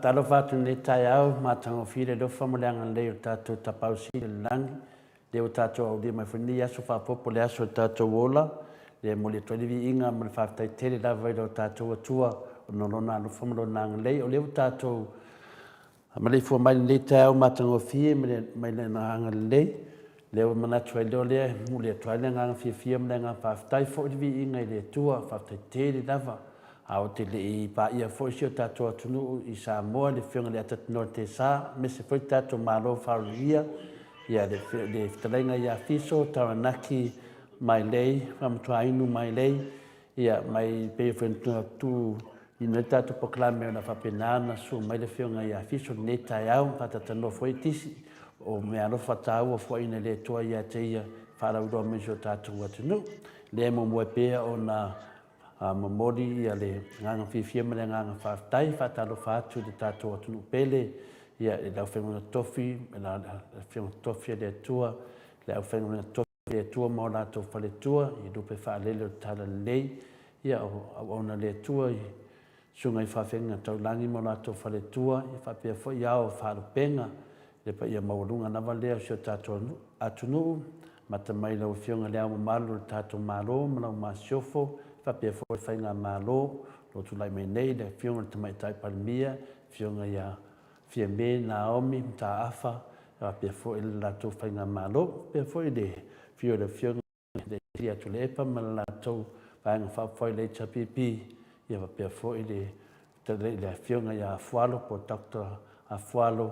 talo fatu le tai au matango file do famuleanga le o tatou tapausi le langi le o tatou au dia mai funi aso fapopo le aso tatou ola le mo le tolivi inga mo le faafetai tele lava i lo tatou atua o nolona alo famulonanga le o le o tatou Maleifua-Mai le tai au matango fie mai le nanga le le o manatu ai leo le muli atua le nganga fia mo le nganga faafetai fo livi inga i le tua faafetai tele lava au te le i pa ia fo si o tatou atunu i Samoa le whiunga le atatino te sa me se foi tatou malo whauria ia le whetalenga ia fiso tawanaki mai lei whamtua inu mai lei ia mai pe whentua tu i nei tatou poklame o na whapenana su mai le whiunga ia fiso ne tai au patatano foi tisi o me alofa tau o foi ina le tua ia te ia wharauroa me si o tatou atunu le mo mua pea o na mamori ia le nganga fifia me le nganga whaftai whatalo whatu le tatou atunu pele ia e lau whenua tofi e lau whenua tofi le atua le au whenua tofi le atua mo latou whale tua i rupe whaalele o tala lei ia o ona le atua i sunga i whawhenga taulangi mo latou whale tua i whapea fo i ao whalupenga le pa ia maurunga nawa lea si o tatou atunu mata mai lau whiunga lea malu le tatou malo ma lau masiofo whapea fo i whainga malo lo tu lai mai nei le whiunga te mai tai palmia whiunga ia fia me Naomi ta afa whapea fo i latou whainga malo pea fo i le whiunga le tia tu le epa ma latou whainga whawhoi le tapipi ia whapea fo i le whiunga ia afualo po Dr. Afualo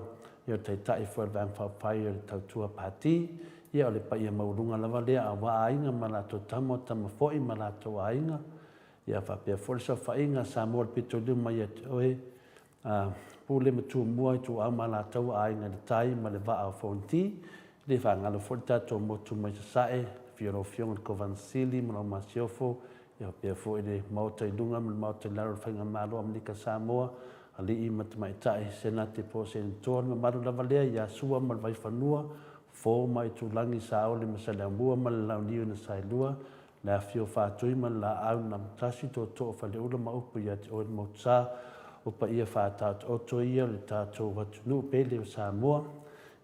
ia te tai fo i whainga whawhoi o le tautua pati ia o le pa ia maurunga lava lea a waa ainga ma latou tamo fo i ma latou ainga ia whapea fo le sa whainga Samoa le pito luma ia te oe pule ma tu mua i tu au ma latou ainga le tai ma le waa o fonti le whangalo fo le tatou motu mai sa sae whioro whionga le kovansili ma lau masiofo ia whapea fo i le mauta i lunga ma le mauta i laro whainga malo Amerika Samoa ali i matamai tai senate po senatoa ma maru lava lea ia sua ma le vai whanua fo mai tu langi sa o le masale ambua ma le lau niu na sailua le afio whātui ma la au na matasi tō tō whale ula ma upu ia te oe mo tsa upa ia whātaut oto ia le tātou watunu pele o Samoa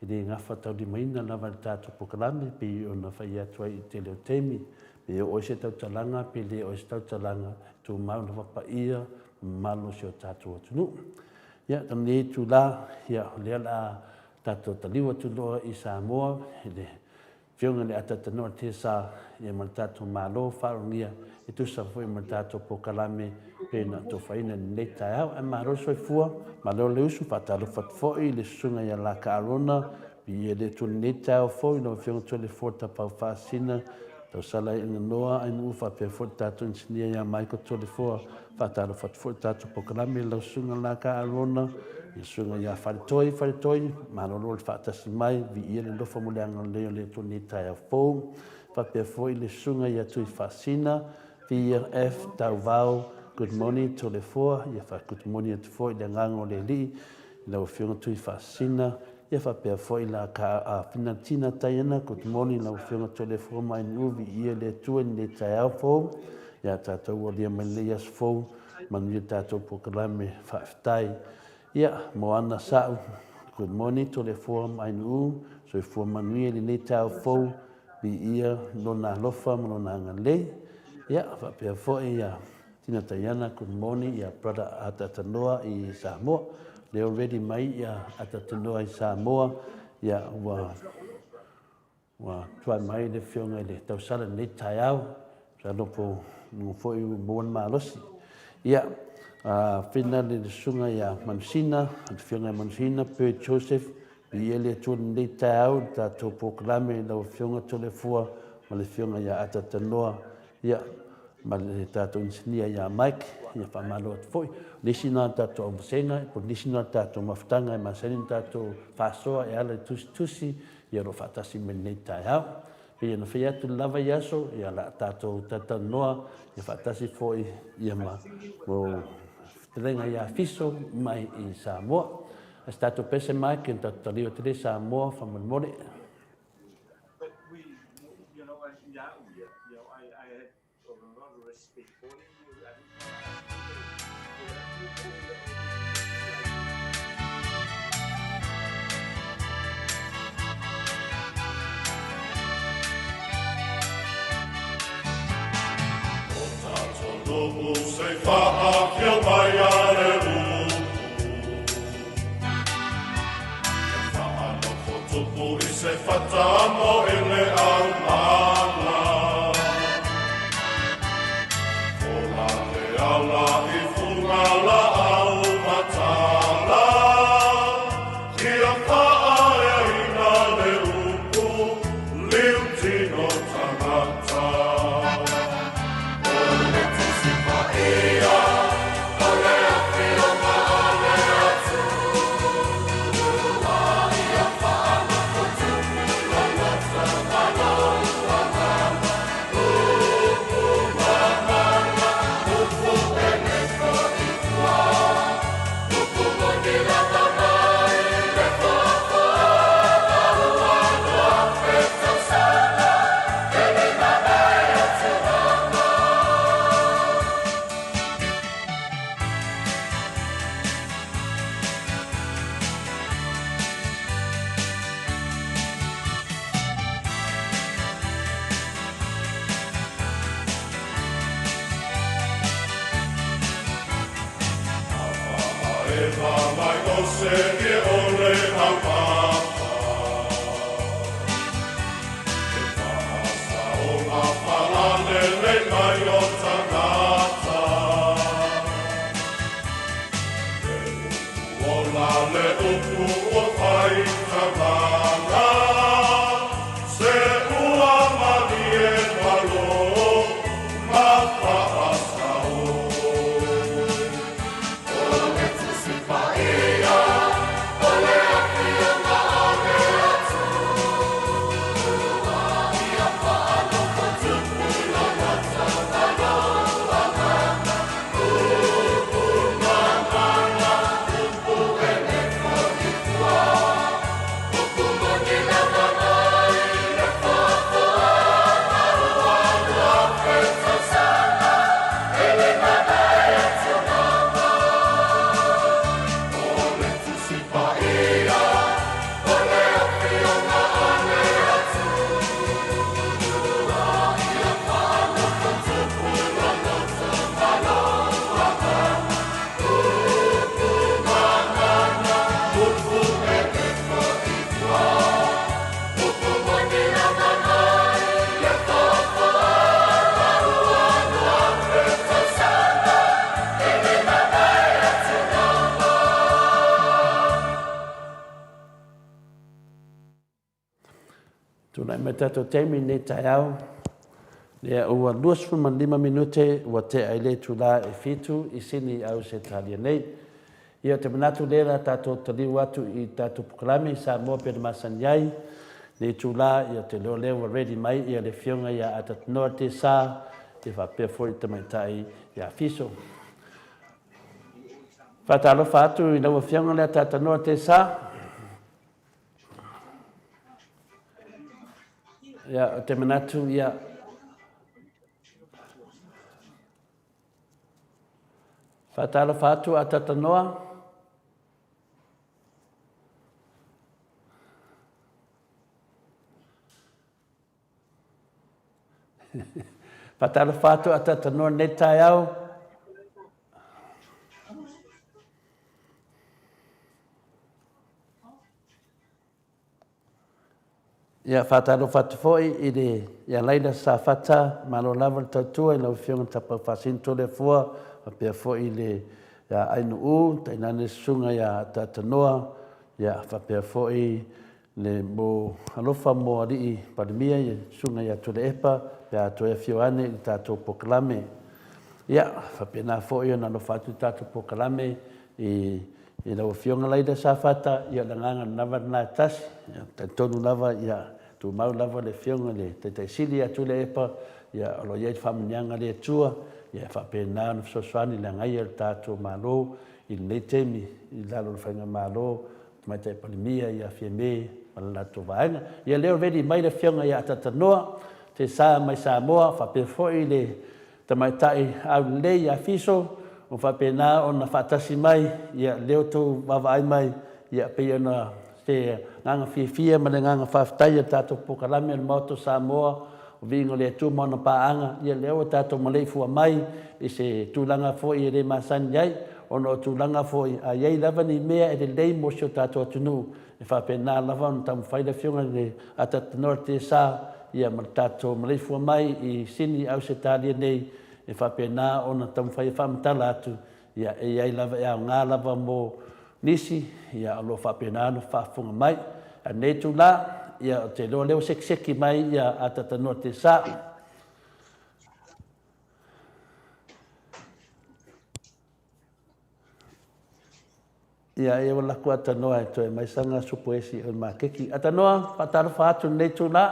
i le ngawha tau di maina lava le tātou pokalame pe i ona whai atua i te leo temi pe o se tau talanga pe le o se tau talanga tu mau na wapa ia malo si o tātou watunu ia tamne tu la ia lea la tātou taliwa tu loa i Samoa i le whiunga le atatanoa te sa ia ma tātou malo wharongia i tu sa fwoi ma tātou pokalame pe na tō whaina nei tai au e maro soi fua ma leo le usu whatalo whatfoi le sunga ia la ka arona pi e le tu nei tai au fwoi no whiunga tu le fwota pau whaasina tau sala i nganoa ai nuufa pe fwoi tātou insinia ia maiko tu le fua whatalo whatfoi tātou pokalame lau sunga la ka arona i sunga ia wharitoi, maro lo le whaatasi mai, vi ia le lofa mo le anga leo le tu ni tai au fou, whapea foi le sunga ia tui whaasina, VRF tau vau, good morning to le fua, ia wha good morning to foi le ngango le li, ila o whiunga tui whaasina, ia whapea foi la ka finatina taiana, good morning la o whiunga to le fua mai nuvi ia le tu ni tai au fou, ia tātou o lia mai leias fou, manu ia tātou pokalame whaaftai, ia mo ana sa'u good morning to le fua mai nu so fua manui le nei tau fou bi ia lona lofa mo lona ngale ia fa pe fo ia tina tayana good morning ia brother atatanoa i Samoa they already mai ia atatanoa i Samoa ia wa tua mai le whiunga le tau sala nei tai au sa lopo no foi mo ma losi ia whina le sunga ia Manusina, whiunga Manusina, pe Joseph, i ele tu nei tai au, tātou poklame lau whiunga tole fua, ma le whiunga ia atatanoa, ia, ma le tātou insinia ia Mike, ia whamalo at foi, nisina tātou omsenga, po nisina tātou maftanga, ma senin tātou whasoa, e ala tusi, ia ro whatasi me nei tai au, pe ia na whai atu lava i aso, ia la tātou tatanoa, ia whatasi foi, ia ma, Telenga ia fiso mai i Samoa. A stato pese mai che intanto lì te Samoa fa mole. But we, you know, and yeah, I had a lot of respect for you. Tuna me tato teimi ne tai au. Lea ua 25 minute ua te aile tula e fitu i sini au se talia nei. Ia te manatu lera tato taliu atu i tato pukalami Samoa pe masani ai. Le tula ia te leo leo ready mai ia le fionga ia atatanoa te sa e whapea fori tamaitai ia fiso. Whatalofa atu i laua fionga lea atatanoa te sa. Ia te manatu ia whatalofa atu atatanoa. Whatalofa atu atatanoa ne tai au. Ia whatalofa atu foi i le ia laila sa whata malo lava le tautua i lau fionga tapa whasinto le fua pia foi le ia ainu u tainane sunga ia atatanoa ia whapea foi le mo halofa mo alii pandemia ia sunga ia tule epa pia atoe fioane i tato pokalame. Ia whapea na foi na no fatu tato pokalame i lau fionga laila sa whata ia langanga nawa na tasi ia tonu lava ia tu mau lava le fionga le te sili atu le epa ia alo ia whamanianga le tua ia whapena na fsoswani le ngai al tātou malo i le temi i lalo le whainga malo mai te palimia ia fieme malato vaenga ia leo vedi mai le fionga ia atatanoa te sa mai Samoa whapefoi le tamaitai au le ia fiso o whapena o na whatasi mai ia leo tu wawaai mai ia pia na te nganga fia ma le nganga whaftai tātou pokalame al moto Samoa o vingo le tu mana paanga ia leo tātou Maleifua-Mai i se tūlanga fo i re masani ai, ono o tūlanga fo i a iei lava ni mea e le lei mo si o tātou atunu, e whapena lava on tamu whaida whiunga le atatanoa te sā, ia ma tātou Maleifua-Mai i sini au se tālia nei, e whapena ona tamu whai whamatala atu, ia e iei lava e au ngā lava mo nisi, ia alo whapena anu whafunga mai, a nei tū la, ia o te loa leo seki mai, ia atatanoa te sā, ia e wala kua atanoa e toi mai sanga supo esi o makeki. Atanoa, pataro whaatu nei tū la.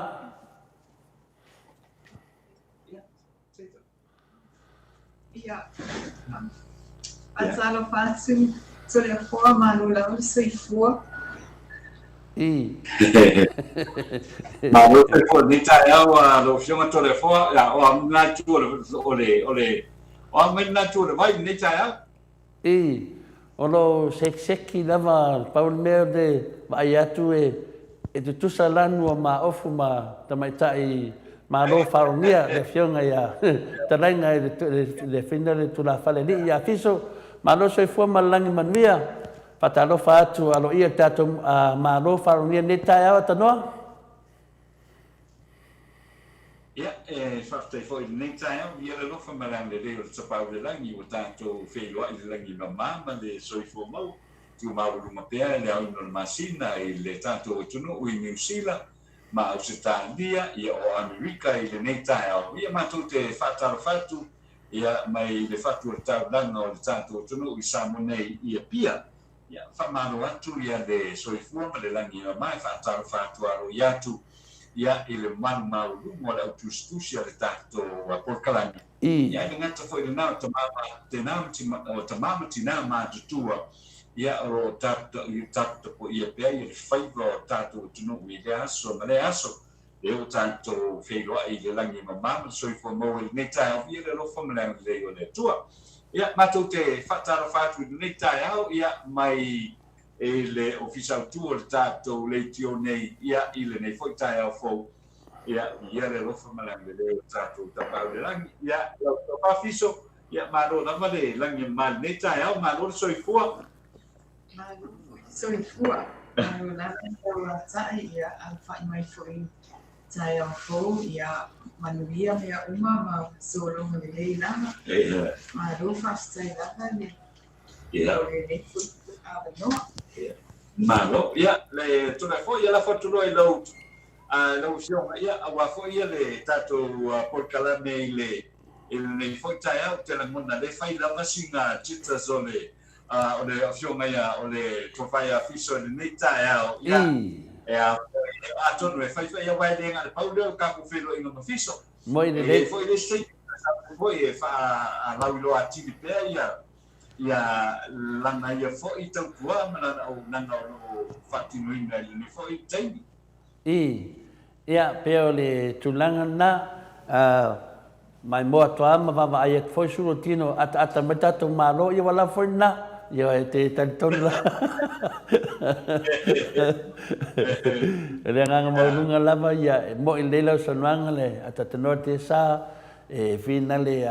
Ia, atalo whaatu, tole a whoa manu lau soifua. I. Ma lo soifua, ni tae au a lo fionga tole a whoa, o a mna tua o a mna tua vai, ni tae au. I. Ono seki lava paul mea de vai atu e te tusa lanu o ma ofu ma tamaitai ma lo wharongia le fionga ia tarainga le whina le tula whale li ia fiso ma lo soifua malangi manuia patalo whaatu alo ia tato ma lo wharongia ne tae awa tanoa? Ia, whaftai fwoi nei tae au, ia le lofa marang le reo te pau le langi o tātou whenua i le langi mamama le soifua mau, tu maurunga pēr le au ino masina i le tātou o tunu ui New Zealand, ma au se tāndia ia o Amerika i le nei tae au. Ia mātou te whātaro whātu, ia mai le whatu o tau langa o le tātou o tunu i Samoa nei ia pia. Ia, whamaro atu ia le soifua ma le langi mamai, whātaro whātu aro i atu, ia i le manu maurunga o le autustusi a le tātou a porkalani. Ia i ngata fo i le nao tamama tina mātutua, ia o tātou po ia pia i le whaiva o tātou tunu i le aso, ma le aso, e o tātou whailoa i le langi mamama, soifua mau i nei tae au, ia le lofa malang le o le tua. Ia mātou te whataro whātu i nei tae au, ia mai e le official tour tātou le tio nei ia i le nei foi tae au fou ia le lofa malang le tātou tapau le langi ia o whawhiso ia maro lava le langi mal nei tae au maro le soifua maro lava taua tae ia al whai mai foi tae au fou ia manuia mea uma ma solonga le lei lava maro whaftai lava le nei foi noa Malo, ia, le tuna fo, ia la fotulo i lau fionga, ia, awa fo ia le tātou porkalame i le nei fo tae au, te la mona, le whai la masinga tita o le fionga ia, o le tofai a fiso le nei tae au, ia, a tonu e whai ia wai le ngā le pau leo kaku whilo inga ma fiso. Moi le le. Fo i le stei, fo i e wha lau ilo a tini pēr, ia lana ia fo'i tau tua mana au nanga o whatinuina i ni fo'i taimi. Ia peo le tulanga na mai moa toa ma vava ai ak foi suru tino ata matato malo ia wala foi na ia e te tantona la. Le nganga maurunga lava ia mo i leila sanuanga le ata tanoa te sa e fina le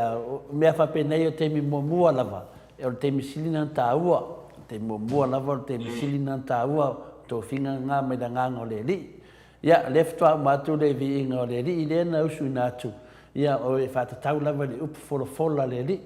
mea whapenei o te mi mua lava. E o te misilina tāua, te mua lava o te misilina tāua, tō whinga ngā me da nganga o le li. Ia, leftua mātu le vi inga o le li, i lena usu ina atu. Ia, o e whātatau lava le upu fola le li,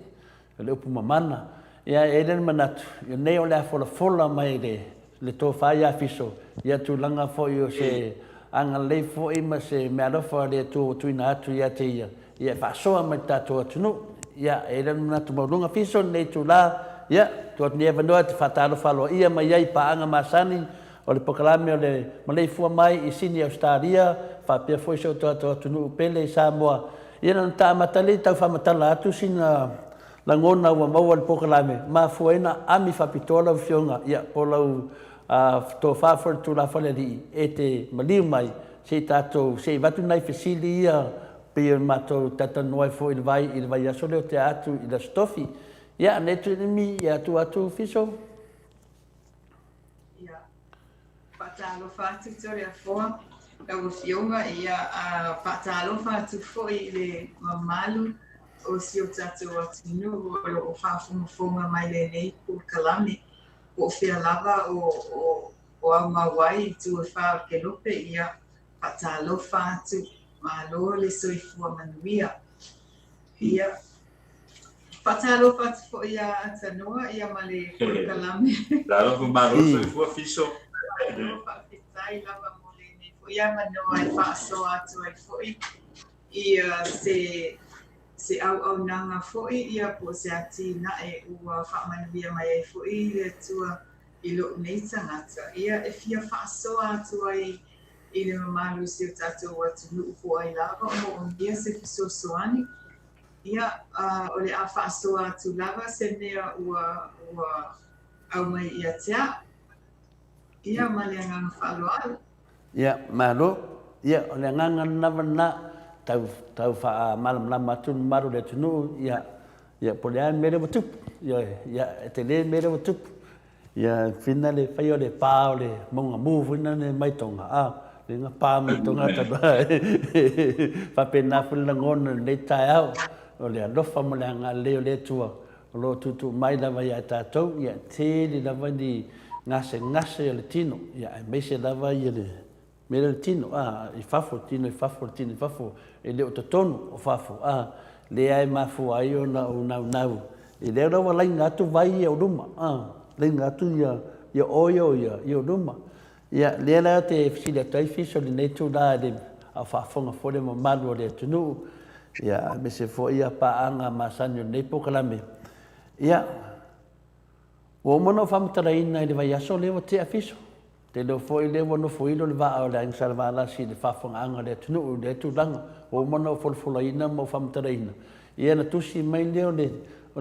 le upu mamana. Ia, e lena manatu, i nei o le a fola mai le tō whai a fiso. Ia, tu langa fo i o se anga lei fo i ma se mea rofa le tō tuina atu ia te ia. Ia, whasoa mai tātou atunu. Ia, e lana manatu maurunga fiso nei tu la, ia, tuat ni evanoa te whataro whalo ia mai ai paanga masani o le pokalame o le Maleifua-Mai i sini Australia, whapea foi so toa tunu upele i Samoa. Ia nana tā matali, tau whamatala atu sina langona ua maua le pokalame, ma fuaina ami whapitola u fionga, ia, polau tō whawhore tu la whale li, e te Maleifua-Mai, se tātou, se watu nei whesili ia, pia matou tata noai fo i le vai aso leo te atu i la stofi. Ia, netu mi i atu fiso? Ia, whatalo whatu tori a whoa, lau fionga ia whatalo whatu fo i le mamalu o si o tātou atinu o whaafonga mai le nei ko kalame o whia lava o au mawai tu e wha ke lope ia patalofa atu malo le soifua manuia ia patalofa atu fo ia atanua ia ma le ko kalame Lalo malo soifua fiso whaafitai lava mo le nei fo ia manoa e whaaso atu ai foi ia se au nanga foi ia po se ati na e ua whaamanuia mai ai foi le tua I lo nei tangata ia e fia whaaso atu ai I le mamalu si o tātou atu nuu po ai lava mo ia se fiso soani ia o le a whaaso atu lava se mea ua au mai ia tea ia ma le nganga whaaloalo ia malo ia o le nganga lava na tau wha malam atu maru le tunu ia po le an mere watupu ia te le mere watupu ia fina le whai o le pā o le monga mū fina le maitonga le ngā pā maitonga tana whapena whina ngona le tai au o le alofa mo le anga leo le tua o lo tutu mai lava ia tātou ia tēli lava ni ngase o le tino ia meise lava ia le mele le tino I fafo tino e le o totonu o fafo le ai mafu ai o na o nau I le rawa lai ngatu vai o ruma le ngatu ia oio ia o ruma ia le la te fisilia tai fiso le nei tu la le a fafonga fole mo malu o le tunu ia me se fo ia pa anga masanyo nei pokalame ia o mono famtara ina le vai aso le o te afiso te lo foi le wono foi lo va o la salva la si le fafonga anga le tunu le tu langa o mono folfola ina mo famtara ina ia na tusi mai le o le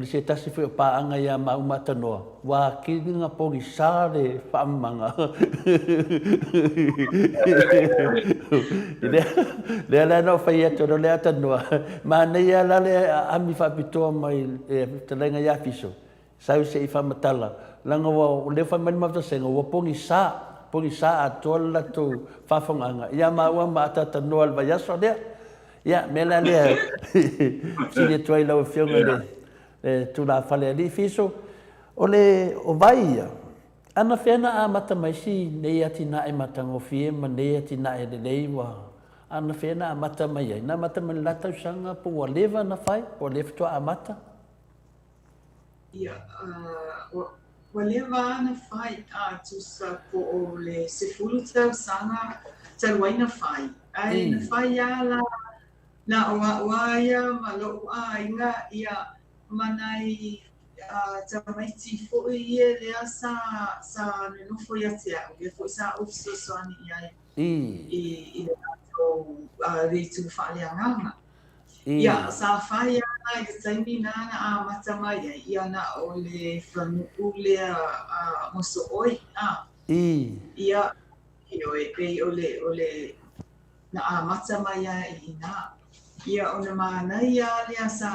se tasi foi pa anga ia ma umata noa wa kilinga pogi sare famanga le la no fai ato le ata noa ma nei ala le ami fa pitoa mai te lenga ia fiso sau se I famatala langa wa le fa mani mafta senga wa pogi sa atola tu fafonga ia ma wa ma ata noa al vayaso le ia mela le si le tuai la fionga tu la fale ali fiso o vai ana fena a mata mai si nei atina e matango fie ma nei atina e le leiwa ana fena a mata mai na mata mai lata sanga po wa leva na fai o leva to a mata ia wa leva na fai tu sa po o le sefulu tau sanga talwai na fai ai na fai ala na wa ia malo inga ia manai tamaiti fo ia le sa no fo ia tia le fo sa ofiso soani ia I le ato reitu whaaleanganga ia sa whai ana I taimi nana a matamai ia na o le whanuku lea moso oi ia o le na a matamai I na ia ona mana ia lea sa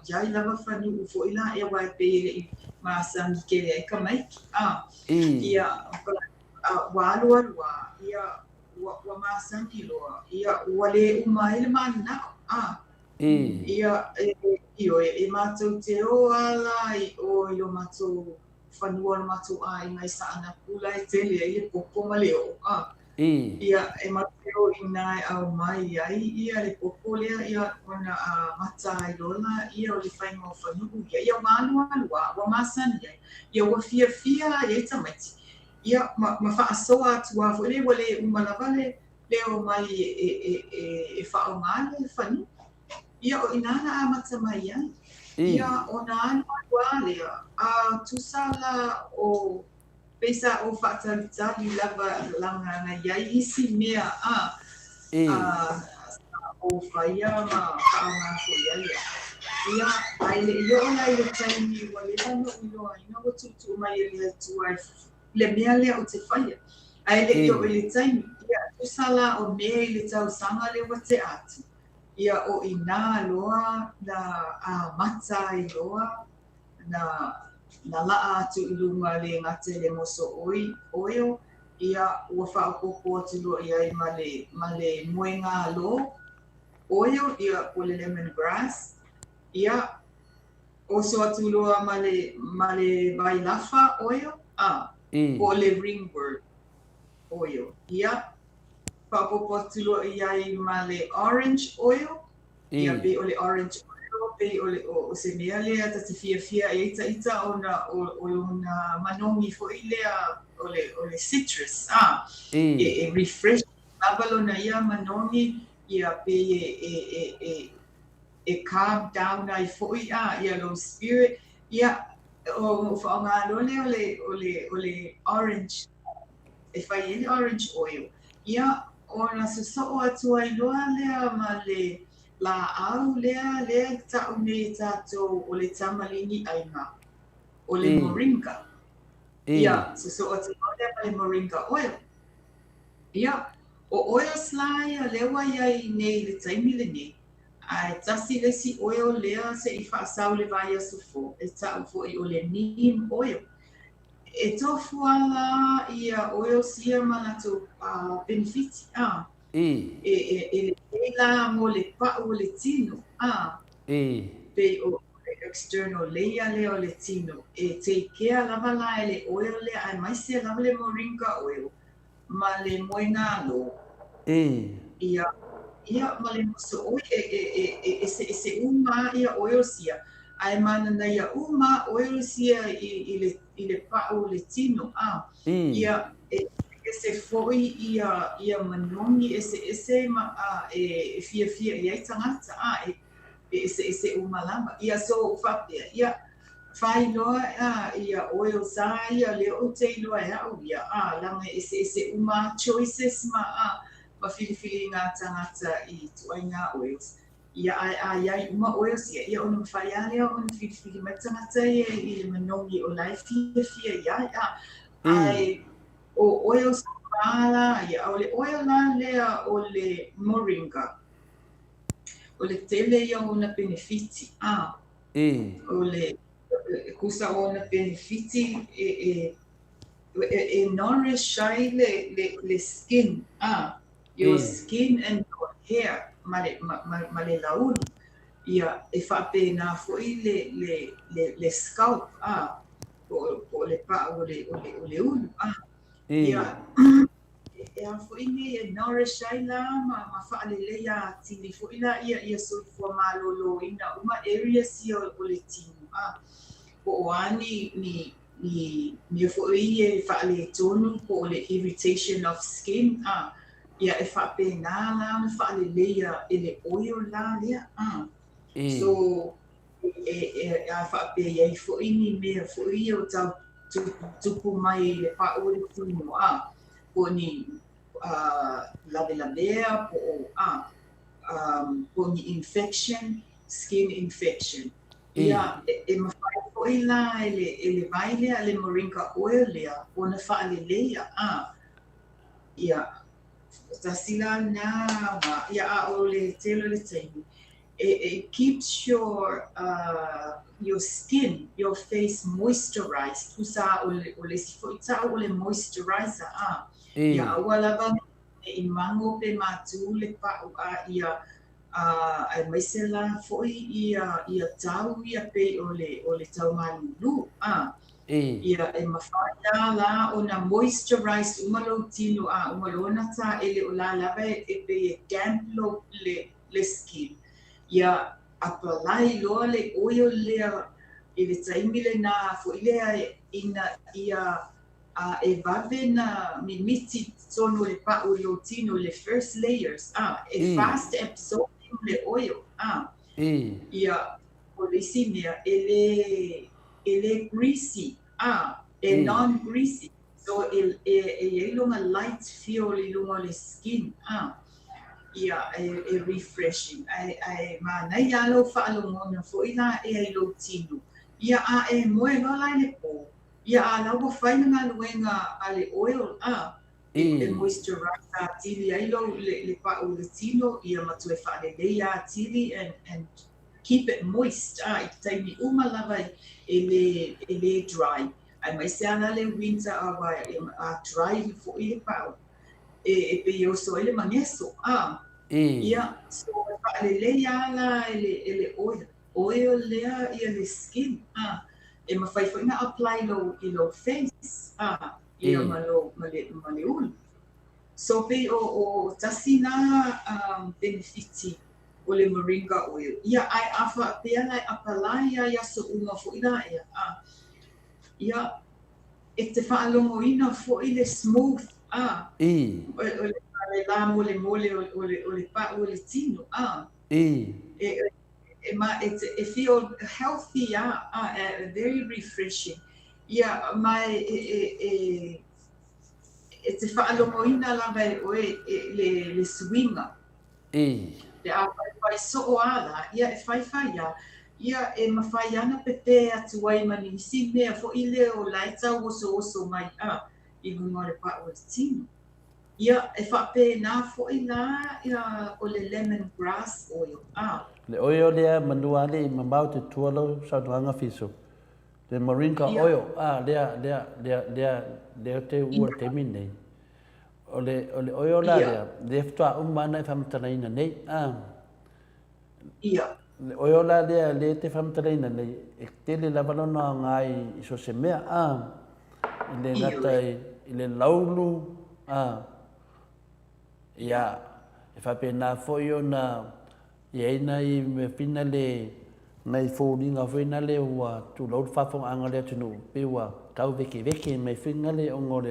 yai lava whanu ufo ila ia wai pe ma sa mike e kamai ia walua ia wa ma sangi loa ia wale umai mana ia e matou te o ala o ilo matou whanua matou ai mai sa ana kula e tele e popo ma leo ia e mateo ina au mai ai ia le popo lea ia ona mata I lola ia o le whainga o whanuku ia manua wa masani ia wa fia ia tamaiti ia ma whaasoa atua fo le wale umalavale leo mai e whaongane whanu ia o inana a mata mai ai ia ona anua lea tusala o pesa o whaatalitali lava langa na iai isi mea o whaia ma kaanga ko iaia. Ia, aile io ona I le taimi wa le lano ilo aina o tutu mai le tuai le mea lea o te whaia. Aile io I le taimi, ia tusala o mea I le tau sanga le wa te atu. Ia o ina loa na mata I loa na laa atu I lunga le ngate le moso oio ia ua whaopoko atu loa ia ma le moenga lo oio ia o le lemongrass ia o so atuloa male Maleifua oil o le ringworm oil ia papopo atuloa ia male orange oil ia pe o le orange oil pe o se mea lea tatifia ita ona manongi fo ilea o le citrus e refresh abalona ia manongi ia pe e calm down ai foi ia lo spirit ia o whaongalole o le orange e whai ele orange oil ia ona so atu ai loa lea ma le la au lea ta'u nei tātou o le tamalini ainga o le moringa ia so atu lea ma le moringa oil ia o oil slai a lewa iai nei le taimi le nei ai tasi le si oil lea se I whaasau le vai asu fo e ta'u fo I o le neem oil e tofu ala ia oil sia manatu benefiti e la mo le pa'u le tino pe o external layer le o le tino e te kea lava la le oil le ai mai se lava le moringa oil ma le moina lo ia ma le so o se uma ia oil sia ai mana na ia uma oil sia I le pa'u le tino ia se foi ia manongi ese ma e fia ia tangata ese uma lama ia so fapia ia fai loa ia oil sa ia le o te loa ia langa ese uma choices ma fili ngā tangata I tuainga oils ia ai uma oils ia ona fai ale ona fili mai tangata I manongi o lai fia ia ai o oils ala ia o le oil la lea o le moringa o le tele ia ona benefiti o le kusa ona benefiti e nourish ai le skin your skin and your hair male launu ia e whapena foi le scalp o le pa o le ulu ia e a foi ni e nourish ai la ma whaalele ia tili foi la ia so fua malolo ina uma areas ia o le tinu o ani ni foi e whaale tonu po le irritation of skin ia e whapena la me whaalele ia e le oil la lea so a whape ia I foi ni mea foi o tau tupu mai le pa'u le tunu po ni lavelabea po ni infection skin infection ia e mawhai foi la ele vai lea le moringa oil lea ona whaalele ia tasila na ia o le telo le taimi it keeps your skin, your face moisturized. Usa ole sifoita ole moisturizer ya wala ba imango pe matu le pa ia ai maisela foi ia tau ia pe ole tau malulu ia e mafata la ona moisturize umalo tino umalona ta ele ola lava e pe damp lo le skin ia apply lo le oil lea I le taimile na fo ilea ina ia e vave na mimiti tono le pa'u lo tino le first layers e fast absorbing le oil ia o le sinia ele greasy e non greasy so e lunga light feel le lunga le skin ia e refreshing ai mana ia lo fa'alongona fo ina e ai lo tino ia e moe no lai le po ia la wo fai na luenga ale oil e moisturizer tili ai lo le pa o le tino ia matu e fa'alele ia tili and keep it moist I taimi uma lava ele dry ai mai se ana le winter dry fo i pa e pe yo so ele mangeso ia so fa'alele ia la ele oil oil lea ia le skin. E mawhai fo ina apply lo face. Ia male ulu. So pe o tasi na benefiti o le moringa oil. Ia ai afa pea lai apalai ia so uma fo ina ia. Ia e te whaalongoina fo i le smooth. O le la mole o le pa o le tino. E feel healthy, very refreshing. Ia mai e te whaalongoina lava le swinga. Le a whai so o ala, ia e whai ia e mawhai ana pepe atu wai mani si mea fo i le o laita oso mai i lunga le pa o le tino. Ia e whape nā fo i la ia o le lemongrass oil. Le oil lea manua le I mamau te tualo sa tuanga fiso. Le moringa oil, lea te ua te minei. O le oil la le ftua umana I whamataraina nei. Ia. Le oil la le te whamataraina nei. E te le lavalona ngai iso se mea. I le ngata I le laulu. Ia, e whape nā fōio na ieina I me whina le nei fōringa whina le ua tu lau whawhonga anga lea tunu pe ua kau veke me whina le ongo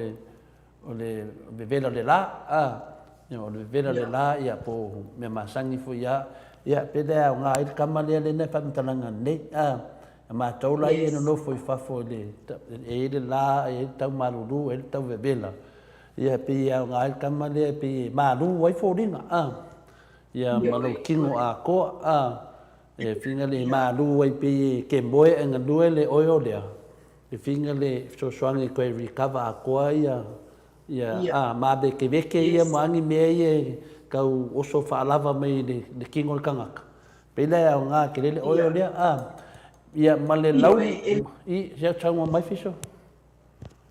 o le vevela le la o le vevela le la ia po me masangi fu ia pe lea o ngā il kama lea le nei whamtalanga nei ma taula I no fo I whafo le la e tau maruru e tau vevela ia pe ia o ngā il kama lea pe maru wai fōringa ia malo kingo a ko e finga le malu ai pe ke boe nga due le oil lea e finga le so swangi ko recover a ko ia ma be ke veke ia mangi me ia ka oso fa lava mai le kingo kangaka pe le nga ke le oil lea ia male lau I se tanga mai fiso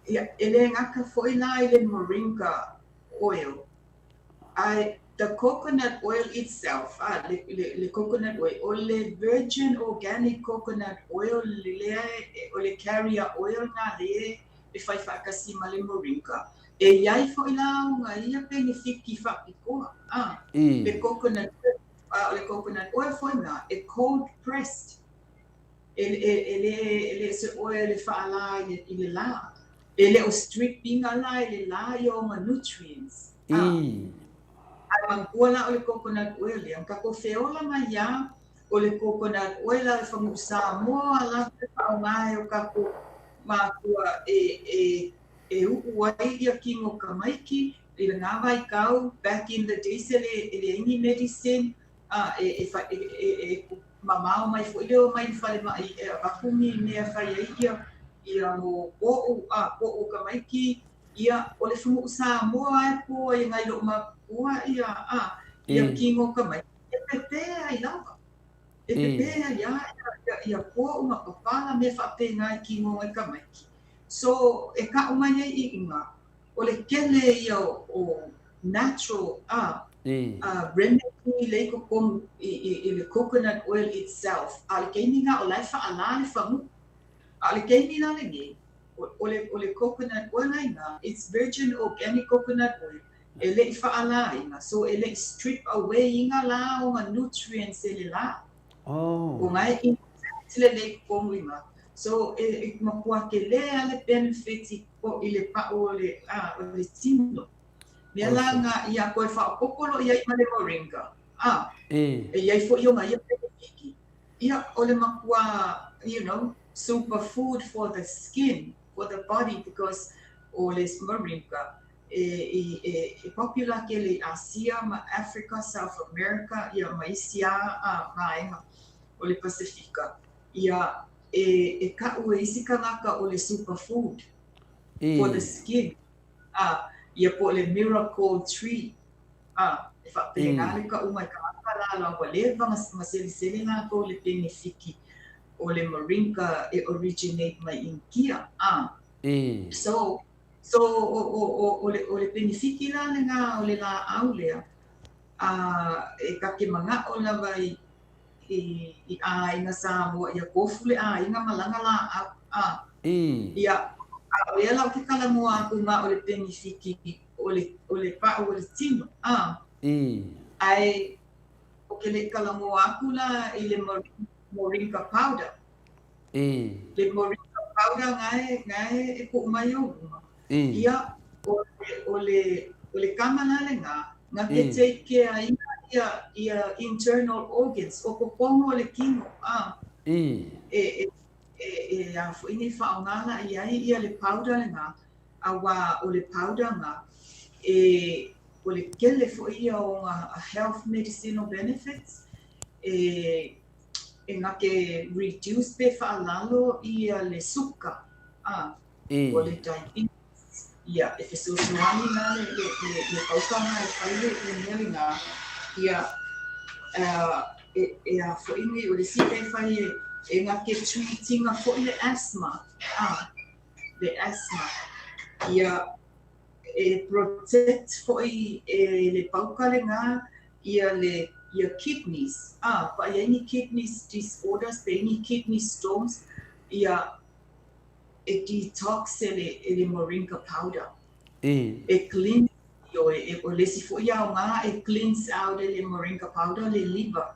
ia ele ngaka foi na I le moringa oil the coconut oil itself, le coconut oil, o le virgin organic coconut oil, le carrier oil na le fai whakasi ma le moringa. E iai fo ila unga ia benefiki whapikoa. Le coconut oil fo ina, e cold pressed. Ele se oil le whaala I le la. Ele o stripping ala I le la I o ma nutrients. Ang kuala o le coconut oil yang kako feola na ya o le coconut oil la famu Samoa la pa ngai o kako makua e uai ia kingo kamaiki I nga vai kau back in the days ele ingi medicine mamao mai fo ile mai fale mai vakumi me fai ia mo o kamaiki ia o le famu Samoa po ia ngai lo ma ua ia kingo ka mai e pepea I lava e pepea ia po uma papala me whape ngai kingo e ka mai so e ka umai I inga o le kele ia o natural remedy le ko I le coconut oil itself ale keini nga o lai whaala le whamu ale keini na le nge o le coconut oil nga it's virgin organic coconut oil ele whaala inga so ele strip away inga la o ma nutrients ele la o ngai intele le kongu inga so e makua ke le ale benefits ko I le pa o le tino mea la nga ia koe whaopokolo ia I ma le moringa e iai fo ionga ia benefiki ia o le makua superfood for the skin for the body because o le moringa e popular ke le Asia ma Africa South America ia Malaysia maenga o le Pasifika ia e ka ue isi kanaka o le superfood for the skin ia po le miracle tree e whapenga le ka umai kanaka la wa le maseli na ko le benefiki o le moringa e originate mai in Kia so o le benefiki la nga o le la aulea e ka ke manga o la vai i inga Samoa ia kofu le inga malanga la ia o ia lau ke kala mua aku ngā o le benefiki o le pa o le tino ai o ke le kala mua aku la i le moringa powder le moringa powder ngai e ko mai o ia o le kamana le ngā ke take care ia internal organs o ko kongo le kino a fo ini whaongana ia le powder nga awa o le powder nga o le kele fo ia o ngā health medicinal benefits nga ke reduce pe whaalalo ia le suka o le diabetes ia e fiso suani nga le pauka nga e whaile i neri nga ia a fo ini o le sike whaile e nga ke treating fo le asthma le asthma ia e protect fo le pauka le nga ia le kidneys pa ia ni kidneys disorders pe ni kidney stones ia e detox le moringa powder e clean o le si fo ia nga e cleans out le moringa powder le liver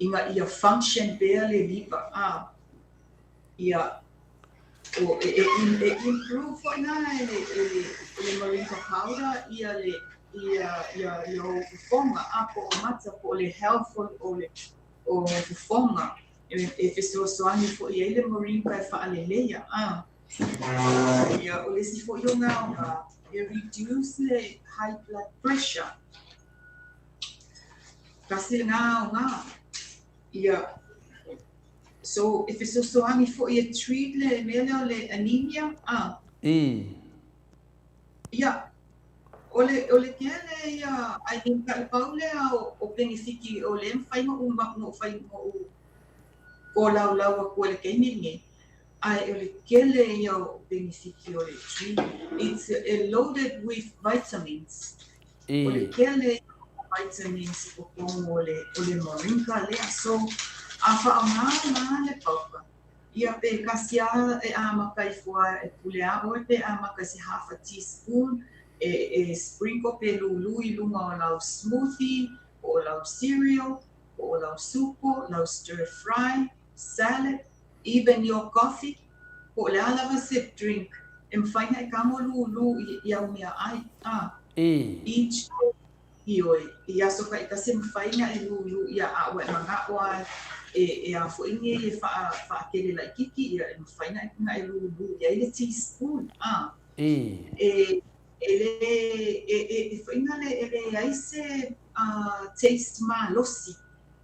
ia function per le liver ia o improve for na le moringa powder ia o fonga po mata po le health o fonga e fiso soani fo ia le moringa fa aleleia ia o le si fo yo nga reduce le high blood pressure kasi nga ia so if it's so hangi for ia treat le anemia ia ole kele ia ai din ka paule o benefiki o le fai mo no fai mo o lau ko le keni ai ole kele ia o benefiki o le treat it's loaded with vitamins ole kele vitamins o le moringa le so afa ona le papa ia pe kasia e amakai fua e pulea o pe amakai se half a teaspoon e sprinkle pe lulu i lunga o lau smoothie o lau cereal o lau supo lau stir fry salad even your coffee o le ala sip drink em faina e kamo lulu ia umia ai each ia so ka ikasim faina e lulu ia awe manga wa a fo ingi fa kele la kiki ia faina na e lulu ia ile teaspoon faina le aise taste ma losi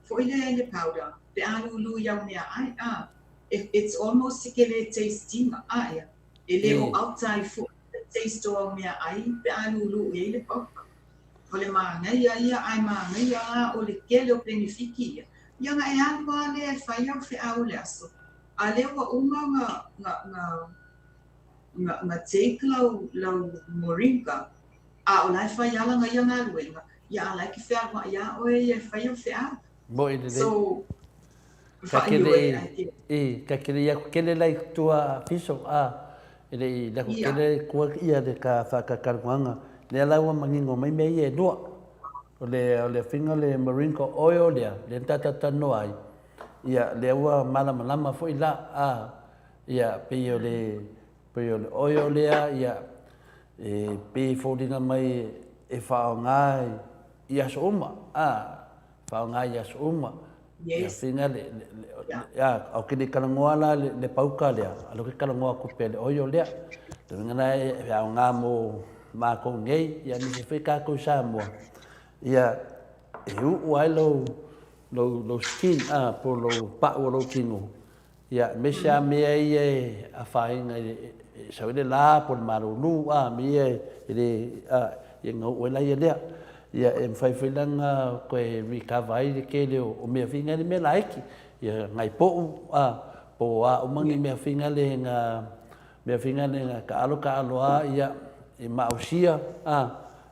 fo ile le powder pe a lulu ia mea ai it's almost kele tasting ia ele o outside fo taste o mea ai pe a lulu ile powder o le mana ia ai mana ia o le kele o benefiki ia nga e anu ale e whaia o whiau le aso. A leo wa unga nga take lau moringa a o lai whaia langa ia ngā luenga ia a lai ki whiau wa ia o e whaia o whiau. Mo i le so ka kele ia kele lai tua fiso ele da kele kua ia de ka whakakarwanga le lau mangingo mai mei e nua. O le finga le moringa oil le tata no ai ia le ua malama fo ila ia pe le oil ia pe fo dinga mai e fa ngai ia soma fa ngai ia soma ia finga le ia o ke kala ngoala le pauka le alo ke kala ngoa ko pe le oil le ngana e fa ngamo ma ko ngei ia ni fe ka ko Samoa ia u ai lo skin po lo pa o lo kino ia me sha me ai a fainga sa le la por marulu me ele ia ngo la ia em fai filang ko recovery ke le o me finga le me like ia ngai po o mangi me finga le nga me finga le ka alo ia e mausia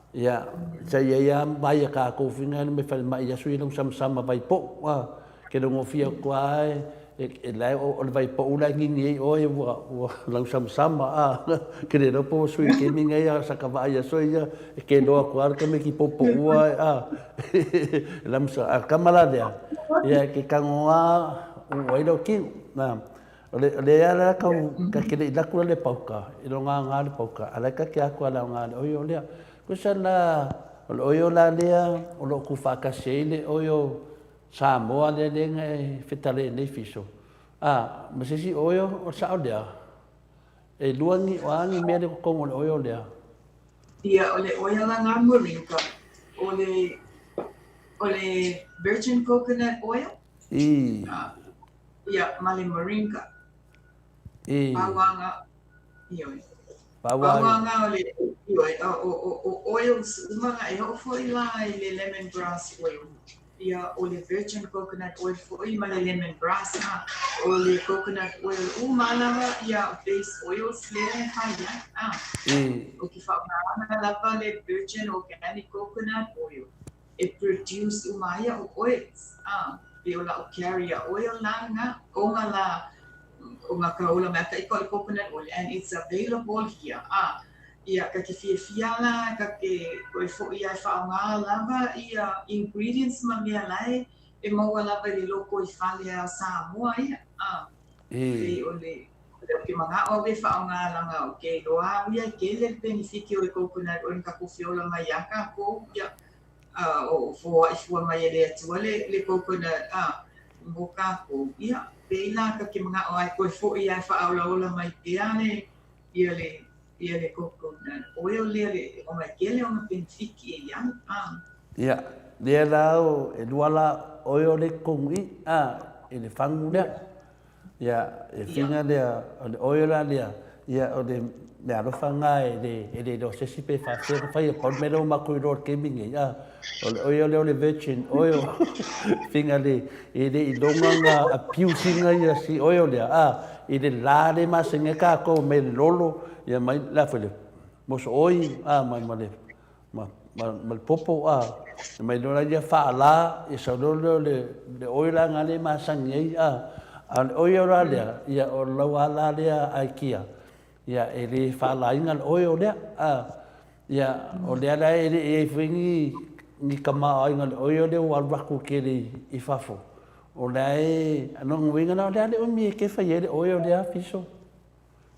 Ya, saya ya mai ka ko finga me fa mai ya sui long sama vai po wa ke dong ofia kwai e lai o vai po ula ngi o e wa long sama ke de po sui ke mi ngai ya saka vai ya sui ya ke do kwar ke me ki po wa lam sa kamala dia ya ke kangwa o do ki na le ala ka ke le ku le pauka i lo nga le pauka ala ka ke aku ala nga o yo le kusana o yo la lea o lo ku whakasele o yo Samoa le ngai fitale nei fiso masisi o yo o sao lea e luangi o angi mea le kongo o yo lea ia ole oia la ngā moringa ole virgin coconut oil ia male moringa pawanga ioi pawanga ole ioi o oils umanga e ho foi la le lemongrass oil ia ole virgin coconut oil foi ma le lemongrass ole coconut oil umana ia base oils le haia o ki whaunga lava le virgin organic coconut oil it produce umaya o oils pe o la o carrier oil langa o la o ngā kaula mea ka iko le coconut oil and it's available here ia ka ke fiafiala ka ke koe fo ia e whaonga lava ia ingredients ma mea lai e maua lava le loko i whale a Samoa ia e o le ke mga o we whaonga langa o ke loa ia ke le benefiki o le coconut oil ka kufiola mai aka ko ia o fo i fua mai le atua le coconut moka ko ia Pela ka ke mga o ai koe fo ia whaolaola mai te ane ia le coconut oil le o mai kele o na benefiki e ian ia le lao e luala oil le kongi e le fangu lea ia e finga lea o le oil lea ia o le le alofa nga e le do sesi pe whawhera whai e pon mero makui roa kemingi o le oil o le virgin oil finga le e le i longa nga a piusinga ia si oil lea i le la le masinga ka ko me le lolo ia mai la whele moso oi mai ma le popo mai lona ia whaala i sa lolo le oil nga le masangi a le oil lea ia o lau ala lea ai kia ia e le whaalainga le oe o lea ia o lea la e whingi ni kama ainga le oe o lea o alwaku ke le i whafo o lea e anong winga na o lea le umi e ke whai e le oe o lea fiso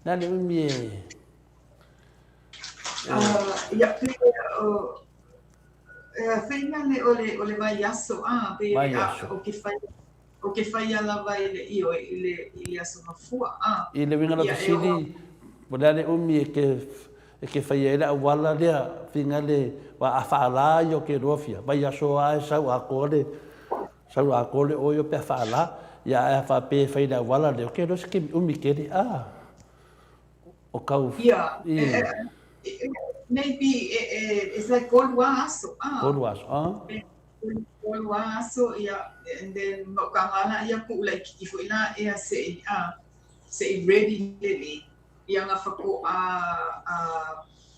lea le umi e ia pe whinga le o le vai aso o ke whai ala vai le io i le aso mafua i le winga la pasili Pona le umi e ke whai e la wala lea whinga le wa a whaala i o ke rofia. Vai aso ai sau a kore o i o pe a whaala ia e a whape whai la wala le o ke rosi ke umi ke le o kau. Yeah, maybe it's like golwa aso. Golwa aso, Golwa aso ia and then makangala ia ku like kifo ina ia se ready le ia nga fako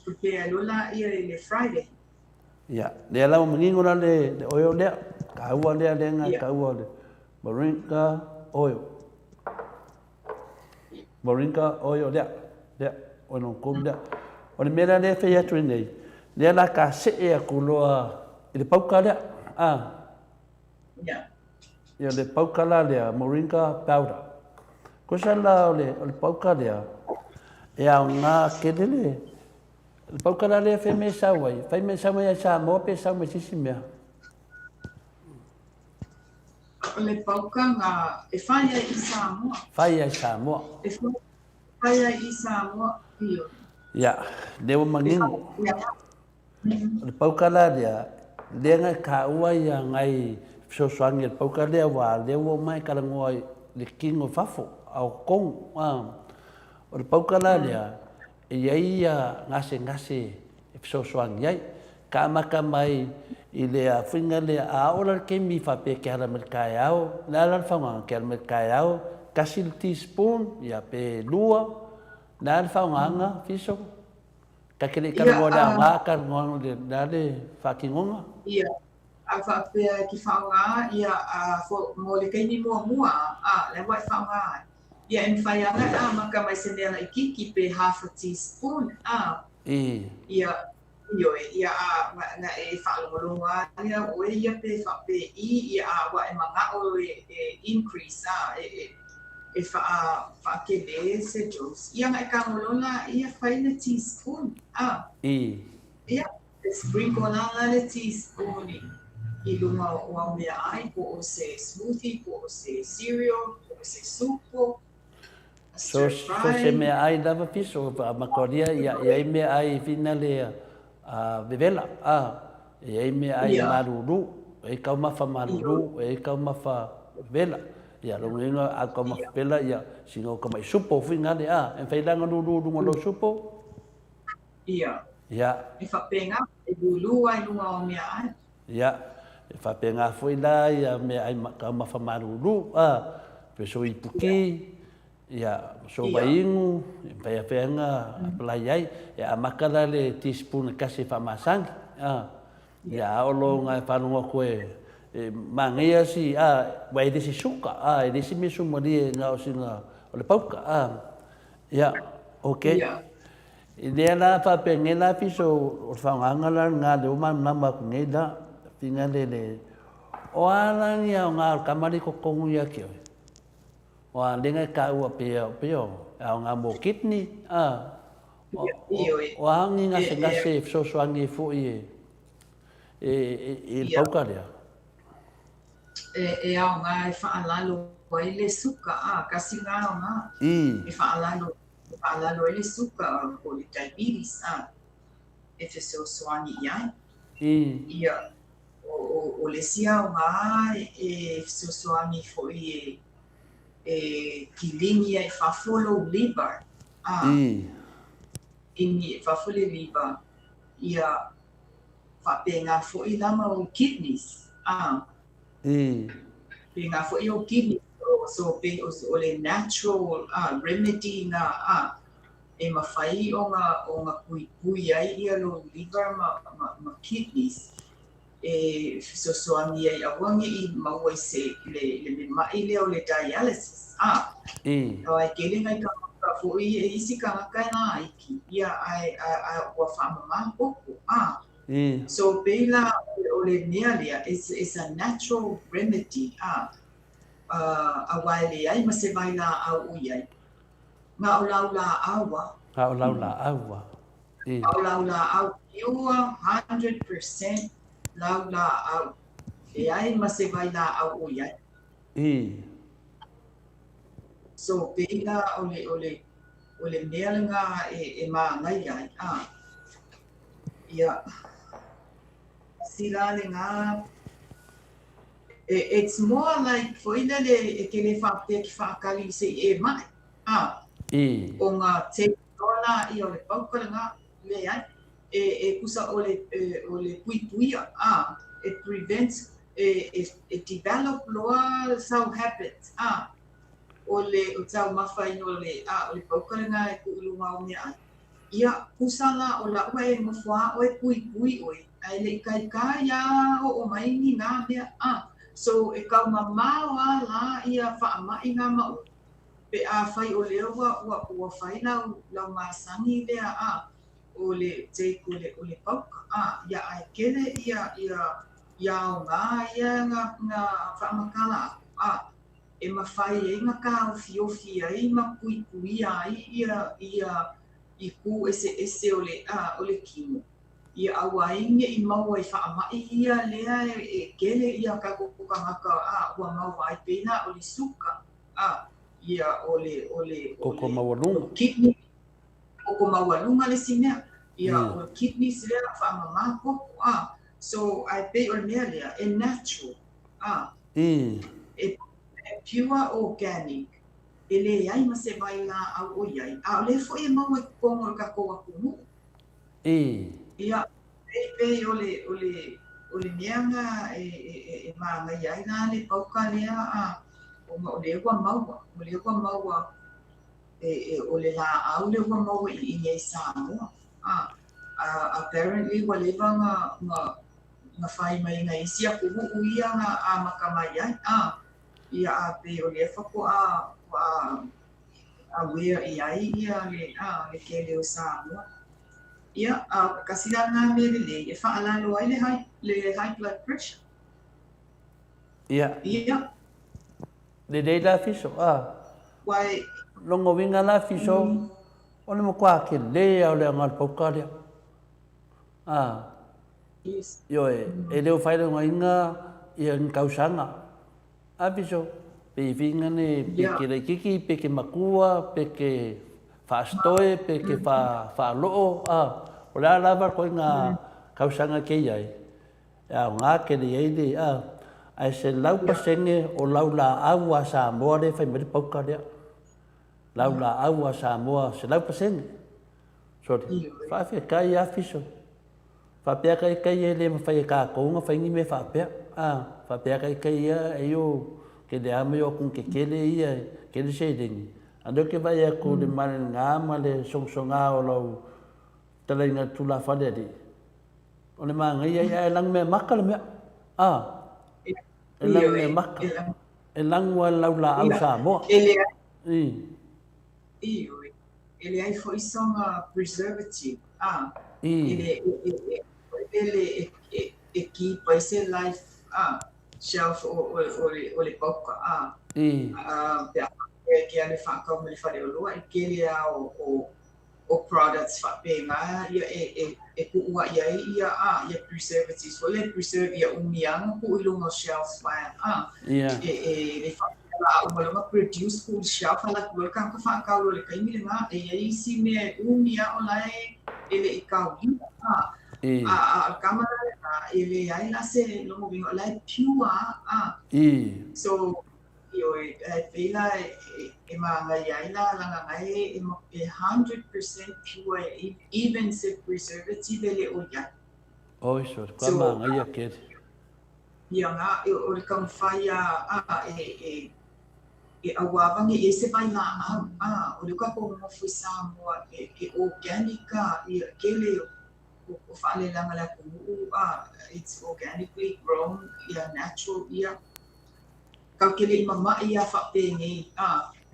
prepare lola ia le Friday. Ia, le ala mangingo na le oil le ka ua le nga ka ua le moringa oil. Moringa oil le o no kom le o le mera le fe atu nei. Le ala ka se e kuloa i le pauka le Ia. Ia le pauka le moringa powder. Ko sa la o le pauka le e au ngā kedele. Le paukara lea whai me sawai. Whai me sawai a Samoa pe sau me sisi mea. Le paukanga e whaia i Samoa. Whaia i Samoa. E whaia i Samoa pio. Ia, lewa mangingo. Le paukara lea, lea ngai ka ua ia ngai sosoangi. Le paukara lea wa lewa mai karangoa le kingo fafo au kong. O le paukala lea, e iai ngase e fisosoangi iai. Ka maka mai i lea whinga lea a ora ke mi whape ke hara merkai au. Nā lara whaunga ke hara merkai au. Kasi le teaspoon, ia pe lua. Nā lara whaunga fiso. kele kala mo la nga ka ngong de dale fakingonga ia a fa pe ki fa nga ia fo mo le kai ni mo le wa fa nga ia en fa ya nga maka mai se le ki pe half a teaspoon ia ia na e fa lo ia o ia pe fa pe ia wa e manga o increase e fa ke le se jos ia nga ka lo na ia fa na teaspoon ia sprinkle na le teaspoon i lunga o mea ai po o se smoothie po o se cereal po o se supo so se mea ai lava piso makoria ia mea ai fina le vevela ia mea ai maruru e kau mafa maruru e kau mafa vela ia longa a kau mafa vela ia singo kau mai supo fina le en failanga lulu ngolo supo ia e fa penga e bulu ai lunga o mea ai ia e fa penga foi la ia mea ai kau mafa maruru pe so ipuki ia so baingu pe penga playai ia makala le teaspoon kasi fa masang ia olo ngai fanunga koe mangia si vai desi suka desi misu modi nga osinga ole pauka ia okay idea la fa pengela fiso o fa ngala nga le uma mama ngela tinga le o ala ia nga kamari ko kongu ya ke o lenga ka u peo nga mo kidney o hangi nga se so angi fu e pauka dia nga e fa alalooi le suka kasi nga e fa alalo ele suka o le diabetes e fe so soani ia ia o le sia nga e so soani foi kilingi e fa follow liver ini fa follow liver ia fa penga foi lama o kidneys penga foi o kidneys so pe o le natural remedy na e mawhai o ngā pui ai ia lo liver ma kidneys e fisosoani ai awangi i maua se le mai leo le dialysis o ai kele ngai ka fui e isi ka ngaka na aiki ia ai wa whamama popo so pela o le nealia is a natural remedy a waile ai ma se vai la au iai nga o lau la awa o lau la au pure 100% lau la au e ai ma se vai la au iai so pela o le mea nga e ma ngai ai ia sila le nga it's more like for ina le ke le fa pe ki fa kali se e mai o nga te ona i o le pauka nga le ai e kusa o le pui it prevents it develop loa sau habits o tau mawhai o le pauka nga e kuulunga o mea ai ia kusa la o la ua e mawha o e pui oi ai le kai o mai ni nga mea so e kau mamao la ia whaamai ngā mau. Pe a whai o leo ua whai lau māsangi lea o le teiku o le pauka. Ia ai kele ia o ngā ia ngā whaamakala. E ma whai e ngā kā o fiofi ai ma pui ai i ku ese o le kimo. Ia awainge i maua i whaamai ia lea e kele ia ka kuka ngaka ua maua ai pena o le suka ia o le koko mawalunga kidney koko mawalunga le sinea ia o le kidney lea whaamama koko so ai pe o le mea lea e natural e pure organic e le ai ma se vai la au o iai o le fo e maua i kongo ka koa kumu ia pe o le meanga e maanga iai na le pauka lea o le ua maua o le la au le ua maua i ngei Samoa apparently whatever nga fai mai nga isi aku uia nga makamai ai ia ape o le fa ko aware ia le kele o Samoa ia kasilanga me le fa ala lo ai le high blood pressure ia le la fiso wai longo winga la fiso o le mo kwa ke le o le ngal pokaria yes yo e le fai le inga ia kausanga aviso pe vinga ne pe ke le kiki pe ke makua pe ke fa stoe pe ke fa lo o la lava ko inga kausanga ke ai nga ke le ai ai se lau pasenge o lau la awa Samoa le fai mele pokaria lau la awa Samoa se lau pasenge sorry fa fe kai afiso fa pea kai le fai ka ko nga fai ni me fa pea fa pea kai e yo ke le ame o kun ke kele ia ke le se ding ando ke vai ko le mal nga ma le songa o lo tele nga tu la fa de o le manga ia lang me makal me lang me makal lang wa lau la au Samoa ele ai foi só preservative ele equipa esse life shelf o le poka que ele fa como ele fale o lua que ele é o products fa penga ia ku ua ia preservatives o le preserve ia umianga ku ilunga shelf ele fa uma produce ku shelf ala ku kan ka fa ka le kai mi nga e si me umia olai ele ikau kamera ele ai la se lo moving olai pure so yo vela ma ai la ngai 100% pure even se preservative ele oia so kama ngai ke ia nga o kam faia awava nge ese vai na o luka ko mo fu Samoa organica ia kele o fale la mala ku it's organically grown ia natural ia ka kele mama ia fa pengi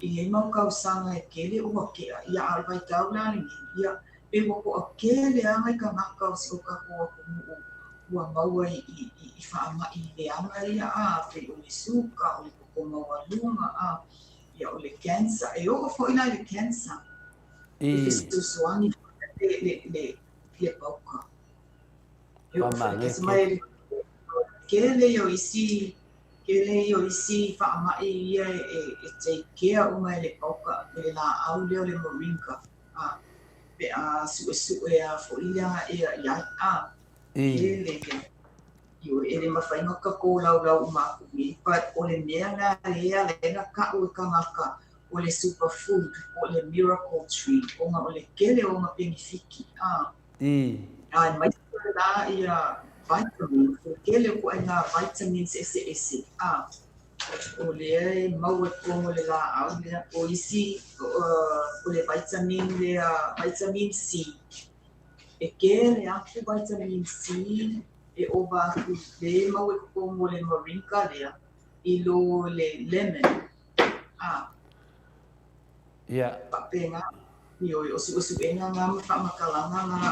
ia mau ka usanga kele o ke ia al vai taula ni ia e mo ko kele ai ka ngaka o si ka ko ua mau i fa ma i le anga ia pe o le suka o ko mawalunga ia o le cancer e o fo ina le cancer e se soani le pauka e o fa mai kele yo isi fa ma ia e take care o mai le pauka le la au le moringa pe su e fo ina ia ele yo ele mafainga ka ko lau ma mi but o le mea nga le nga ka o ka maka o le superfood o le miracle tree o nga o le kele o nga benefiki mai la ia vitamin o kele ko nga vitamins ese o le mau ko le la au le o isi o le vitamin C e kele a vitamin C e oba ku le mau ko mo le moringa le i lo le lemon papenga o su enga nga fa makalanga nga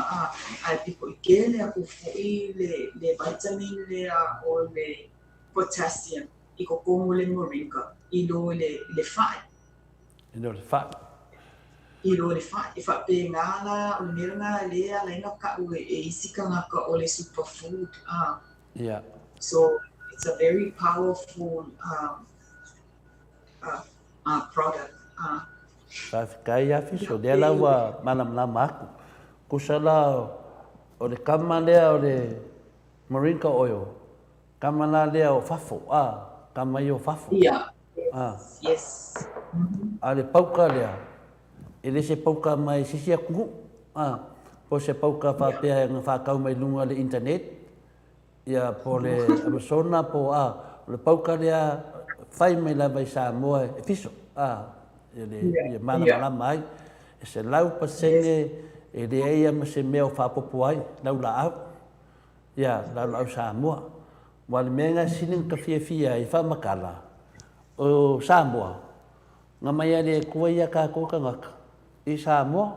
ai piko kele aku foi le vitamin le o le potassium i ko mo le moringa i lo le fat i lo le fa e fa penga la o miranga le ala ina ka u e isika ngaka o le superfood so it's a very powerful product kai afiso de la wa manam la maku kusala o le kama lea o le moringa oil kama la lea o fafo kama yo fafo yes ale pauka lea ele se pauka mai sisi aku po se pauka fa pea nga fa kau mai lunga le internet ia po le persona po le pauka lea fai mai la vai Samoa e fiso ele mana mai e se lau pasenge e le ia ma se mea o whapopo ai, lau la au. Ia, lau la au Samoa. Wale mea ngā sining ka fia i whamakala. O Samoa. Ngā mai ale kua ia ka koka ngaka. I Samoa.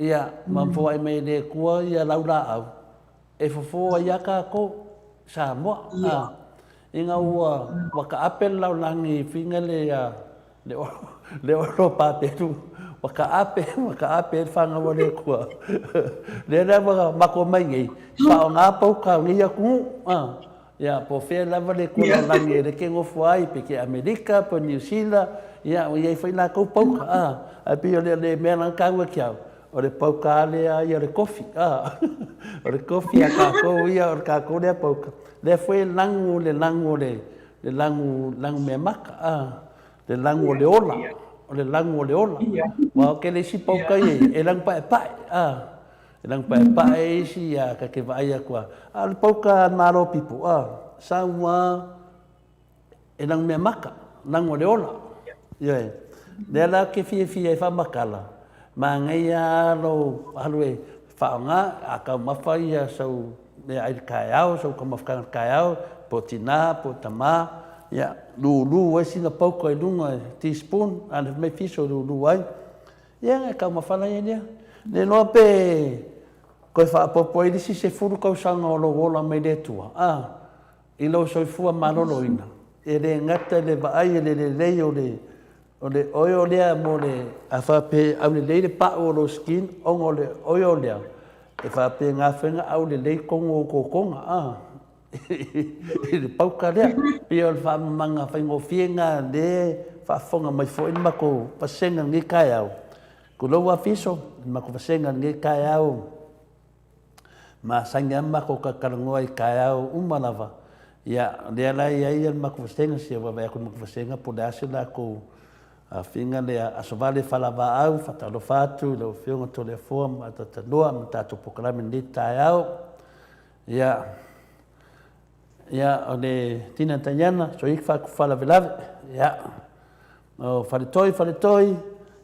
Ia, mamfua ai mai le kua ia lau la au. E fofua ia ka ko Samoa. Inga ua waka apel lau langi finga le oro paperu. Waka ape whanga wale kua. Le rewa mako mai ngei. Pao ngā pau ka ngia kungu. Ia, po whea lava le kua langi le ke ngofu ai pe ke Amerika, po New Zealand. Ia, o iei whaina kou pauka. A pio le mea lang kaua kiau. O le pauka ale ia le kofi. O le kofi a kako ia o le kako lea pauka. Le fwe langu mea maka. Le langu le ola. O le langu o le ola. Wa ke le si pauka i e lang pae pae. E lang pae pae isi a ka ke vaia kua. Le pauka maro pipo. Samoa e lang mea maka. Langu o le ola. Ie. Le ala ke fia e whamakala. Ma ngai a lo halue whaonga a kau mawhai a sau me ai kai au, sau ka mawhakanga kai au, po tina, po tama, ia, lu ai singa pauka i lunga teaspoon, ane me fiso lu ai. Ia ngai kau mawhana ia nia. Ne noa pe, koe whaapopo i risi se furu kau sanga o lo wola mai le tua. I lo soifua malolo ina. E le ngata le vaai le lei o le oio lea mo le a whape au le leire pa o lo skin ongo le oio lea. E whape ngā whenga au le lei kongo o kokonga. I le pauka lea. Pia o le whamanga whaingo whienga le whaafonga mai fo ina mako pasenga ngi kai au. Ko lau a fiso, mako pasenga ngi kai au. Ma sangi mako ka karangoa i kai au umalawa. Ia, lea lai ai al mako pasenga sia wawe ako mako pasenga po le asila ko finga le asovale falava au fatalo fatu le fionga to le form ata loa mata to pokalame ni tai au ia ole tina tanyana so ik fa fala velave ia o faletoi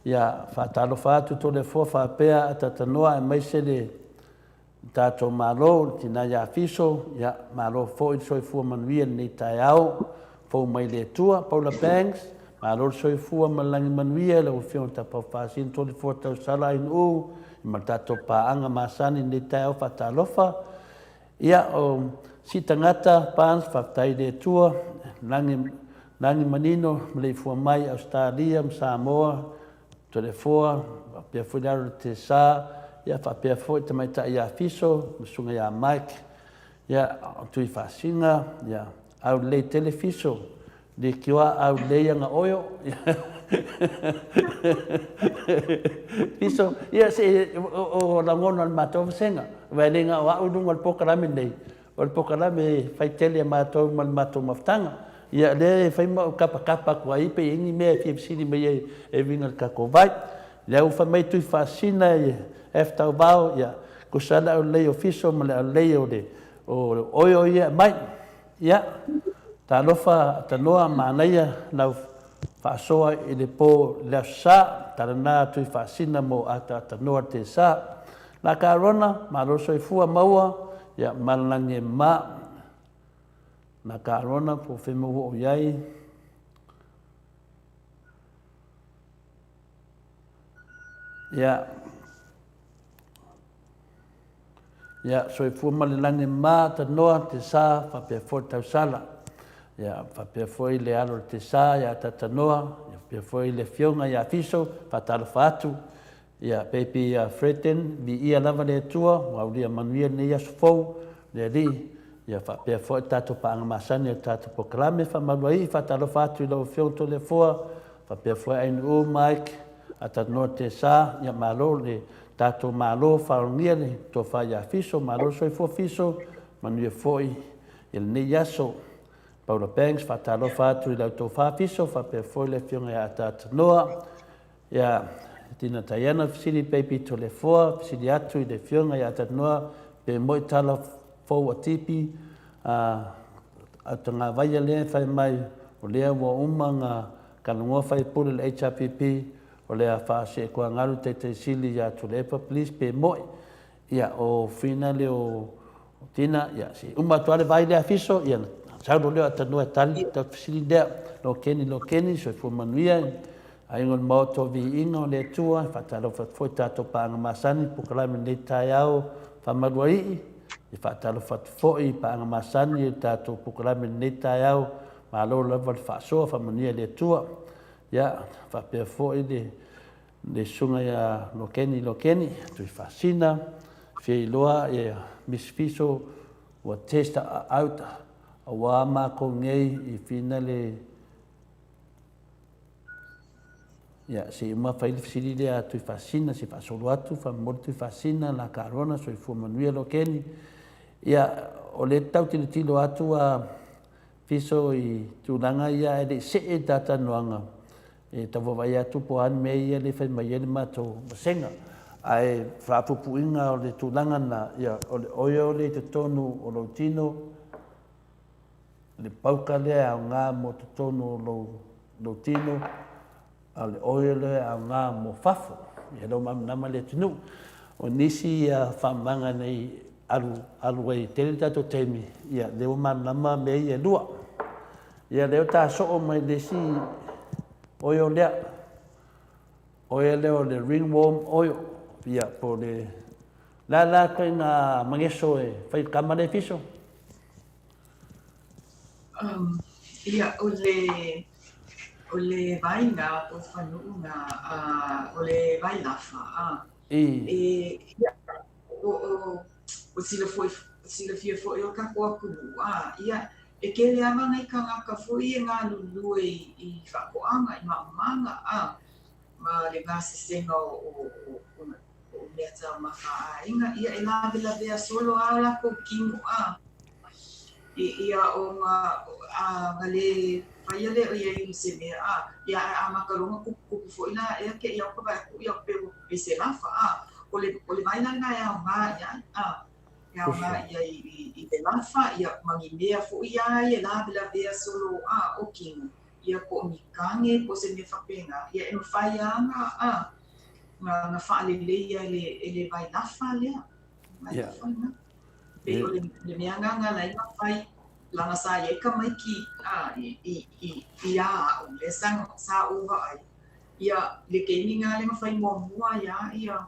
ia fatalo fatu to le for fa pea ata noa e mai se le tato malo tina ya fiso ia malo fo so fu manuia ni tai au fo mai le tua Paula Banks ma lo soifua malangi manuia le o fiona tapau fasin tole fota sala in u ma tato paanga masani ni tau fatalofa ia o si tangata pans fatai de tua langi manino Maleifua-Mai Australia Samoa tole foa pia fudaro te sa ia fa pia foi te mai ta ia fiso sunga ia Mike ia tui fasinga ia au le telefiso de kiwa au leia oio. Piso, ia se o langono al matou senga. Vai lenga wa udunga al pokalame nei. O pokalame fai tele matou mal matou maftanga. Ia le fai ma kapa ko ai pe ingi me fi sini me e vinga ka ko vai. Le u fa mai tu fascina after bao ia ko sala o le ofiso mal le o de o oio ia mai. Ia talofa tanoa manaia lau whaasoa i le pō lea sa, tarana tui whaasina mo ata tanoa te sa. Nā ka rona, ma roso i fua maua, ia malangi e ma. Nā ka rona, po whemo o iai. Ia, so i fua malangi e ma, tanoa te sa, whapea fōi tau sala. Ia whapea foi le alo te sa, ia tatanoa, ia whapea foi le fionga, ia fiso, whatalo whatu. Ia pepi freten, vi ia lava le tua, wauria manuia ne ia sufou, le li. Ia whapea foi tato paanga masani, tato pokalame, whamalua i, whatalo whatu i lau fionto le fua, whapea foi ainu Mike, atanoa te sa, ia malo le tato malo, whaongia le, to wha ia fiso, malo soi fua fiso, manuia foi, il ne yaso, Paula Banks, whatalo whatu i lau tō whafiso, whapea foi le fionga ia atanoa. Ia tina taiana fisiri pepi to le foa, fisiri atu i le fionga ia atanoa, pe moi tala fau a tipi, atu ngā vaia lea whai mai, o lea ua umanga, ka lungoa whai pule le HRPP, o lea whaase kua ngaru te sili ia tu lepa please pe moi ia o fina le o tina ia si tuale vai lea fiso ia saulo leo atanua tali ta sili lea lo keni so fu manuia ai ngol moto vi ingo le tua fatalo foi tato panga masani pukala me le taiao famaluai i fatalo fat foi panga masani tato pukala me le taiao ma lo level faso famania le tua ya fa pe foi de sunga ya lo keni tu fascina fe loa e misfiso wa testa out wa ma ko ngei i finale ya si ma fai fisili le tu fascina si fa solo atu fa molto fascina la carona so fu manuia lo keni ya o le tau tilo atu a fiso i tulanga ia e se e data noanga e tavo vai atu po an me ia le fai mai ele mato senga ai fa pupuinga o le tulanga na ia o le oio le te tonu o lo tino le pauka le a ngā mo te tonu o lo tino a le oio le a ngā mo fafo ia lo nama le tinu o nisi ia whamanga nei alu ai tele tato temi ia leo nama me ia lua ia leo ta so o mai desi oio lea oio leo le ringworm oio ia po le la koe ngā mangeso e whai kamare fiso ia o le vainga o whanunga o le vailafa ia o sila fia foi o kakoa kunu ia e ke le ama ngai kangaka foi e ngā lulu i whakoanga i maumanga ma le ngā sesenga o mea tau mawha inga ia e ngā vila vea solo a lako kingo ia o ngā le whaia le o ia i se mea ia a makaronga kupu foi na ia ke ia o ka vai ia o pego e se mafa o le vaina ngā ia o ngā ia o ngā ia i te mafa ia mangi mea fo ia i e la vea solo o kingo ia ko mikange ko se me whapenga ia e mwhai anga ngā whaalele ia e le vai lafa lea pe o le mea ngā lai mawhai lana sa ia ka mai ki i a o le sang sa uwa ai ia le keini ngā le mawhai mua ia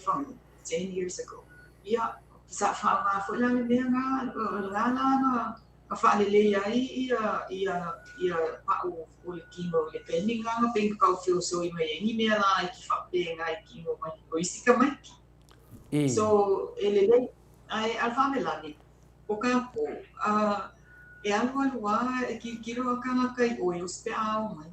whangu 10 years ago ia sa wha fo la le mea ngā lana ka whaalele ia pa o le kimo le keini ngā penga kau whio so i mai engi mea la i ki whapenga i kimo mai o isi ka mai ki so ele lei ai alfamelani o ka po e alua e kiro a kanga kai o i uspe ao mai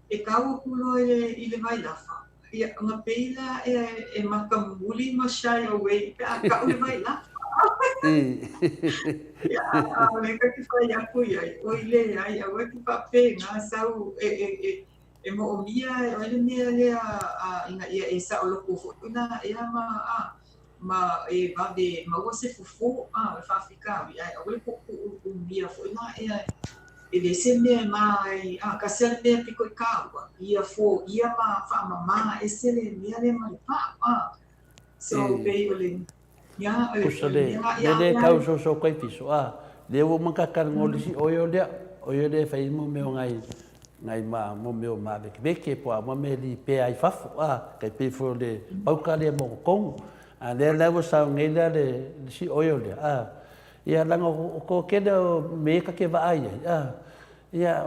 e kau kulo i le vai lafa ia ngā peila e makamuli ma shy away pe a kau le vai lafa ia le ka ki whai aku iai o i le ai a waki whapenga sau e mo o mia o ele mea lea inga ia e sa o loko fotuna ia ma e vade ma o se fufu e whawhika ai a wale poku o mia fotuna e le se mea mai ka sele mea piko i kaua ia fo ia ma whaamama e sele mea le mai pa so pei o le ia le kau so kai fiso le o makakar ngolisi oio le fai mo me ngai mo me ma veke po mo me li pe ai fafo kai pe fo le pauka le mo kong le levo sa ngela le si oio le ia langa ko keda me ka ke va ai ia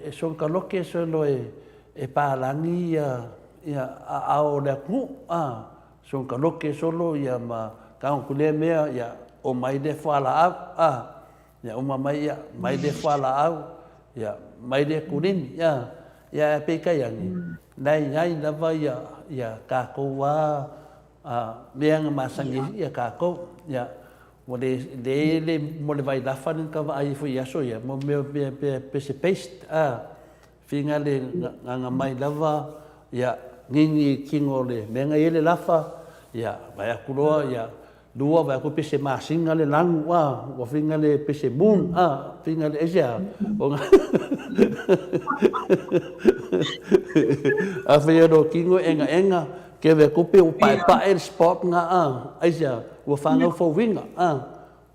e son ka loke so lo e palangi ia ao le ku son ka loke solo ia ma ka ku le mea ia o mai de fala ia o mai ia mai de fala ia mai de kurin ia pe ka yang nai lava ia ka ko wa meang masangi ia ka ko ia mo le mo le vai lafa nin ka ai fo ia so ia mo me pe se paste finga le nga mai lava ia ngingi kingo le menga ele lafa ia vai akuloa ia lua vai ko pese masinga le langu wa finga le pese moon finga le asia o a fe do kingo enga ke ve ko pe o pa sport nga asia wa fanga fo winga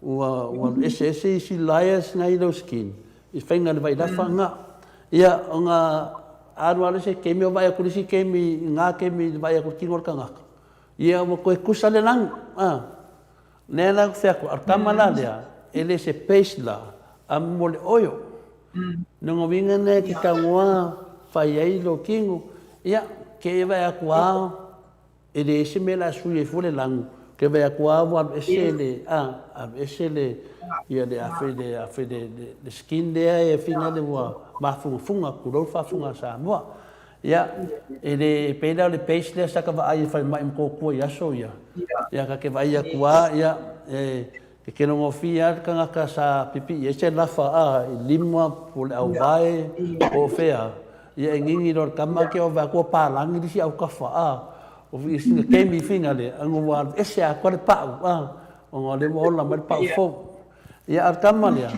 wa ese si liars ngai do skin I finga le vai da fanga ia nga aru se kemi o vai ko si kemi nga kemi vai ko kingo kanga ia mo ko kusa le lang nela ko feko artamala dia ele se pesla amole oyo no vinga ne ki kangwa fai ai lo kingo ia ke vai akwa ele se mela sui fole lang ke vai akwa wa esele esele ia de afede de skin dia e finga de wa ma funga ku ro fa funga Samoa ia ele peda le pesle sa ka vai fai mai ko ko ia so ia ka ke vai akwa ia ke no ngofia ka nga sa pipi e se la fa lima pole au vai o fea ia ngingi dor kama ke o va ko pa lang di si au ka fa o vi singa ke mi finga le ango wa ese a ko pa o ngole mo la mal pa fo ia artama le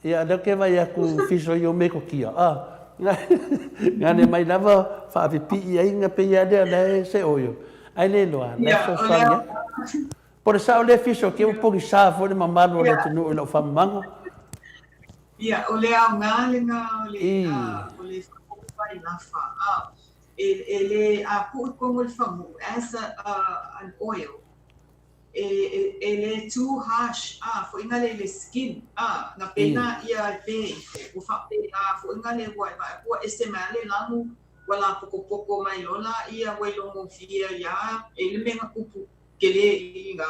ia da ke vai ku fiso yo me ko kia ngane mai lava fa pipi ia inga pe ia de se oyo ai le loa le so sanga por sa o le fiso ke o poki sa fo le mamalo le tunu o fa manga ia o le au nga o le fai na fa ele a pu ko mo famu as an oil ele too harsh fo inga le skin na pena ia pe o fa pe fo inga le wa ese male lamu wala poko mai lola ia wa lo mo fia ia ele menga kupu kele inga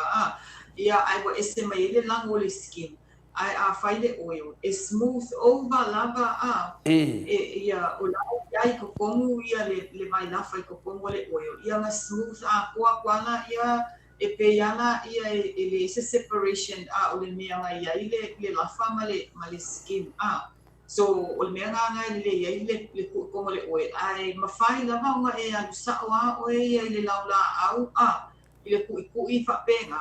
ia ai wa ese mai le lango le skin ai fai le oil smooth over lava ia o la ai ko komu ia le mai la fai ko komu le oil ia na smooth kwa ia e pe yana ia ele se separation o le mea ngai ia le la fama le skin so o le mea ngai le ia le ku ko le oil ai mafai lava nga e alu sa o ia le laula au ile ku I fa penga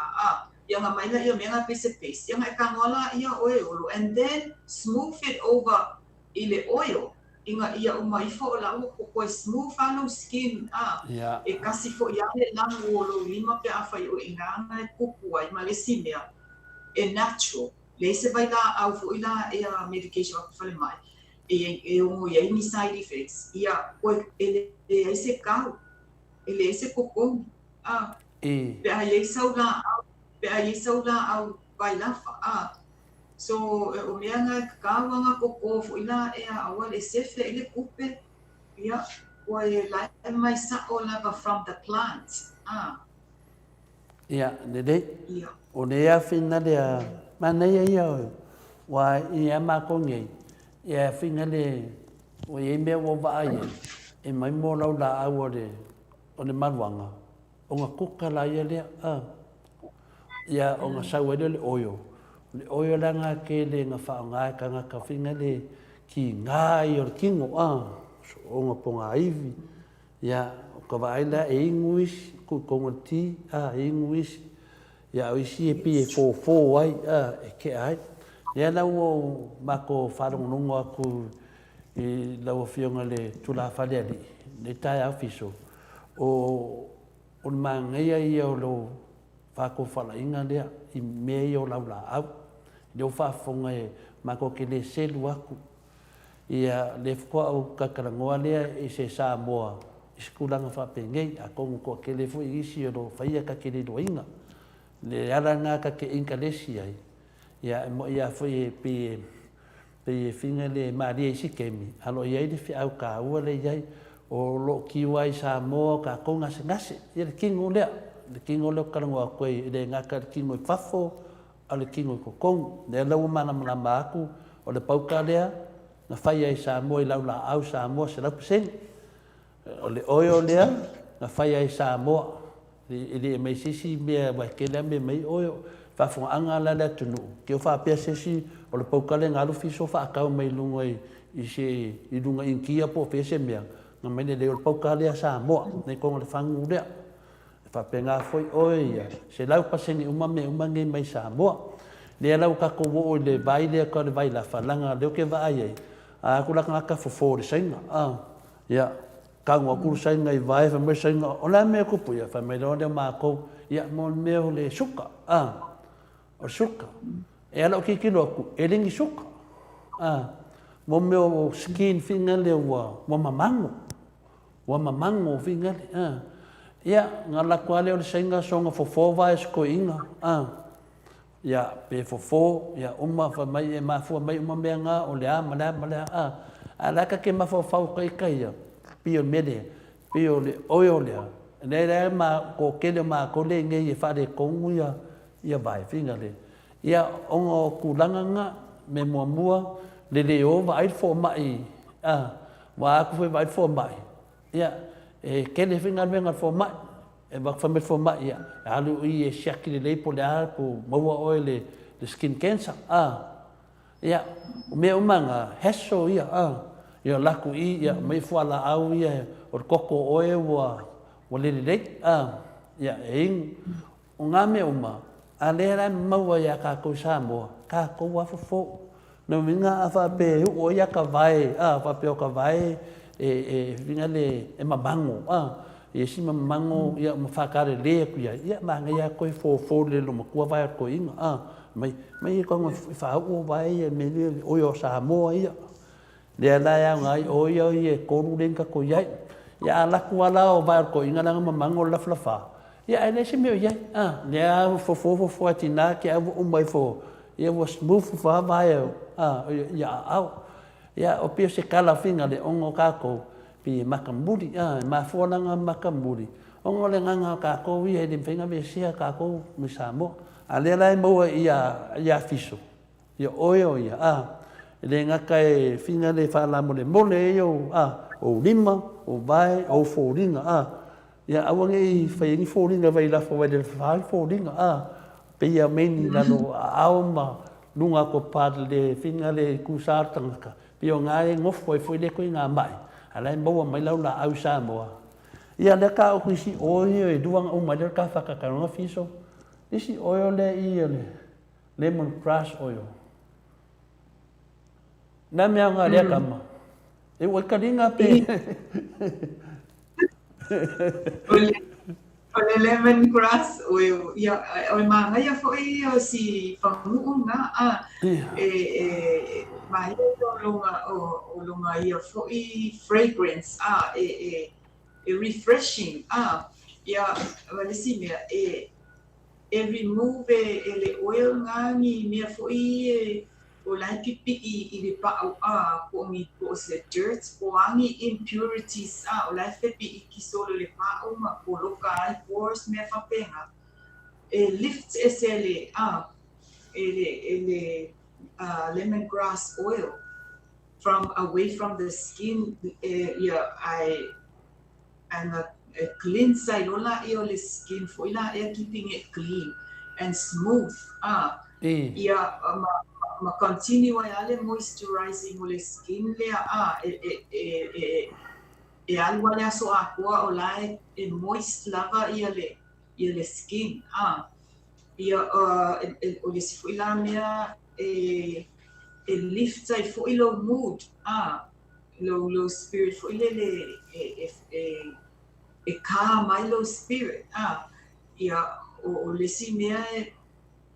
ia nga mai la ia mea pese ia nga ka ngola ia oil and then smooth it over ile oil inga ia o mai fo la ko smooth no skin e kasi fo ia le lango lo lima pe a fai o inga na kupu ai malesimia e natural le se vai la au fo ila e medication o fale mai e o ia ni side effects ia o ele ese kau ele ese kokon pe ai saula au vai la fa so o mea nga kawanga koko fo ila e awal e sefe ele kupe ia o e la mai sa o lava from the plant ia dede o le a fina le mana ia wa ia ma ko ngi ia fina le o e me wo va ia e mai mo la awo de o le malwanga o nga kuka la ia le ia o nga sa le oyo le oyo langa ke le nga fa nga ka nga ka finga le ki nga i o kingo o nga ponga ivi ya ko vai la english ku ti english ya o si e pi fo ai e ke ai ya la o ma ko fa no ngo ku i la o fionga le tu la fa le tai afiso o mangai ai o lo fa ko fa la inga le I me o la au le fa fonga ma ko ke le selu aku ia le fo o kakarangoa le se Samoa iskulanga fa pengei a ko ke le fo isi o fa ia ka ke le doinga le aranga ka ke inka le si ai ia mo ia fo pe finga le maria isi kemi alo ia le fi au ka o le ia o lo ki wai Samoa ka ko ngase ia le kingo le karangoa ko le ngaka kingo fafo ale kingo ko kong le lau mana aku o le pauka lea na fai ai Samoa I laula au Samoa se lau pesen o le oio lea na fai ai Samoa le mai sisi mea wa ke lea me mai oio fa fonga la le tunu ke o fa pia sisi o le pauka le ngalu fiso fa akau mai lunga I se I lunga inkia po pese mea na mai le o pauka lea Samoa ne ko le fangu lea whapenga foi oia, se lau paseni umangi mai Samoa, le lau kako wo le vai le ka le vai la falanga leo ke vai ai, a kula ngaka fofore sainga, ia, ka ngwa kuru sainga I vai fa me sainga, ola me kupu ia, fa me lone mako, ia mo meo le suka, o suka, e ala o kikilo aku, e ringi suka, mo meo skin finga le wa mamango finga le, ia ngala kwa le o le sainga songa fofo vai sko inga, ia pe fofo, ia fa mai e Maleifua-Mai mea ngā o le malea, ala ka ke mafofau kai ia, pio mele, pio le oio lea, le ma ko kele ma ko le nge i whare kongu ia vai finga le, ia ongo kulanga nga me mua le o vai fo mai, wa aku foi vai fo mai, ia e kele finga venga fo mai, e bak fa met fo mai ia, alu I e shaki le po le ar po maua oe le skin cancer, ia me umanga heso ia, ia laku ia mai fuala au ia o koko oe wa le ia ing o ngā me uma, a lera maua ia kako Samoa, kako wa fofo, no minga a whape o ia ka vai, whape o ka vai, vinga le mamango, ia si mamango ia mawhakare lea kuia, ia manga ia koe fofo le lo makua vai ko inga, mai i konga whau o vai me le oio Samoa ia, lea lai au ngai oio ia koru lenka ko iai, ia laku ala o vai ko inga langa mamango laflafa, ia ele se meu iai, lea fofo atina ki au umai fo, ia was smooth fa vai ia au, ia o pia se kala finga le ongo kako, pi makamuri, mafuananga makamuri. Ongo le nganga kako ia le finga me sia kako mi Samoa. Ale lai moa ia fiso. Ia oio ia, le ngaka e finga le whala mole eo, o lima, o vai, o fōringa, ia awange I whaingi fōringa vai lafo vai le whai fōringa, pe ia meni lano aoma, lunga ko pāta le finga le kusātanga, pe o ngāe ngofo e fwoi le koe ngā mai. Alai maua mai lau la au Samoa. Ia le ka o kisi oio e duanga o mai le ka whakakaronga fiso. Isi oio le ia le lemon grass oil. Nā mea ngā lea kama. E oi karinga pe. O le lemon grass oil. Ia o maa ngai a fwoi o si whangu ngā. Mai o lunga ia foi fragrance refreshing ia walisi mea remove le oil ngangi mea foi o lai pipi I le pa'u po mi po se dirt po angi impurities o lai pepi I kisolo le pa'u ma po loka ai pores mea whapenga lift esele ele lemongrass oil from away from the skin. I'm a clean side. Ola the skin for keeping it clean and smooth. Ma continue ale moisturizing the skin le algo le so aqua ola moist lava le skin. O le sifuila mea e lift ai foi lo mood lo spirit foi le calm ai lo spirit ia o le si mea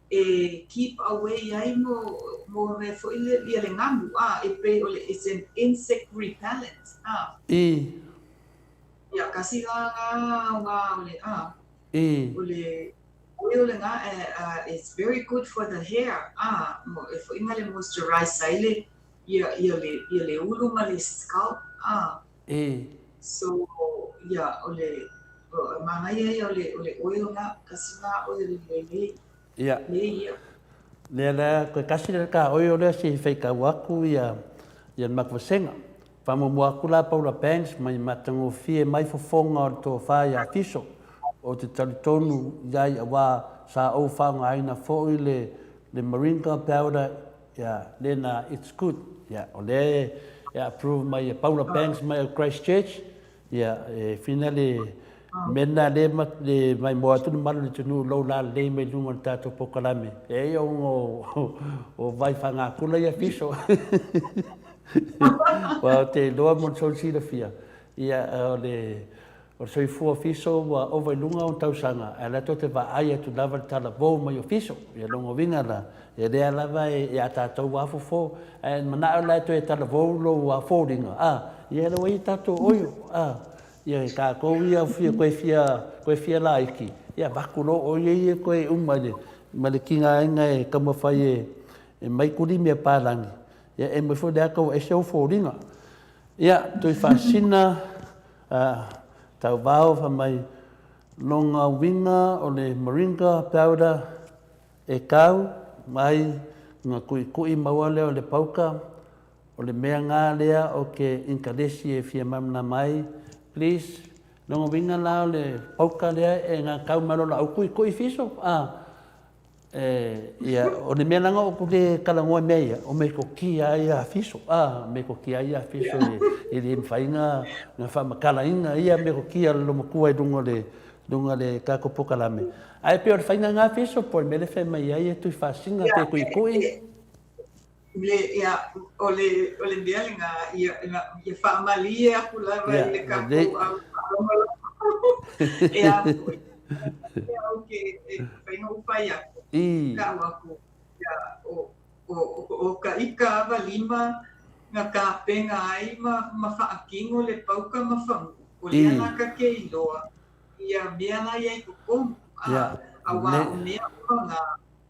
keep away ai mo me foi le ngambu it's an insect repellent ia kasi nga ole oil it's very good for the hair. If you want to moisturize, you le ulu ma le scalp. So yeah, ole mangai ole oil na kasi na oil le. Yeah. Le ko kasi le ka oil le si fai ka waku ia makwasenga. Famu waku la paula pants mai matango fie mai fofonga o to fa ia fiso. O te talitonu iai awa sa o whanga aina fōi le moringa powder, le na it's good. O le approve mai Paula Banks mai o Christchurch, fina le Mena le mai moa tu malu le tunu lo la le me lunga tato pokalame. E o vai fanga kula ia fiso. Wa te loa mon sol si la fia. Ia o soi fu fiso wa o vai lunga o tausanga. Ala to te va ai tu lava tala vo mai o fiso. Ia longo vinga la. Ia le lava e ata to wa fo. E mana la to e tala vo lo wa fo dinga. Ia lo i tato oyo. Ia ka ko ia fia koe fia la iki. Ia bakulo o ia koe umale. Male kinga inga e kama fai e mai kuri mea pārangi. Ia e me fo de ako e seo fōringa. Ia tui whasina tau vāo wha mai longa winga o le moringa powder e kau mai ngā kui maua leo le pauka o le mea ngā lea o ke inkalesi e fia mamna mai. Please, longa winga lao le pauka lea e ngā kau marola au kui fiso. Ia, o le mea langa o kule kalangoa mea, o me ko kia ia fiso. Me ko kia ia fiso e le mwhainga, ngā whamakala inga, ia me ko kia lomakua e dunga le kako pokalame. Ai pe o le whainga ngā fiso, po le mele whai mai ai e tui whasinga te kui. Ia, o le mea ia whaamali e aku lawa i le kako Ia, au ke whainga upai aku. Kau aku, o ka ika awa lima ngā kāpenga ai ma whaakingo le pauka ma whangu. O le anaka ke iloa, ia mea la iai kukomu. Awa o mea ngā,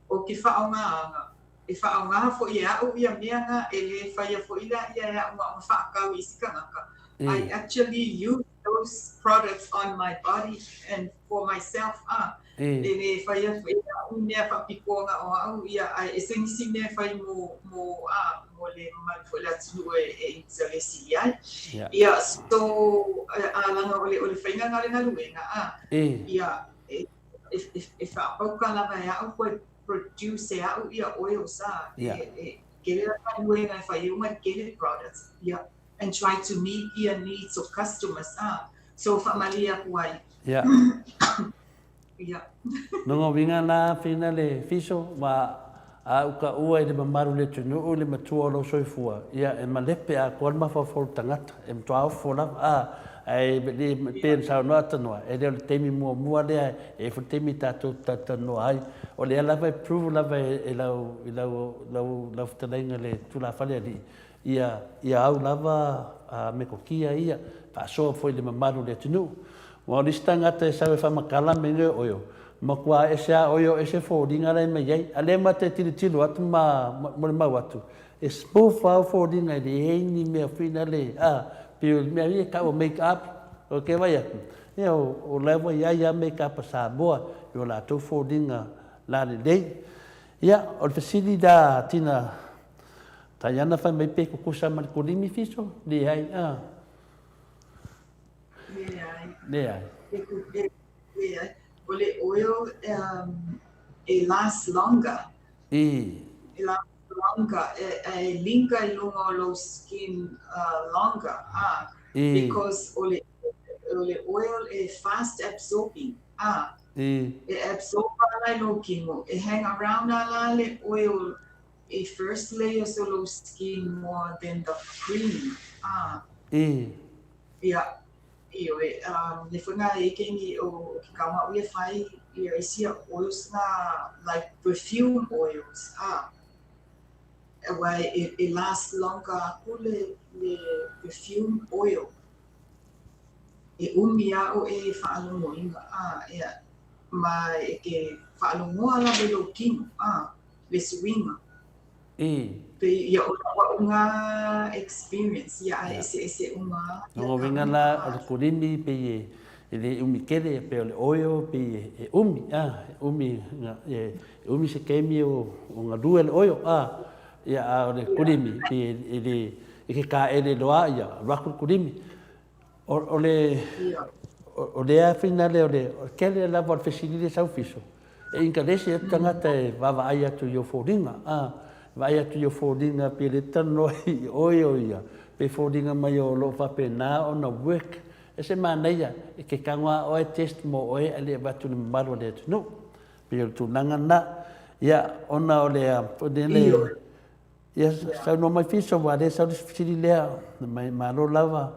o ki whaonga anga. E whaonga fo i au ia mea ngā e le whaia fo ila ia ea ngā whaakau isika ngaka. I actually use those products on my body and for myself. Le whaia fo ila au mea whapikoanga o au ia e sengisi mea whai mo le malfo la tunu e inzalesi iai. Ia so alanga o le whainga ngā renga luenga. Ia e whaapauka lava e au koe produce out ia oil sa get it away and if you might get it products and try to meet your needs of customers so familia kuai no vinga na finale fiso wa uka ua i le mamaru le tunu o le matua lo soifua ia e malepe a kol ma fa fo tangata e mtua fo la ai le pen sa no atano e le temi mua le e fo temi tato no ai o le la vai prove la vai e la ftalenga le tula fale ali ia au lava me kokia ia pa so foi le mamaru le tunu o listanga te sa fa makala me oyo makwa esa oyo ese fo dinga le me ai ale mate tilo atu ma watu e spo fa fo dinga le ni me finale pio me ia ka o make up o ke vai o levo ia make up sa boa yo la to fo dinga la le dei ia o facilida tina tayana fa me pe ko sa mal ko limi fiso di ai ole oil last longer longer linga lungo lo skin longer because ole oil is fast absorbing it absorb ala lo kimo it hang around ala le oil a first layer solo skin more than the cream le funga e kengi o kama we fai ia isia oils na like perfume oils why it lasts longer le perfume oil e umia o e fa'alomo inga ia ma e ke fa'alomo ala belo king le swinga pe ia o nga experience ia ese uma no venga la al kurimi pe ele umi kele pe le oil pe umi se kemi o nga duel oil ia le kurimi pe ele ke ka ele loa ia rakul kurimi o le a finale o le kele la vor facility sa fiso e ingalese tangata va ai atu yo fodinga vai atu yo fodinga pe le tano oio ia pe fodinga mai o lo fa pe na on a work e se manai e ke kanga o e test mo o e ale batu ni maro le no pe tu nanga na ia ona o le o le ia sa no mai fiso wa le sa fili le mai malo lava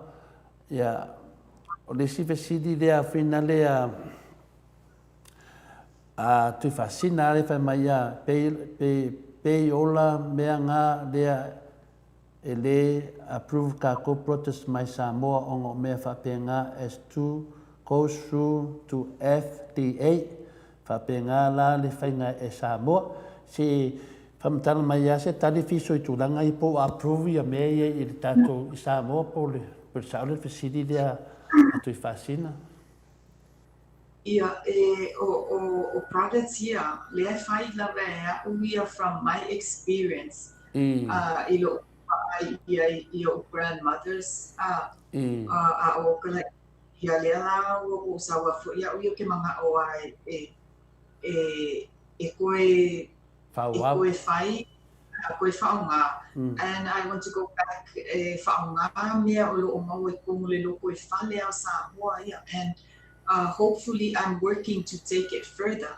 ia o le si fili le finale a tu fascina le fa mai pe ola mea nga le ele approve ka ko protest mai Samoa ongo mea whapenga S2 goes through to FDA whapenga la le whainga e Samoa si whamatala mai ase tali fiso i tūranga i po approve ia mea i le tātou i Samoa po le per saule fasidi lea atu i whasina. Ia o products ia le whai lawa e uia from my experience i lo your grandmothers o kala ia le la o sawa fo ia o ke manga o ai koe fai koe whaunga and I want to go back whaunga mea o lo o mau e kumule lo koe whale a Samoa ia and hopefully I'm working to take it further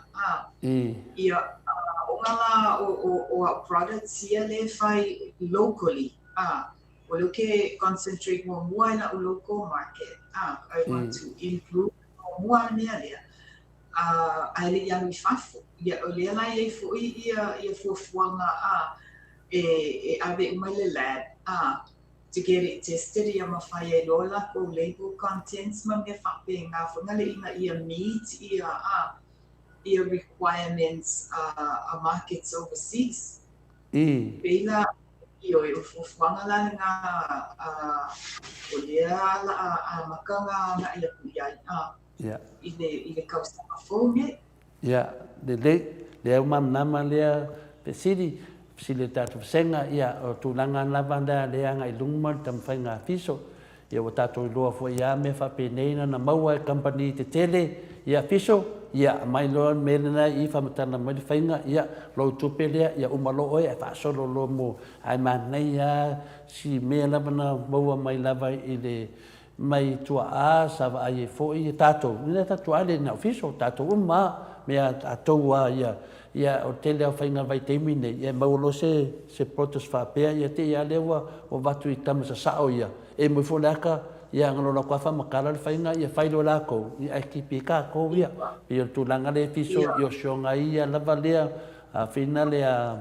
ia o products ia le fai locally o lo ke concentrate more na o local market I want to improve more nea lea ai le ia mi fafu ia o le la ia fu ia fuanga e ave mai le lab to get it tested ia mawhai e lola ko label contents ma me whape ngā whangale ina ia meet ia requirements markets overseas. Pela io e ufuanga la ngā o lea la makanga ngā ia kuiai i le kausama fōme. Ia, le au nama lea pesiri le tātou senga ia o tūlanga lavanda lea ngai lungma tamwhai ngā fiso ia o tātou loa fo ia me whapeneina na maua e company te tele ia fiso ia mai loa melena i whamatana mai le whainga ia lo tupe lea ia umalo oe e whaasolo lo mo ai manei ia si mea lavana maua mai lava i le mai tua a sawa ai e fo i tātou nina tātou ale na fiso tātou mea tātou ia o tele au whainga vai teimine ia maulo se protest whapea ia te ia lewa o watu i tamasa sao ia e mui fo laka ia ngalo la kwa makala le whainga ia whailo lako ia ki pika ko ia ia tūlanga le fiso i o shonga ia lava lea a whina lea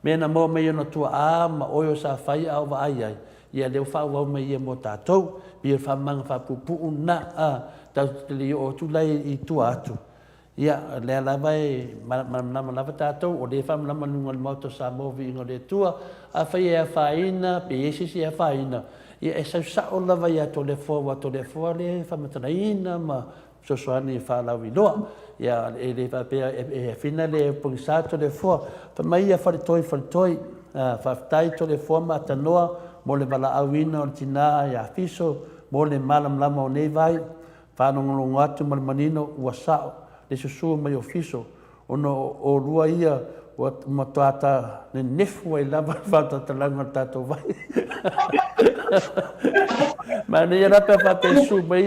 mena mo me ia no tua a ma oio sa whai au wa ai ia leo whau au me ia mo tātou ia whamanga whapupu na tau te leo o tūlai i tua atu. Ia, lea lava e manama lava tātou, o le whamanama nunga le mauto Samoa vi ingo le tua, a whai e a whaina, pe esisi e a whaina. Ia e sau sao lava ia to le fua le whamatana ina, ma sosoani e whalau i loa. Ia, e le whapea e whina le pungisa to le fua, whamai ia wharitoi, whaftai to le fua ma tanoa, mo le wala awina o le tina ia fiso, mo le malam lama o nei vai, whanongolongo atu manino ua sao. Le susu mai ofiso ono o rua ia o matata ne nefu ai lava falta talanga tato vai ma ne era pa pesu mai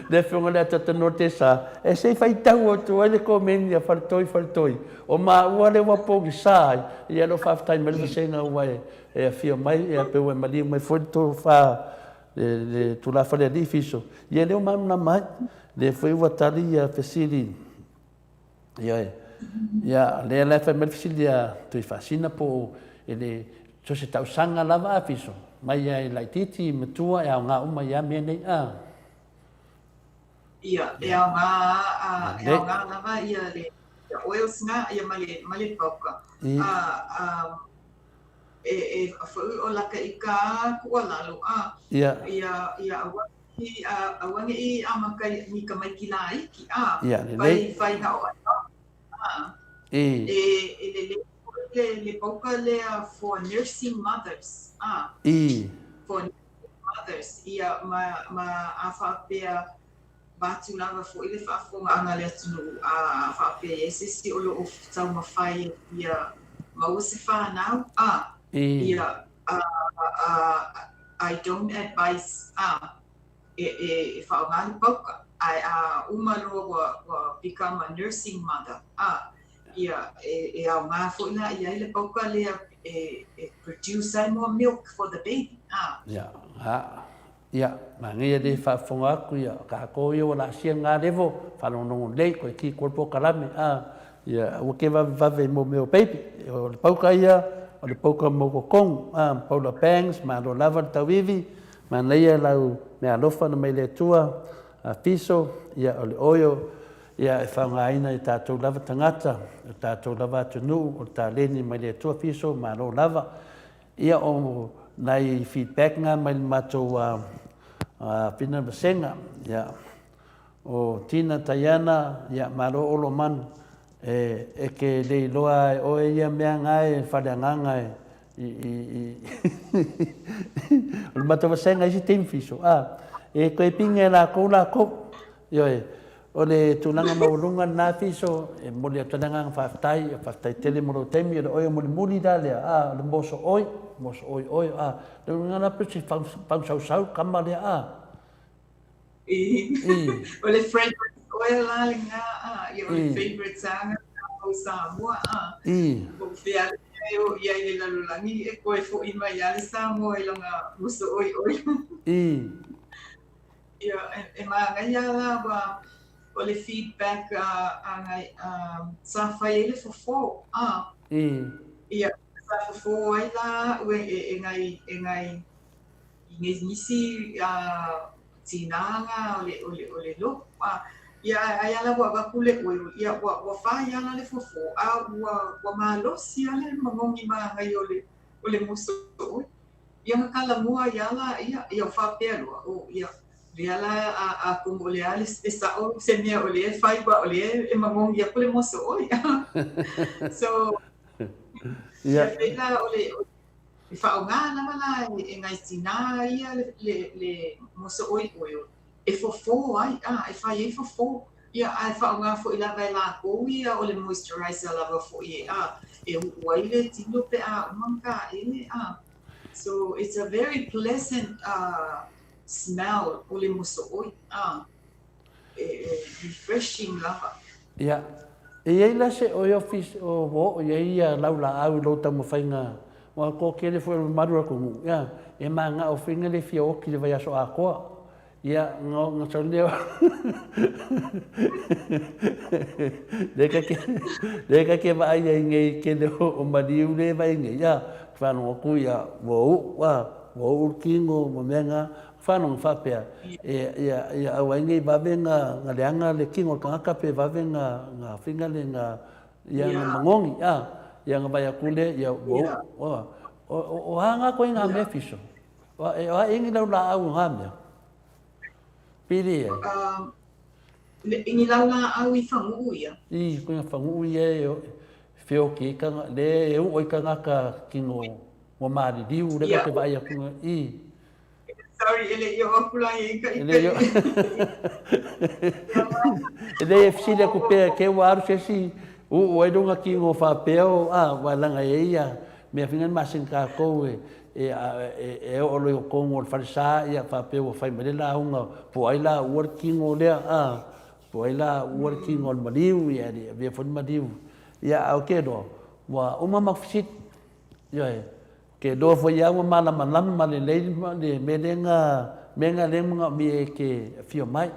de fonga le tata notesa e sei fai tau o tu ele comendia faltoi o ma wale wa pogi sai ia lo five time le senga wai e fio mai e pe o mali mai foto fa le tu la fa le difiso ia le o mamna mai le foi o tali a fesili ia le la fa mel fisilia tu fascina po ele so se tau sanga lava fiso mai ai lai titi matua e nga uma ia me nei ia nga lava ia le oils nga ia male poka e fa o la ka ika ku la lo ia awangi i amakai ni ka mai kila iki fai na o le poka le for nursing mothers for nursing mothers ia ma afa pea batu lava fo ile fa fo anga le tunu afa pea sisi o lo tau mafai ia ma usi fa now ia I don't advise e whaongali pauka. Ai uma loa wa become a nursing mother. Ia au ngā fo ina ia ile pauka lea e produce ai more milk for the baby. Ia, ma ngia de whaafonga aku ia, ka ko ia wala sia ngā revo, whanonongo lei, koe ki korpo karame, ia, wake vave mo meo baby, o le pauka ia, o le pauka moko kong, paula pangs, ma lo lava tawivi, ma leia lau me alofa na mai le tua, fiso, ia o le oio, ia e whaungaina i tātou lava tangata, i tātou lava atunu, o tā leni mai le tua fiso, ma lo lava, ia o nai feedback nga mai mātou pina masenga, ia o Tina Tayana, ia maro olo manu, e ke lei loa o e ia mea ngai, whareanganga o le mātou masenga isi team fiso, e koe pinge la kou, ioi, o le tūlanga maurunga nā fiso, e moli atananga whaftai tele moro temi, o le oio moli muli da lea, le moso oi, le ngana pesi pangsau kama lea, o le favorite oil la le ngā, o le favorite sanga o Samoa, o whia ia i le lalulangi, e koe fo i mai ale Samoa i langa moso oi. Ia, e maangai ala wa, o le feedback angai sa whai ele fofo. Ia, sa fofo ai la e ngai nisi tinanga o le lo. Ia ai ala wa kule o ia wa whai ala le fofo. Wa malosi ala mangongi maangai o le muso. Ia ngakala mua ia whapea loa. Ia Riala a como le alis esa o se me o le fai ba o le e mangongi a pole moso oi. So yeah. Ela o le fa nga na mala e ngai tina ia le moso oi e fofo ai e fai e fofo ia ai fa nga fo ila vai la ko ia o le moisturizer lava fo e wai le tino pe manka ele so it's a very pleasant smell o le muso oi refreshing lava ia e la se o office o vo ia laula au lo tamo fainga wa ko ke le foi maru ko ia e manga o finga le fio ki le vai aso a ko ia ngo so leo deka ke vai ngai ke le o madiu le vai ngai ia fa no ku ia wo kingo mo menga whanong whapea. Ia awaingi wawenga ngā leanga le kingo kangaka pe wawenga ngā whinga le ngā ia ngā mangongi. Ia ngā wai akule, ia o hanga koe ngā mea fiso. O ingi lau la au ngā mea. Piri e? Ingi lau la au I whangu ia. Koe ngā whangu ia e whio ki kanga. Le e oi kangaka kingo mo maari riu reka te vai akunga Sorry, ele yo opula e ka ele e fsile ku pe ke waru se si o e donga ki ngo fa peo walanga ia me fingan masin ka ko e o lo ko ngol farsa ia fa peo fa me la unga po ai la working o le po ai la working on maliu ia be fon maliu ia o ke do wa uma mafsit yo ke do fo ia ma la ma le menga lenga mi ke fio mai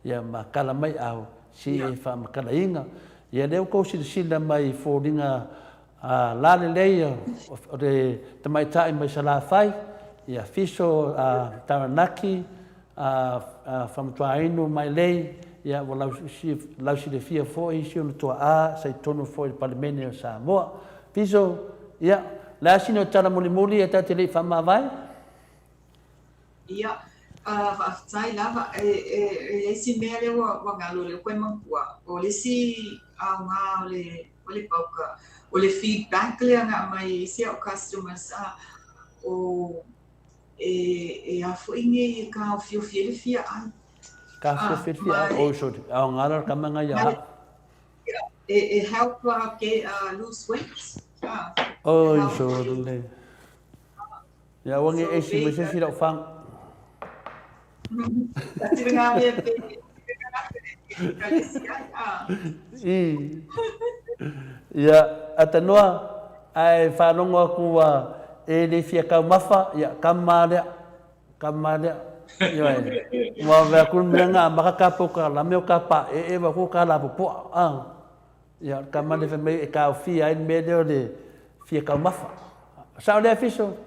ia ma kala mai au si fa ma kala inga ia le ko si la mai fo dinga la le o de mai tai mai sala fai ia fiso taranaki from twaino mai le ia wala si de fia fo I si no to sai tono fo il parlamento Samoa fiso ia la sino tala muli e tate le fama vai? Ia, whaftai lava, e si mea le wa ngalo le koe mampua. O le si au ngā o le pauka, o le feedback le anga mai si au customers o e afo inge I ka o fio le fia ai. Ka fio fia ai, o so, au ngara kamanga ia. E help ke lose weight. Oi, so le. Ya wangi esi mese si fang. Kasi nga ia atanua ai whanonga kua e le fia kau mafa ia kamalea ia wa wa kun menga maka kapoka la meu kapa e wa ko kala po ia kamale fe me e ka fia in medio de fia kau mafa sa le fiso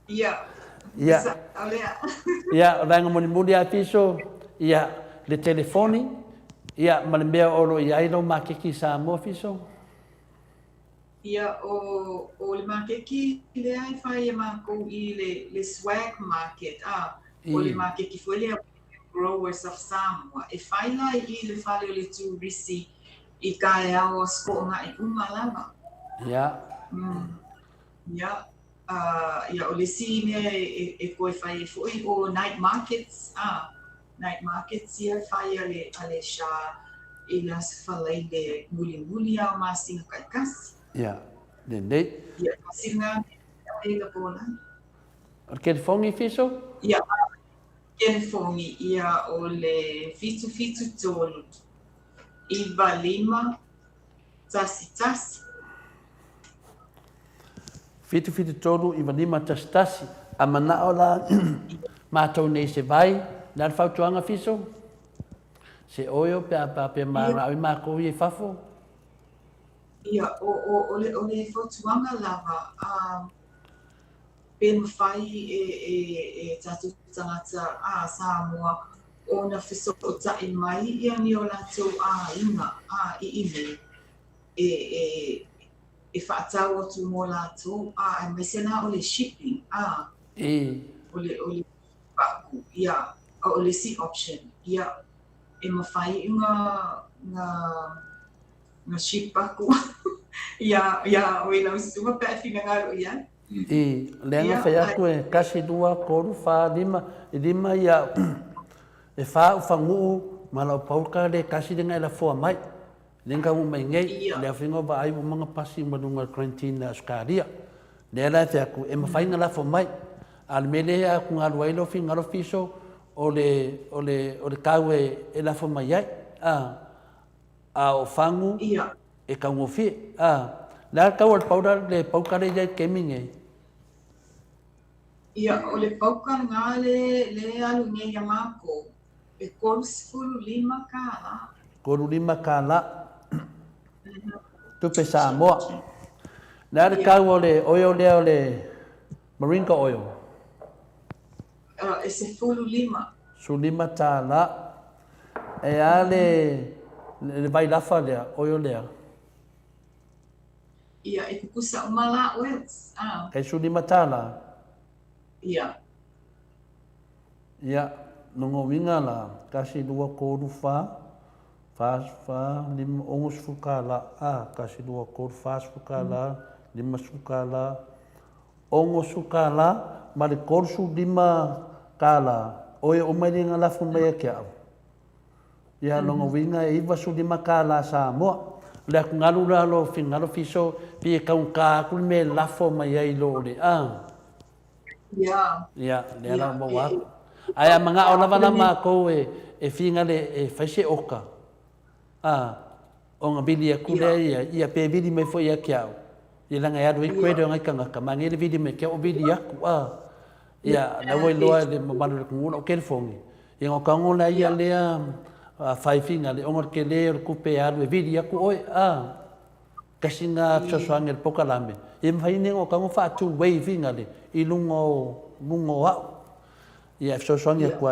Ia. ia Olea. ia ranga moni a fiso ia le telefoni ia malembea olo ia ino makiki Samoa fiso Ia o le makeki le ai whai e mako I le swag market. O le makeki foi le growers of Samoa. E whai lai I le whale o le tūrisi I ka e ao sko ngā I umalama. ia Ia. Ia o le si mea e koe whai e foi o night markets. Night markets ia whai a le sha I las whalai le muli au masinga kai kasi. ia dendei Ia kasi ngā e la bola. ke fongi fiso Ia kene fongi ia o le fitu tolu. Iwa lima tasi. fitu tolu I vanima tastasi a manao la mātou nei se vai na whautuanga fiso se oio pe mara i mako I fafo Ia o le fotuanga lava pe mawhai e tatu tangata Samoa o na fiso o tai mai ia ni o lātou inga I ime e whaatau atu mō lātou ai mai sena o le shipping o le paku ia o le sea option ia e mawhai nga ship paku ia o ina usuma pe fina ngaro ia lenga whai aku e kasi dua koru wha lima ia e wha uwhangu malau pauka le kasi denga ila fua mai lenga mai ngei le awhingo ba ai mga pasi manunga quarantine na Australia le la te aku e mawhai ngala fua mai al mele aku ngaru ailo fi ngaro fiso o le kau e la fua mai ai a o whangu e kaungofi la kau al le pauka le jai keminge ia o le pauka ngā le alu nge yamako e koru lima ka la tupe Samoa la kau o le oil le marinka oil e se fulu lima sulima tā la e a le vai lafa lea oil lea ia e kukusa umala oils kai sulima tā la ia nongo winga la kasi dua koru fa lima ongus fukala kasi dua koru fas fukala lima fukala ongus fukala mari korsu lima kala oe o mai nga lafu mai kia ia nongo winga e iwa su lima kala Samoa le aku ngalu lo fingalo fiso pi kaun ka kul me lafo mai ai lo le ia le ala mo wa aya manga ona wana ma ko e finga le e faise oka o nga bili aku le ia pe bili mai fo ia kia ia langa ia doi kwedo ngai kanga ka mangi le bili me kia o bili aku ia na woi loa le mamalu le kungula o kele fongi ia ngo kangola ia lea fai finga le ongor ke le o kupe alu e bili aku oi kasi nga sosoange le poka lame ia mwhai nengo kango whaatu wei finga le I lungo au ia sosoange aku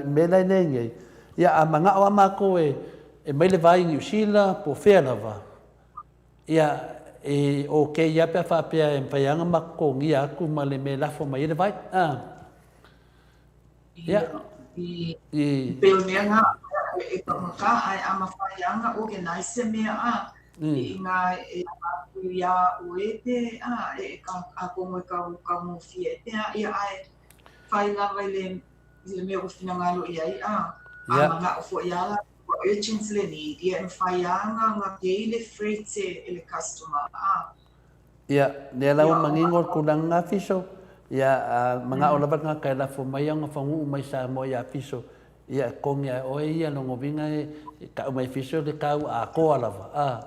mena nenge ia a manga o amako e mai le vai New Zealand po fea lava ia o ke ia pe fa pe en payanga mako ngia aku male me lafo mai le vai ia pe me nga e ka ai ama payanga organize me I ngā e aku ia oete e ka kongo ka mo fie te ia ai whai lava le mea o whina ngalo ia manga o fo ia la urgents le ni ia whai anga ngā kei le freight e le customer ia le lau mangingor kunanga fiso ia mga o lava nga kai la fo mai nga fangu mai Samoa ia fiso ia kongia o ia no ngovinga ka mai fiso de ka a ko lava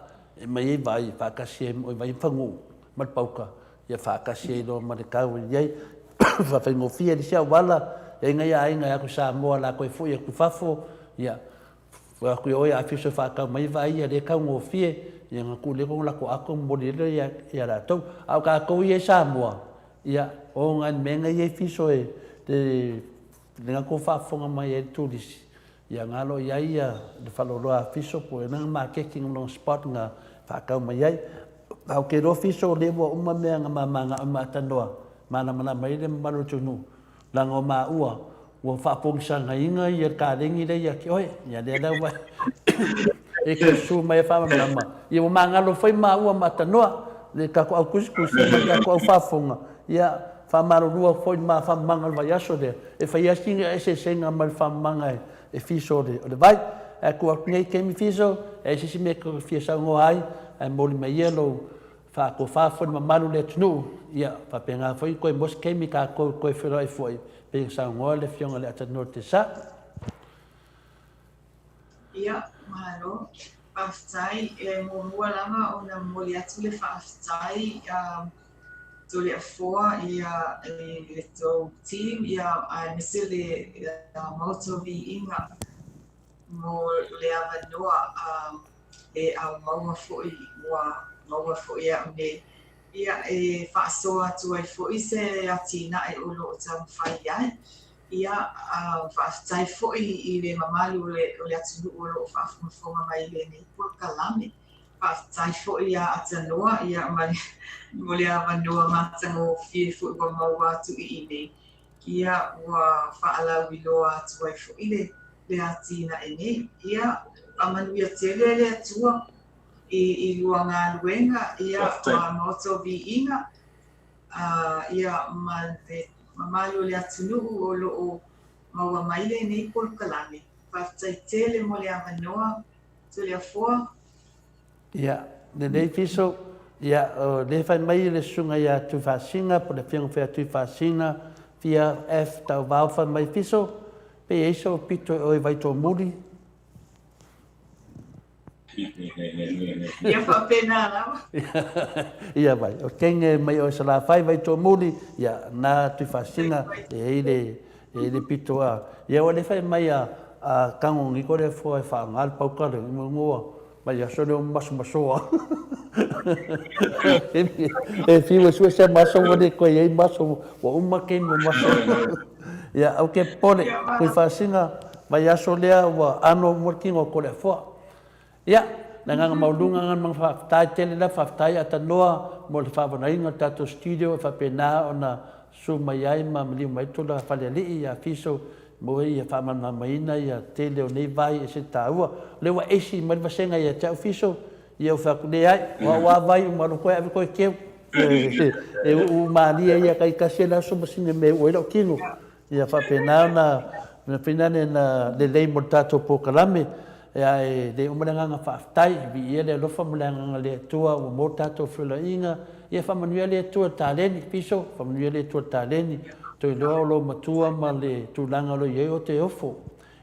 mai vai fa kasi o vai fangu mal pauka ia fa kasi no ma de ka ia fa fa ngofia di sia wala e ngai ai ngai aku Samoa la ko fu ia ku fafo ia wa ku o ia fiso fa ka mai vai ia de ka ngofia ia ku le ko la ko ako modelo ia la to au ka ko ia Samoa ia o ngan menga ia fiso e de nga ko fafonga mai e tulis ia ngalo ia de faloloa fiso po na marketing no spot nga fa ka mai ai au ke ro fiso le bo uma me nga manga ma tanoa mana mai le malu tunu la ngo ma ua wo fa pong sang inga ia ka dengi le ia ki oi ia le da wa e ke su mai fa mama ia mo manga lo foi ma ua ma tanoa le ka ko au kuskus ka ko fa fonga ia fa marua foi ma fa manga vai aso de e fa ia singa ese senga mal fa manga e fiso de o vai e ko nei ke mi fiso e se me ko fiso ngo ai e moli mai yelo fa ko fa foi ma malu le tnu ia fa penga foi ko mos ke mi ka ko foi foi pensa ngo le fionga le atano te sa ia malo aftai e mo lama ona moli atu le fa aftai to le foa ia le to team ia a misile moto vi inga mo le avanoa e au maua foi maua foi ia me ia e fa soa tu ai foi se atina e ulo tam fai ia fa tai foi i le mamalu le atu ulo fa fonga mai le ni por kalame tai foi ia atanoa ia mai Mulia manua matango fi fu ko maua tu I ne ia wa faala wiloa tu ai fu ile le atina ene ia amanu ia tele le tua I luanga luenga ia wa moto vi inga ia mante mamalu le atunu o lo maua maile nei por kalame fa tai tele mulia manua tu le foa ia de dei fiso ia le fai mai le sunga ia tu fasinga po le fianga fea tu fasinga fia F tau vau fai mai fiso pe eso pito oi vai to muri ia fa pena lava ia vai o kenge mai o sala fai vai to muri ia na tu fasinga e le pito a ia o le fai mai a kango ngi ko le fo e fa ngal pau ka le mo vai a solo mas masoa e fiwa sua se maso wale ko ye maso wa uma ke mo maso ya au ke pole ku fasinga vai a solea wa ano working o ko le fo ya nga maulunga nga mang fa tai tele la fa tai atanoa mo le fa na inga tato studio fa pena ona su mai ai ma mli mai to la fa le ya fiso mo ia fa mana maina ia tele o nei vai e se taua le wa esi mai va senga ia tau fiso ia fa le ai wa vai o malu ko ave ko ke e o mali ia kai kasela so masine me o ilo kingo ia fa pena na pena na le mo tato po kalame ia e de o malanga fa tai vi ia le lo fa malanga le tua o mo tato fula inga ia fa manuia le tua taleni fiso fa manuia le tua taleni to lo matua ma le tulanga lo ye o te ofo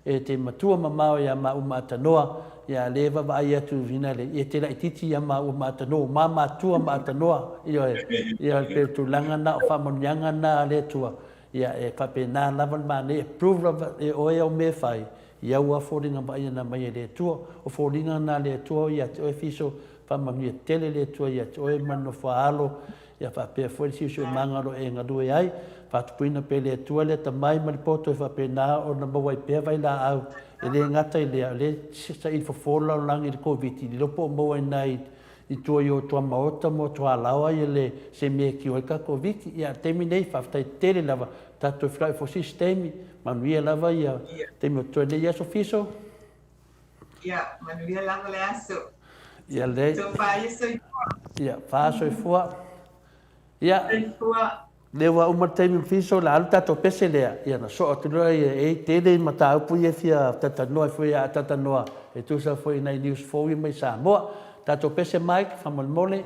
e te matua mamao ya ma uma tanoa ya leva va ia tu vina le e te la titi ya ma uma tanoa ma matua ma tanoa ia pe tulanga na fa monyanga na le tua ia e fa pena lava ma ne prove e o e o me fai ia ua foringa ba ia na mai le tua o foringa na le tua ia o fiso fa mamia tele le tua ia o e mano fa alo ia fa pe foi si so mangalo e ngadu ai fa tuina pele tua le tamai mal poto fa pena o na bawai pe vai la au ele ngata le sa il fo la lang il covid di lopo mo nai I tua yo tua maota mo tua lawa ele se me ki o ka covid ia terminei fa tai tele lava tato frai fo sistemi manuia lava ia te mo to le ia so fiso ia manuia lava le aso ia le to fa isso ia fa so fo ia le wa uma temi fiso la alta to pese le ia na so tu e tele mata pu ia fia tata no foi a tata no e tu sa foi na news for mai Samoa tato pese Mike fa mole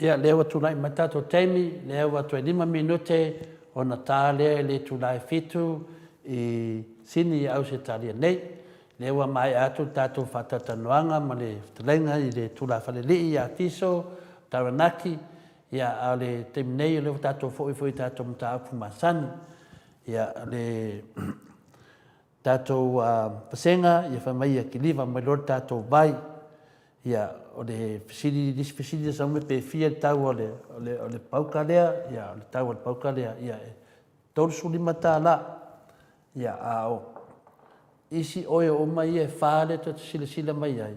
Ia leo tulai matato temi, leo atu 5 minute o na tā lea le tulai fitu i sini au se talia nei. Leo mai atu tātou whatatanuanga ma le talenga i le tula whalelii a tiso, taranaki, ia a le temi nei leo tātou foi tātou mta apu masani. Ia le tātou pasenga, ia whamai a kiliva mai lor tātou bai. Ia o le fisili sa me pe fia tau o le paukalea, ia o le tau o le paukalea, ia e tolu sulima tāla, ia a o isi oe o mai e whāle to te sila mai ai.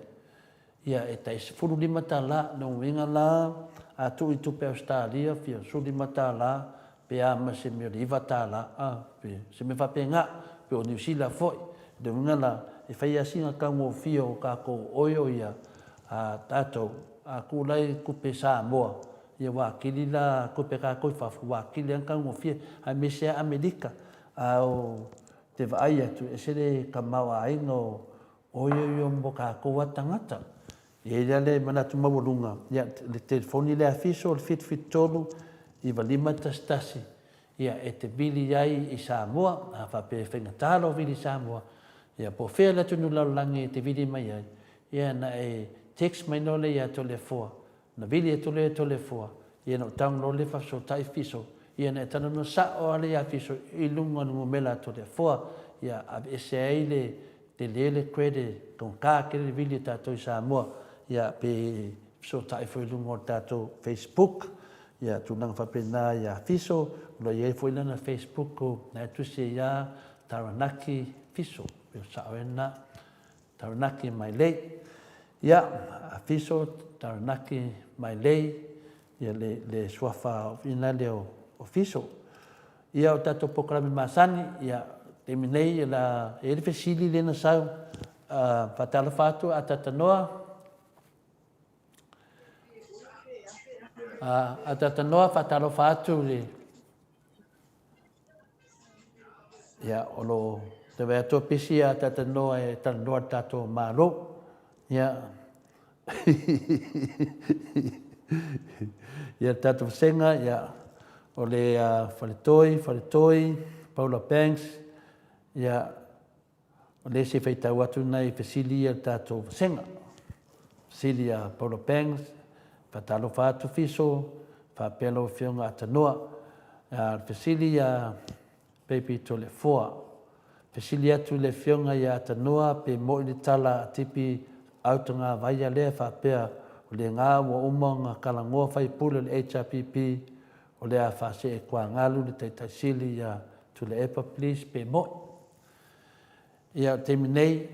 Ia e tai furu lima tāla, no winga la, a tu i tupe Australia, fia sulima tāla, pe a ma se me riva tāla, se me whape ngā, pe o New Zealand foi, de winga la, e whai asinga ka ngō fia o kako oio ia, a tātou a kūlai kupe Samoa. Ia wākili la kupe kākoi whafu wākili anka ngofia a mesea Amerika. O te waai atu e sere ka maua aingo oio mbo kākoa tangata. Ia le manatu mawalunga. Ia le telefoni le afiso le fit tolu i walima tastasi. Ia e te bili ai i Samoa, a whape whengatalo vili Samoa. Ia po whea la tunu laulangi te vili mai ai. Ia na e text mai no le ia to le fo na vili to le fo ia no tang lo le fa so tai fiso ia na tana no sa o ale ia fiso I lunga no mela to le fo ia a ese ile te lele crede con ka ke le vili ta to Samoa ia pe so tai fo lunga ta to Facebook ia tu nang fa pena ia fiso lo ia fo na Facebook ko na tu se ia taranaki fiso pe sa wena taranaki mai le ia fiso taranaki mai le ia le swafa ina le o fiso ia o tato pokrami masani ia teminei la ele fesili le na sau fatala fatu atatanoa atatanoa fatalo fatu le ia olo te vai to pisi atatanoa e tanoa tato malo ia ia tato senga ia o le faletoi Paula Banks ia o le se feitau atu nei fesili ia tato senga fesili a Paula Banks fatalo fatu fiso faapelo fionga atanoa fesili a baby to le foa fesili atu le fionga ia atanoa pe mo I le tala tipi autonga vaia le faapea o le ngā wa umanga kalangoa faipule le HRPP o le a fase e kua ngalu le taitaisili ia to le EPA please pe mo ia teminei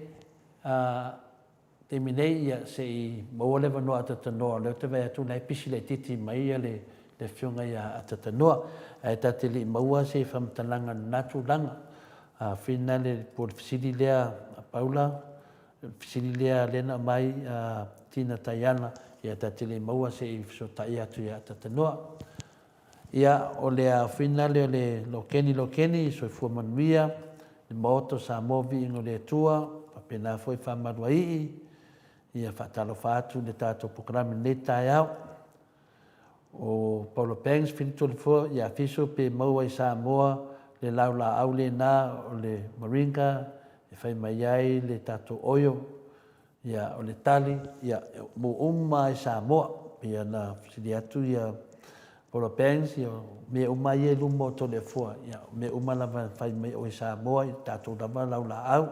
ia se I maua lewa noa atatanoa leo te vai atu nai pisi le titi mai ia le fionga ia atatanoa e tate li maua se whamtalanga natu langa whina le po le fisili lea Paula fisili lea lena mai Tina Taiana ia tate li maua se I so tai atu ia atatanoa ia o lea whina leo le lokeni so fua manuia le maoto sa movi ingo le tua papena foi whamarua ia whatalo whātu le tātou pokrami ne tai au o Paulo Banks finito le fua ia fiso pe maua I Samoa le laula au le nā o le Maringa e whai mai ai le tātou oyo ia o le tali ia mo umma I Samoa ia na sili atu ia Paulo Banks ia me umma ia lumo to le fua ia me umma lava whai mai o I Samoa I tātou lava laula au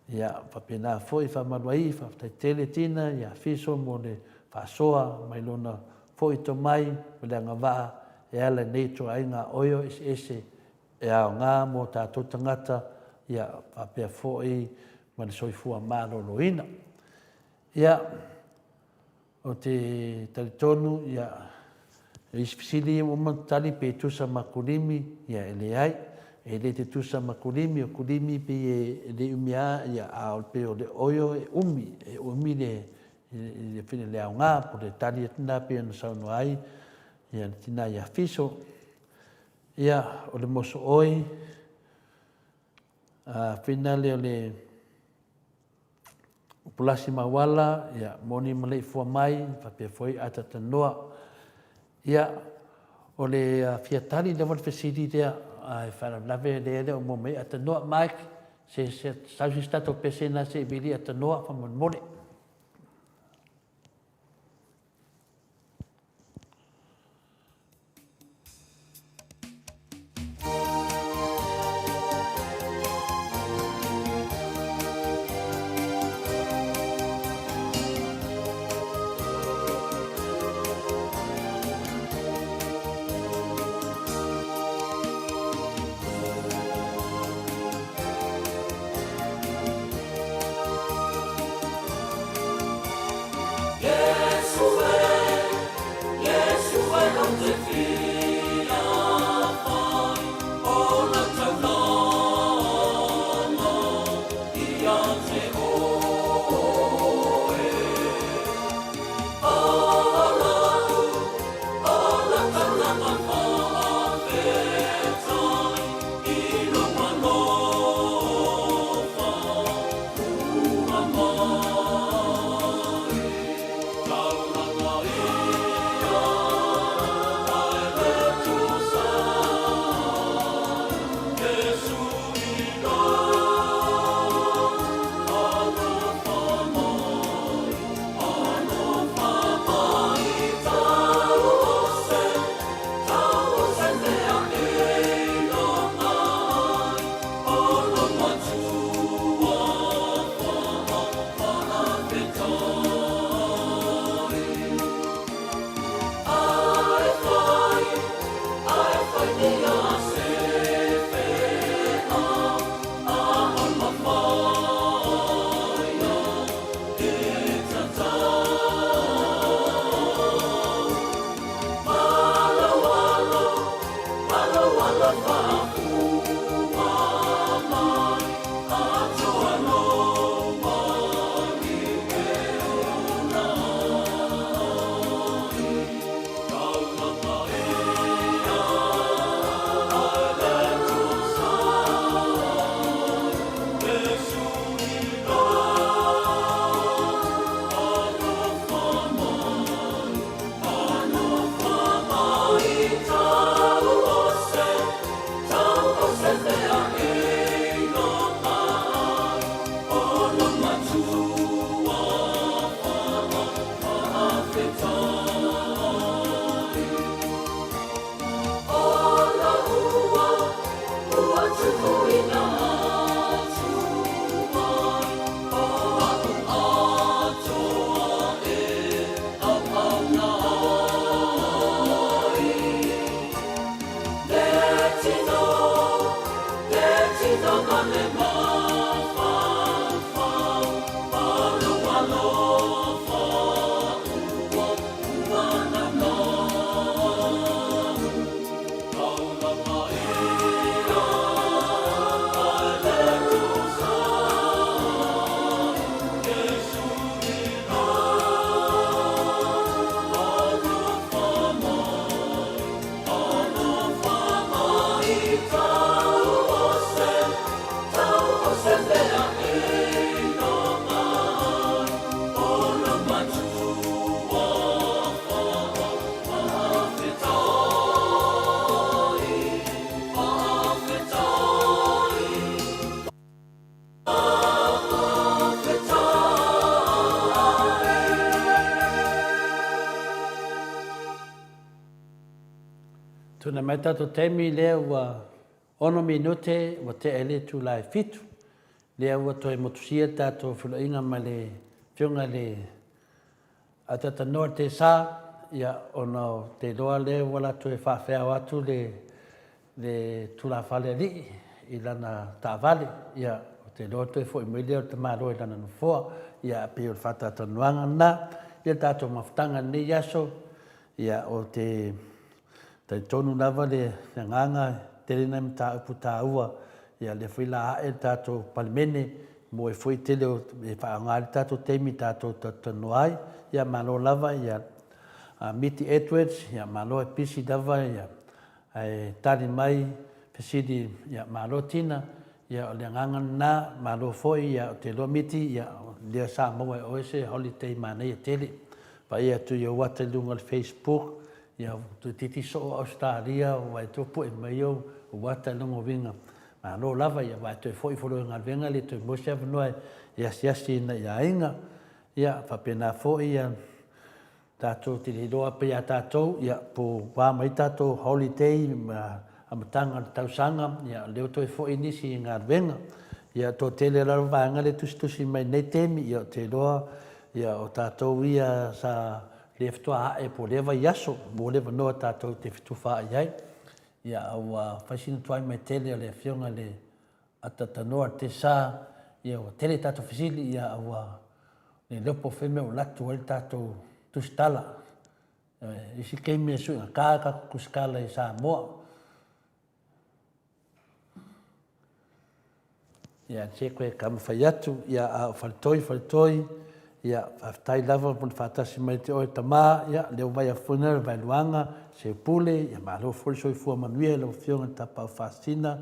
ia papena foi whamaruai whaftaitele tina ia fiso mo le whasoa mai lona foi to mai mo le ngawaa e ala nei to ai ngā oyo ese e ao ngā mo tātou tangata ia whapea foi ma le soifua māloloina ia o te talitonu ia isfisili o mantali pe tusa makulimi ia ele ai e le te tusa makulimi o kulimi pe e le umia ia ao pe o le oyo e umi le fine le au ngā po le tali atina pe anu sauno ai ia tina ia fiso ia o le moso oi fina le o le upulasi mawala ia moni Maleifua-Mai whapea foi atatanoa ia o le fiatali le wal fesidi dea ai fara lave le o mo me atanoa Mike se sausi stato pesena se bili atanoa fa mole Tuna mai tato temi lea ua 1 minute ua te ele tu lai fitu. Lea ua toi motusia tato whiloinga ma le whiunga le atata noa te sā ia ono te loa lea wala toi whawhea watu le tula whale li i lana tāwale ia o te loa toi fo i mwile o te maro i lana nufoa ia pe o whatata nuanga na ia tato mawhtanga ni yaso ia o te tai tonu lava le nganga telena mta upu taua ia le fila e tato palmene mo e foi tele o e whaangari tato temi tato tanoai ia malo lava ia Miti Edwards ia malo e pisi lava ia ai tali mai pesidi ia malo tina ia o le nganga na malo foi ia o te lo miti ia le Samoa e oese holiday manei tele pa ia tu ia wata lunga Facebook ia tu titi so Australia vai tu po e mai o wata lunga vinga malo lava ia vai tu foi folo nga venga le tu mo se no ia siasi na ia inga ia fa pena fo ia tato te loa pe a tato ia po wa mai tato holiday ma amatanga tausanga ia leo to fo inisi nga venga ia to tele la vanga le tustusi mai nei temi ia te loa ia o tato ia sa lefto a e po leva yaso mo leva no tato te fitufa ai ia au fasino tuai mai tele le fionga le atata noa te sa ia o tele tato fisili ia au le lopo feme o latu el tato tustala isi keime su ka kuskala i Samoa ia tsekwe kam fayatu ia a faltoi ia aftai lava pun fatasi mai te o tama ia le vai funer vai luanga se pule ia malo fol soi fu manuia lo fionga tapa fasina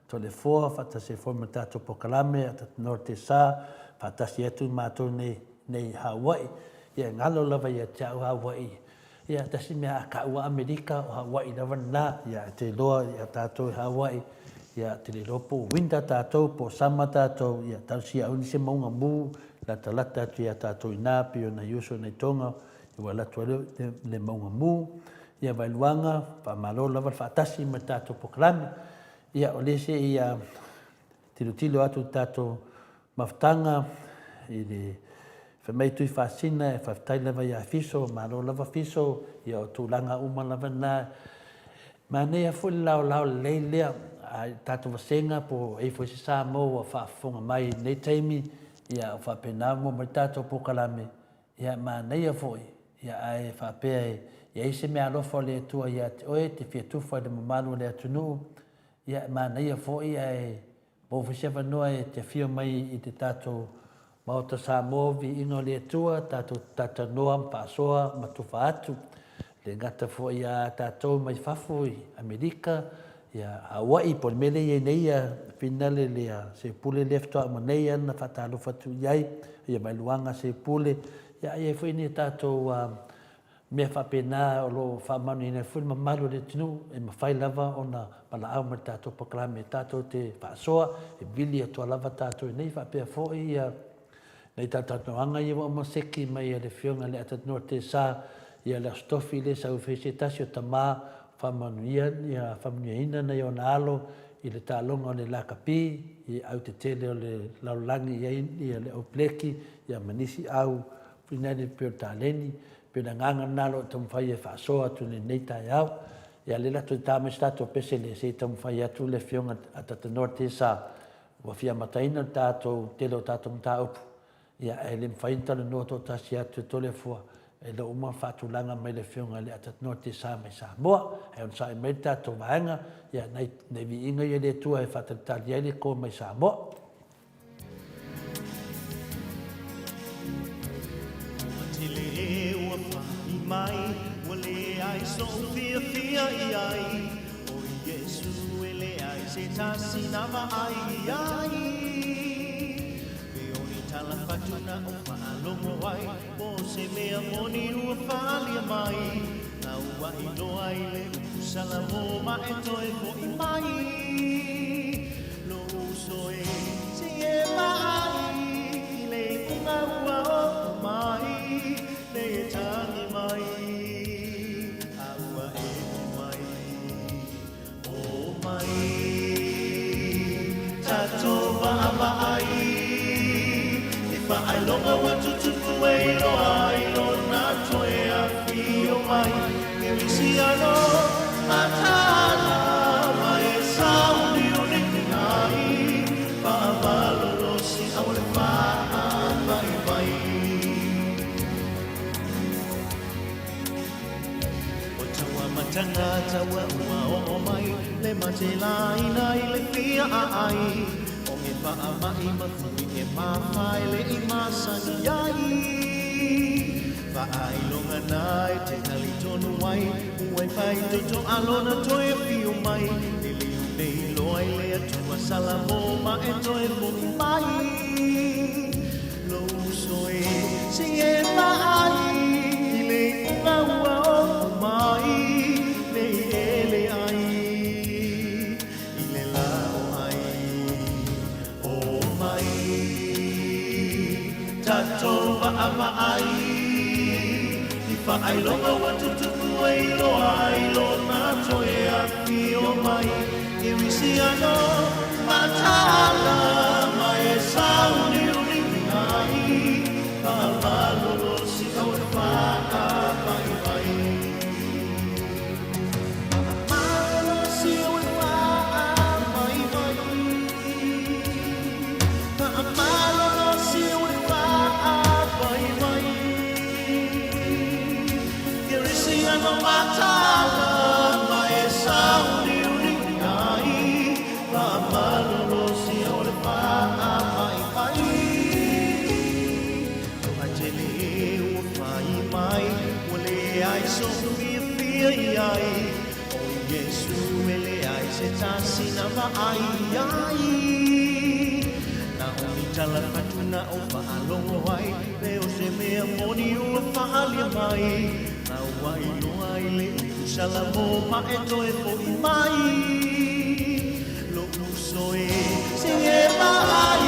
to le fo fatasi forma tato pokalame at norte sa fatasi atu mato nei Hawaii ia ngalo lava ia tau Hawaii ia tasi mea ka ua Amerika o Hawaii lava na ia te loa ia tato Hawaii ia te lopo winda tato po sama tato ia tausi au ni se maunga mu la talata tu ia tato ina pio na yuso nei tonga i wala tu le maunga mu ia vai luanga pa malo lava fatasi ma tato poklami ia o lese ia tilo atu tato maftanga i le mai tui fasina e fatai lava ia fiso malo lava fiso ia o tulanga uma lava na manea fu lao leilea ai tatu vasenga po e foi Samoa fa fonga mai nei taimi ia fa penamo mai tatu pokalame ia manea foi ia ai fa pe ia ise me alo fo le tua ia oe te fietu fa de malu le atunu ia mana ia fo'i ai mo fese vanua e te fia mai I te tātou maota Samoa vi ingo le tua tātou tatanoa mpaasoa matufa atu le ngata fo'i a tātou mai fafu I Amerika ia Hawaii po mele ia nei ia finale le se pule lefto a manei ana fatalofa tu iai ia mai luanga se pule ia ia foi ni tātou me whapena o lo whamanu ina fui mamalu le tinu e mawhai lava o na malaau ma tātou paklame tātou te whaasoa e vili atua lava tātou nei whapea fōi ia nei tātou anga ia wa maseki mai le whionga le atatanoa te sā ia le stofi le sau whese tasi o tamā whamanu ia whamanu ina nei o na alo I le tālonga o le lakapi I au te tele o le laulangi ia le opleki ia manisi au pinane peo tāleni pena nganga nalo tam fai e whaasoa tu ne nei tai au. Ia le lato I tāme stato pese le se tam fai atu le whionga atatanoa te sa wa fia mataina tātou tele o tātou mta upu. Ia e le mwhainta le noa tō tasi atu tole fua e le uma whaatulanga mai le whionga le atatanoa te sa mai Samoa. E on sa e mai tātou vaenga ia nei vi inga ia le tua e whaatatali ai le ko mai Samoa. Mai wale ai so fia ai o Yesu ele ai se tasi na ai ai e oni tala fatuna o palongo ai o se mea moni u fali mai na ua I do ai le salamo ma e toi fo I mai lo so e se e mai le unga ua o mai le tani mai aua e mai o mai tato va ai if I longa want to wait no I no not to a feel mai e si ano matala mai sound you need ai pa valoro si awle pa mai mai Tangata wa o mai le matela ina le fia ai o me pa mai ma fui e ma mai le I masani ai fa ai longa nai te kali tonu wai ui fai to alona to e fio mai le liu nei loi le atua salamo ma e to e mo mai lo so e si e mai le unga ua o mai ama ai if I longa want to ai lo na to e a fio mai e mi si ano matala mai sound you need ai pa lo si ka fa mai mai malo si o fa mai mai malo si o no matala mai sound you need ai pa malo si ore pa mai mai o ajele o fai mai ole ai so fia ai o Yesu ele ai se tasi na ai ai na oni tala fatuna o pa alongo ai le o se mea moni o fa ali mai na wai no ai le salamo ma e to e fo mai lo uso e se e mai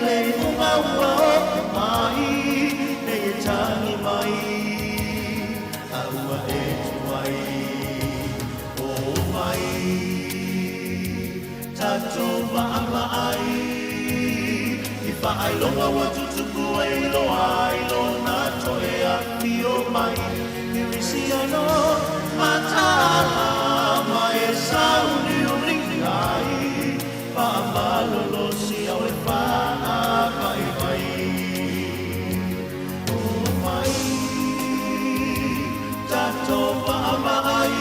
le uma mai ne tani mai aua e tuai o mai tato va ai if I longa want to ai lo na to e a fio mai Cristiano matala mai sound you need ai pa malo si au fa vai vai oh mai tato va mai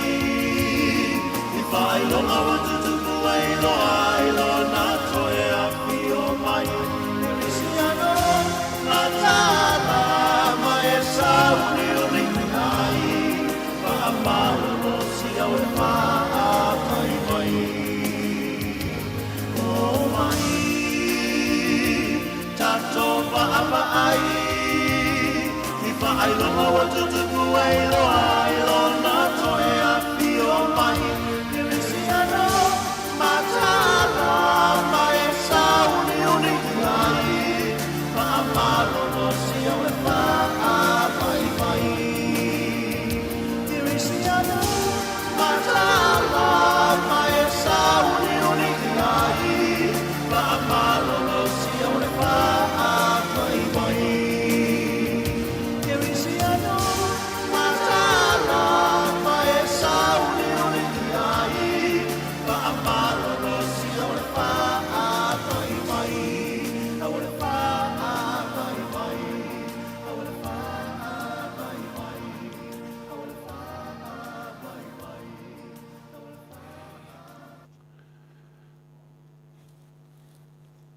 if I don't know what to do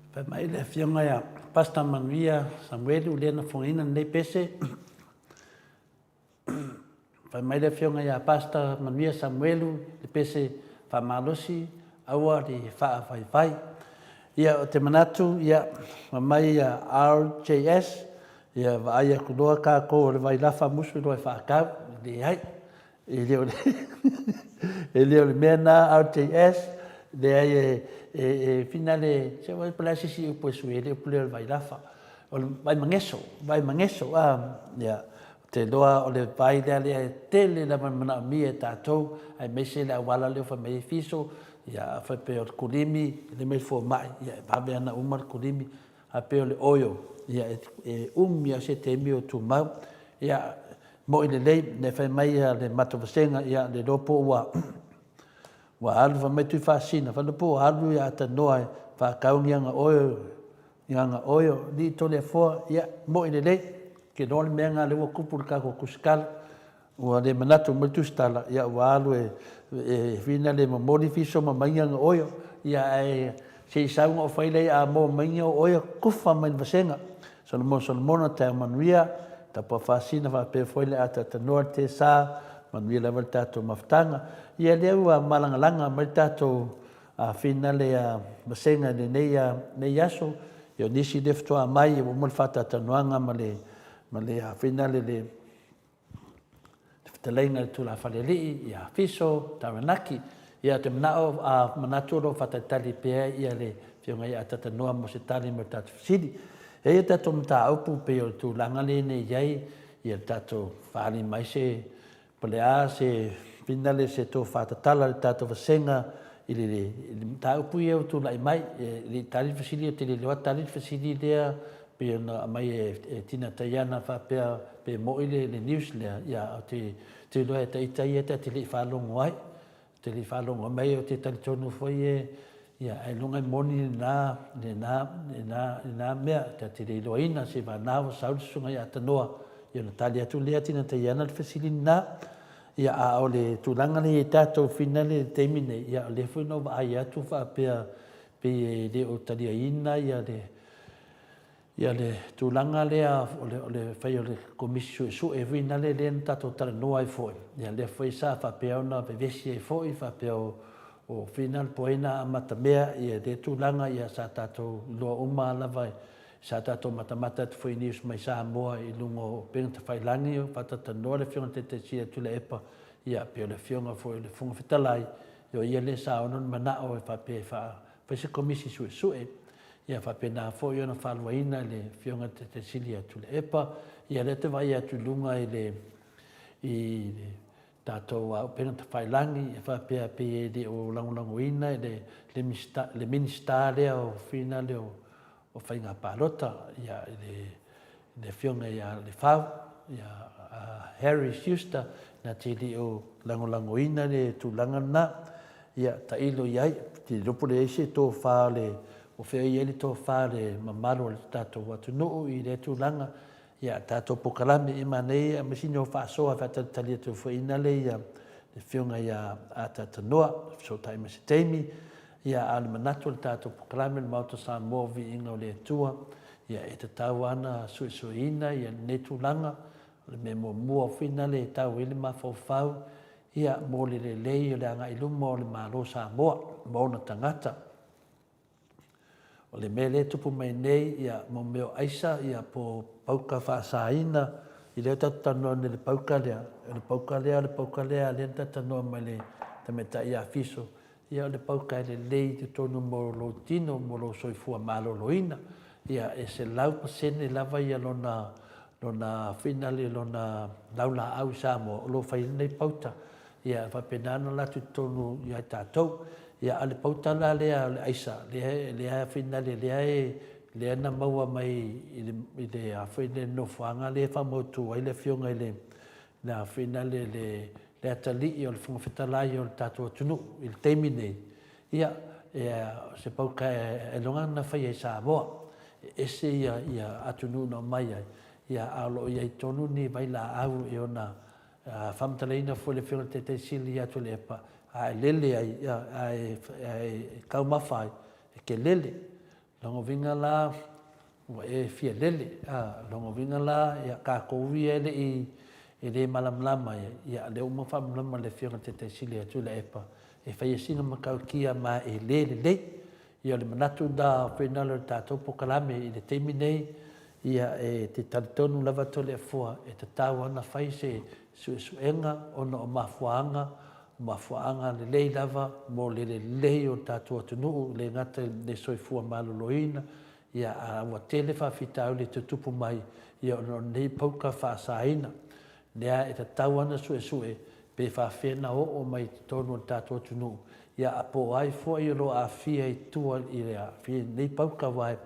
Pe mai le fionga ya pasta manuia Samuel le na fonina nei pese. Pe mai le fionga ya pasta manuia Samuel le pese fa malosi aua di fa fai. Ia o te manatu ia mai ya RJS ia vai ku doa ka ko le vai lafa musu do fa ka di ai. Ele le mena RJS de ai finale se vai para si po suele pule vai lafa vai mangeso ya te doa o le vai le tele la mana mi tato ai mese la wala le fa me fiso ya fa pe kulimi le Maleifua-Mai ya va be na umar kulimi a pe le oyo ya ya se temi o tu mau ya mo ile le ne fa mai le matovasenga ya le dopo wa alu fa metu fa sina fa po alu ya ta noa fa kaunga nga oyo di tole fo ya mo ile le ke don menga le kupur ka ko kuskal wa le manatu metu stala ya wa alu finale mo modifiso ma manga oyo ya se saunga o faile a mo manga oyo kufa man vasenga so mo ta manuia ta pa fa sina fa pe foi le ata ta norte sa manuia le tato maftanga ia le ua malanga mai tato a finale a basenga de nei yaso io nisi defto a mai mo fata tanuanga male a finale le te lenga tu la faleli ia fiso taranaki ia te manao a manaturo fata tali pe ia le fionga ia tata noa mo se tali mo tatu sidi e tato mta upu pe o tu langa le ne yai ia tato fali mai se polea se finale se to fata tala tato vasenga ile ta upu ia tu lai mai le tali fasili te le tali fasili dea pe na mai tina tayana fa pe mo ile le news le ya te lo eta ita te le fa longo mai o te tali tonu foi ya ai longa moni na me te le loina se va na sa sunga ya tanoa ya tali atu le tina tayana le fasili na ia a ole tulanga ni tato finale termine ia le foi no va ia tu fa pe de otalia ina ia le tulanga le ole fai ole commission su e finale le tato tra no ai foi ia le foi sa fa pe ona pe vesi foi fa pe o final poena matamea ia de tulanga ia sa tato lo uma la vai sa tato matamata foi news mai Samoa i lungo penta fai langi o patata no le fiona te sia tu le epa ia pe le fiona foi le funga fitalai yo ia le sa ona mana o fa se komisi su ia fa pe na foi ona fa loina le fiona te silia tu le epa ia le te vai atu lunga i tato a penta fai langi fa pe de o langoina le ministare o finale o fai ngā pālota ia le fionga ia le whau ia Harry Schuster na te li o langoina le tūlanga na ia ta ilo iai te ropo le eise tō wha le o whea i ele tō wha le mamaro le tātou watu nuu i le tūlanga ia tātou pokalame i manei a masino wha soa whatatali atu whaina le ia le fionga ia a tātanoa so taima se teimi ia ale manatu le tātou pokalame le mauta Samoa vi inga o le tua ia e te tau ana suisuina ia ne tūlanga le me mua fina le tau ele mawhawhau ia mo le lei o le anga iluma o le malo Samoa mo na tangata o le mele tupu mai nei ia mo meo aisa ia po pauka whaasaina i leo tatanoa ne le pauka lea le tatanoa mai le tameta ia fiso ia le pauka le lei te tonu mo lo tino mo lo soifua malo loina ia e se lau pasene lava ia lona finale lona laula au Samoa lo fai nei pauta ia fa penana la tu tonu ia tatou ia ale pauta la lea le aisa le finale le na maua mai i le afine no fanga le famotu ai le fionga le na finale le atali o le funga fitalai o le tatou tunu il termine ia se pauka e longa na fai e Samoa ese ia atunu no mai ia alo ia tonu ni vai la au e ona famtaleina fo le fionga te sili atu le pa a lele ai kau mafai ke lele Longo vinga la wa e fia lele longo vinga la ia ka kovi ele i le malamlama ia le uma fa malama le fia te te sili atu le epa e fai singa makau kia ma e le ia le manatu da penalo tatou pokalame i le teimi nei ia e te talitonu lava tole fua e te tau ana fai se suenga ona o mafuaanga le lei lava mo le lei o tatou atunuu le ngata le soifua maloloina ia aua tele faafitau le tutupu mai ia ona nei pauka faasaina lea e tatau ana suʻesuʻe pe faafena oo mai tonu o le tatou atunuu ia apo ai foʻi o loo afia i tua i le afia nei pauka vae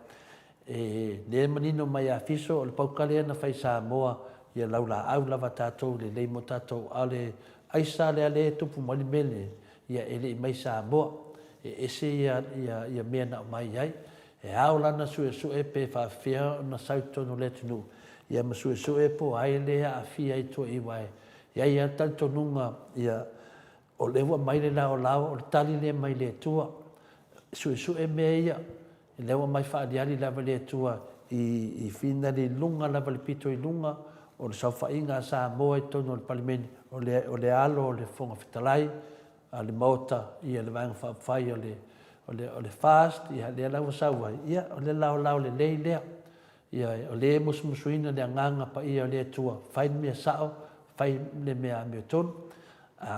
e le manino mai afiso o le pauka lea na fai Samoa ia laulaau lava tatou lelei mo tatou ale aisa lea lē tupu ma le mele ia e leʻi mai Samoa e ese ia mea naʻu mai ai e ao lana suʻesuʻe pe faafea ona sautonu le atunuu ia ma suʻesuʻe po ai lē aafia i tuaʻiwa e ia ia talitonuga ia o le ua mai le laolao o le tali lea mai le atua suʻesuʻe mea ia i le ua mai faaliali lava le atua i fina le luga lava le pito i luga o le saufaʻiga a Samoa i tonu o le palemeni o le alo o le foga fetalai a le maota ia le vaega faafai o le fast ia lea lau sau ai ia o le laolao lelei lea ia o lē musumusuina le agaga paia o le atua fai le mea saʻo fai le mea tonu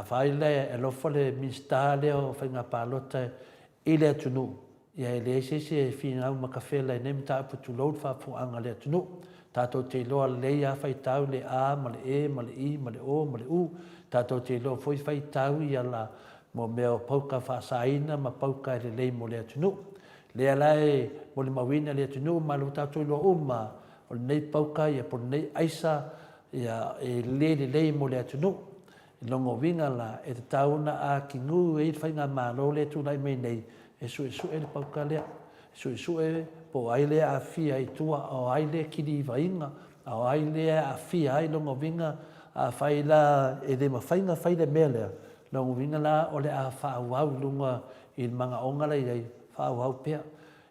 fai le alofa le minista lea o faiga palota i le atunuu ia e lē seisi e finau ma kafe lai nei mataputulou le faafogaga le atunuu tatou te iloa lelei a faitau le a ma le e ma le i ma le o ma le u tatou te iloa foi faitau ia la mo mea o pauka faasaina ma pauka e lelei mo le atunuu lea lae mo le mauina le atunuu ma lou tatou iloa uma o lenei pauka ia po lenei aisa ia e lelei mo le atunuu i logoviga la e tatauna a kigu e i le faiga mālō le tulaʻi mai nei e suʻesuʻe le pauka lea suʻesuʻe po ai lea afia i tua o ai lea kili iva'iga o ai lea afia ai logoviga afai la e le mafaiga fai le mea lea logoviga la o le a fa'auau luga i le magaʻoga lai ai fa'auau pea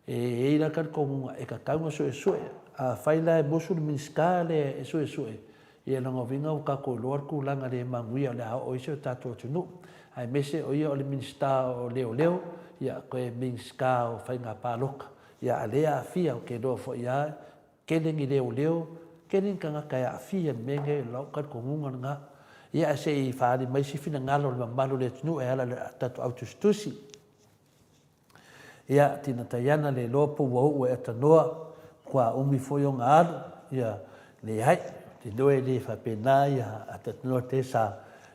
e ei la kalikoguga e kakauga suʻesuʻe afai la e musu le miniska le e suʻesuʻe ia logoviga ua kakoiloa le kulaga le maguia o le a o'o isi o tatou atunuu ae mese o ia o le minista o leoleo ia koe miniska o faiga paloka ia a lea afia o ke loa foʻi a kelegi leoleo kelegi kagaka e aafia mege lau kalikoguga laga ia e seʻi fali mai sifinagalo le mamalu le atunuu e ala le tatou autusitusi ia tinatai ana le loa pouauu e atanoa kua umi foi o gaalu ia leai te loa e lē faapena ia atatanoa te sa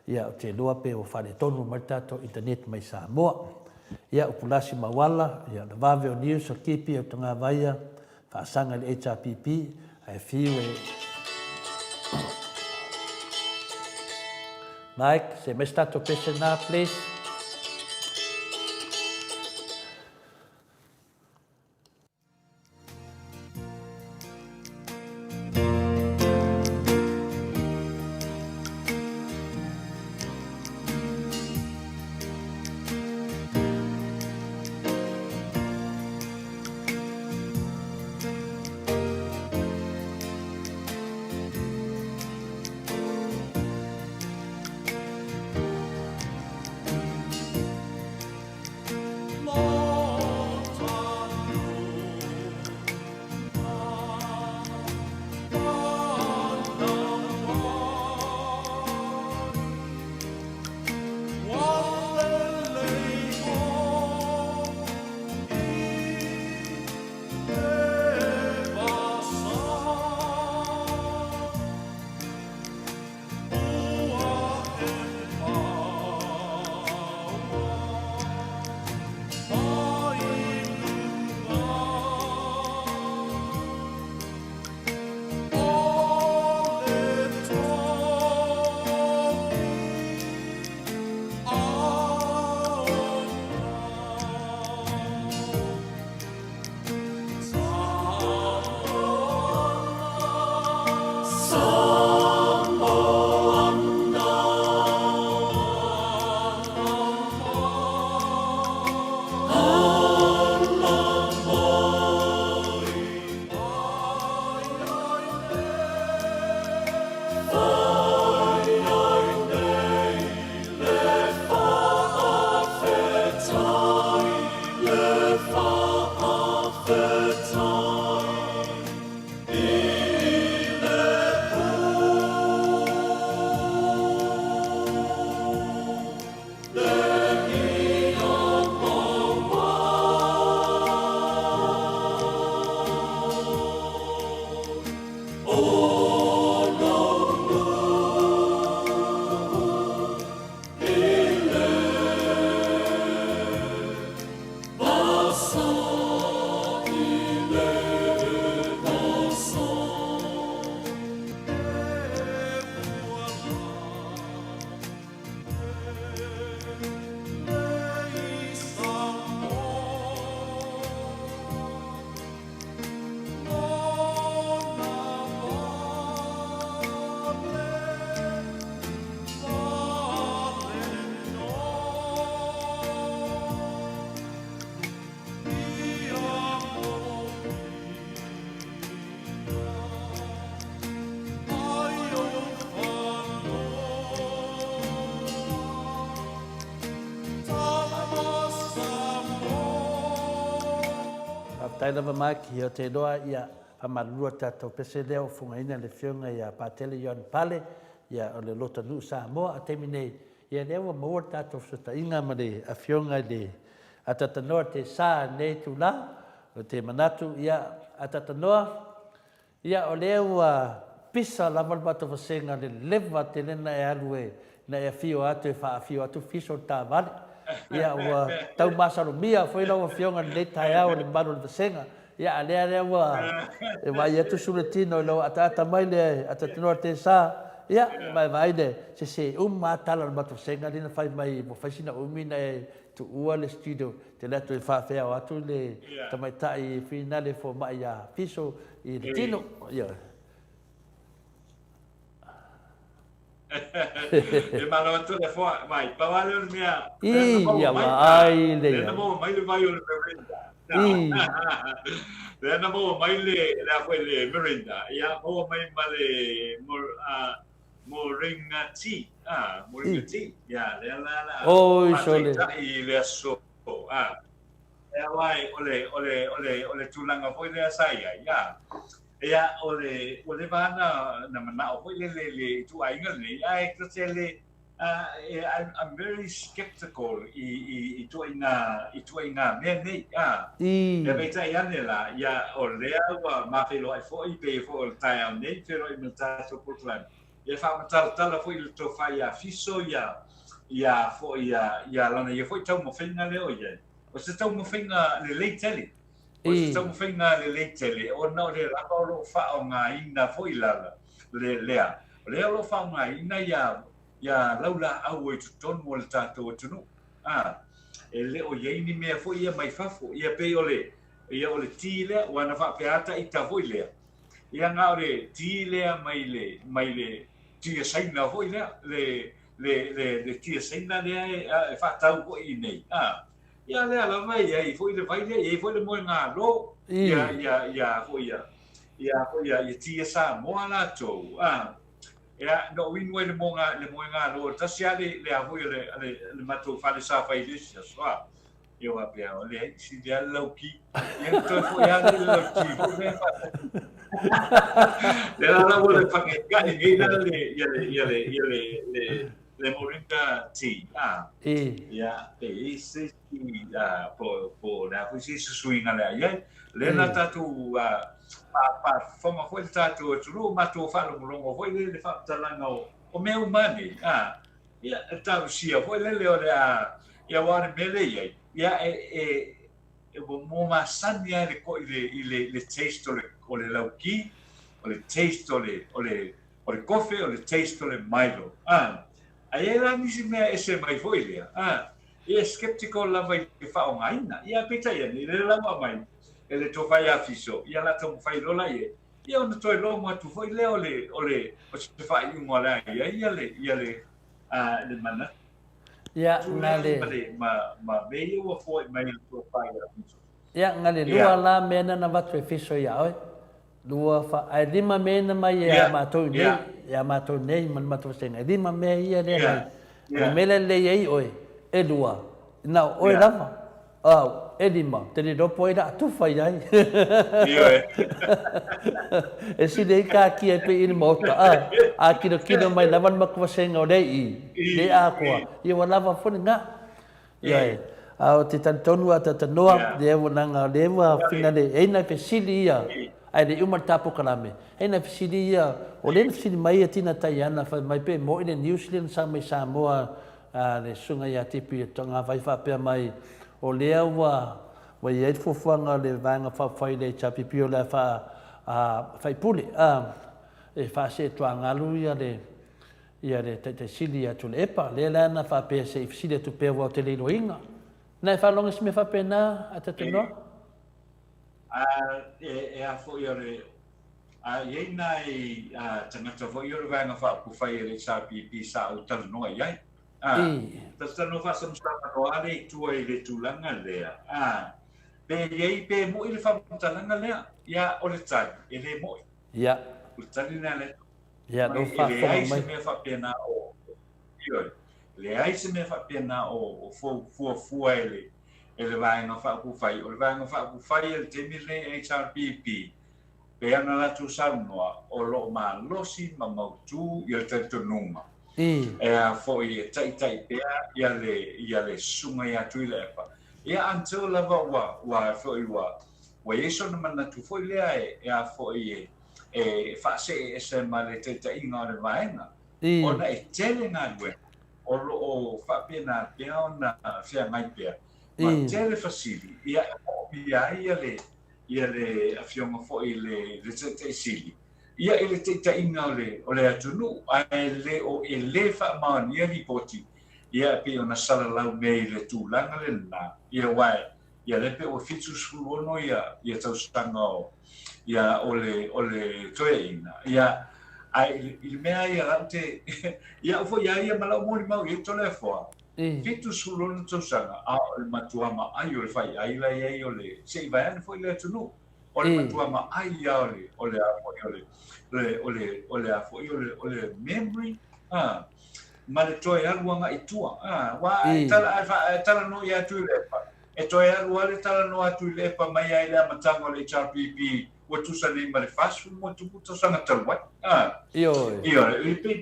ia o te loa pe o faletonu ma le tatou internet mai Samoa ia o pulasi mauala ia le vave o news o kipi o tagavaia faasaga i le HRPP ae fiu e Mike, se me stato pesena, please. Taina mamaki o te doa ia pamarua tatou pese leo fungaina le fionga ia patele yon pale ia o le lota nu Samoa a temi nei ia lewa maua tatou sota inga ma le a fionga le a tatanoa te sa nei tu la o te manatu ia a tatanoa ia o lewa pisa la malbato vasenga le leva te lena e alue na e fio atu e faa fio atu fiso ta vale ia ua tau masalomia foi lau afioga le taeao le malu le vasenga ia a lea ua e vai atu suletino lau ataata mai le atatinoa te sa ia vai le se matala le matu vasenga lina fai mai mo faisina umi na e tuua le studio te le atu e faafea o atu le tamaitaʻi finale fo mai ia fiso i le tino ia e malo tu le fo mai pa vale o mia ia vai le na mo mai le vai o le merenda le na mo mai le la foi le merenda ia mo mai male mo ringa ti mo ringa ti ia le la oi sole i le so e vai ole tulanga foi le saia ia ia ole vana na mana o le tu ainga le ai tele I'm very skeptical i tu ina me ya beta ya nela ya ole wa ma felo ai foi pe fo tai am nei pero i meta so portland ya fa mata tala foi le to fa ya fiso ya fo ya lana ya foi tau mo finga le o ya o se tau mo finga le late tele o se tau mo finga le late tele o no le la lo fa o nga ina foi la le lo fa nga ina ya laula au e ton mo le tato tunu e le o ye ni me foi ia mai fafo ia pe ole ti le wana fa pe ata i ta foi le ia nga ole ti le mai le ti sai na foi le ti sai na le fa tau ko i nei ia le ala mai ia foi le vai le foi le mo nga lo ia foi ia ti sa mo ala to ia no winwe le moinga lo tasiale le avui le matu fale sa fai dis so io va pe ole si dia loki ia to fo ia le loki le la vole fake ga ni le moringa ti ia pe se po la fu si suinga le na tatu pa foma foi tatu tru matu fa longo foi le fa talanga o meu mani ia tau sia foi le ia wa mele ia mo masania le ko le taste o le lauki o le taste o le coffee o le taste o le milo ai era nisi me ese mai foi le ia skeptical la vai fa o ngaina ia pita ia ni le la mai ele to fai afiso ia la to fai lola ia ona to lo mo tu foi le ole o se fai un mola ia le mana ia ngale ma meio o foi mai to fai afiso ia ngale lua la mena na va to fiso ia oi lua fa ai lima mena mai ia ma to nei man ma to sen lima me ia le mele le ia oi e lua na oi lava Edima, te ropo e ra tu fai ai. Io e. E si dei ka ki e pe ini mota. A kino mai lawan makwasenga o dei. Le a koa. Ia wa lava fone nga. Ia e. O te tantonu a tatanoa. Le ewa nanga le ewa fina le. Eina pe sili ia. Ai le umar tapo kalame. Eina pe sili ia. O le sili mai a tina tai ana. Mai pe mo ine New Zealand sa mai Samoa. Le sunga ia tipi tonga vai whapea mai. O lea wa iei fufuanga le vanga whawhai le chapipi o le whaipule. E whase tua ngalu ia le te sili atu le epa. Lea lana whapea se ifsili atu pea wau te leilo inga. Nai whalonga si me whapea nā a te noa? E a fo i ore. Iei nai tangata fo i ore vanga whapufai e le chapipi sa o talanoa iai. Tasta no fa sam sta no ale tu e le tulanga lea. Pe yei pe mo ile fa talanga lea. Ya o le tai e le mo. Ya. O tali na le. Ya no fa fo mai. Se me fa pena o. Io. Le ai se me fa pena o fu ele. Ele vai no fa ku fai. O vai no fa ku fai el temile HRPP. Pe ana la tu sa no o lo ma losi ma mo tu il tetto numa. For i tai pea ia le sunga ia tui le epa. Ia until lava wa for i wa yeso na mana tu foi lea ia for i whase e se ma le te inga le vaenga. Ona e tele ngā lue. O whapena pea ona whia mai pea. Ma tele fasili. Ia le awhionga for i le te sili. Ia ele te inga o le atunu, ai le o ele wha maania ripoti. Ia pe ona sala lau mei le tūlanga le nā. Ia wai, ia le pe o fitu skuluono ia tausanga o. Ia o le toe ina. Ia, ai il mea ia lau te, ia ufo ia malau mori mau i tole foa. Fitu skuluono tausanga, a o le matuama ai o le whai, ai la iei o le, se i vai ane fo i le atunu. O le matuama ai ia o le ole memory ma le toi aluanga i tua wa tala no ia tu lepa e toi alua le tala no atu lepa mai ai le matanga le HRPP o tu sa le ma le fasu mo tu puto sanga talwa io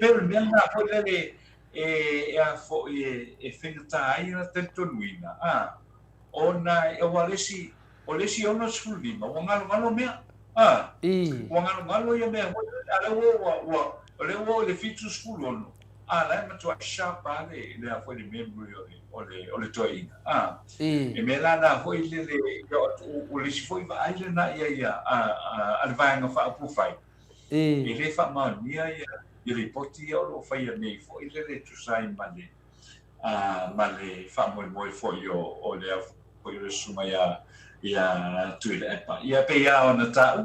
per me na po le a fo e finta ai na tentonuina ona e walesi o lesi ona sulima o ngalo mea ngalo ia mea ale o le fitu skuluono la ma tua shapa le a foi le memory o le toina e me la na foi le o le foi vai le na ia al vanga fa pu fai e le fa ma ia le poti o lo fai nei foi le tu sai ma le fa mo foi o le foi le suma ia tu le epa ia pe ia ona ta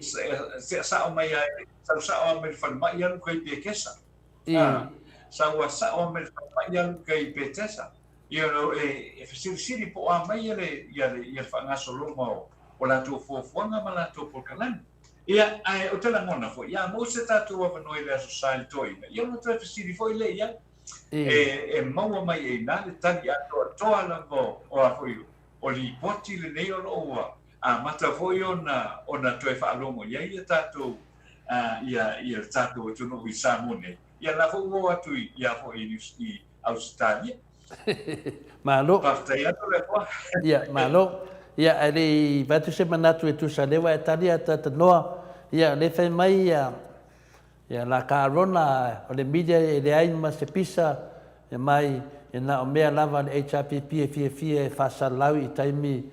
se sa o mai sa o mai fa mai ia ko pe kesa sa o mai fa mai ia ko pe tesa ia no e siri po a mai ia fa ngaso longo o la tu fo nga ma la tu por kalan ia ai o tela ngona fo ia mo se ta tu o no ile so sai toi ia no tra siri fo ile ia mau mai e na le tani ato ala go o a fo o li poti le nei o mata foi ona toe whaalongo ia tātou ia tātou tunu i Samone ia la fo atu ia fo i Australia malo paftai atu le poa ia malo ia ale batu se manatu e tu sa lewa e talia noa ia le fai mai ia la carona o le media e le aima se pisa e mai e na o mea lava le HRPP e fie whasalau i taimi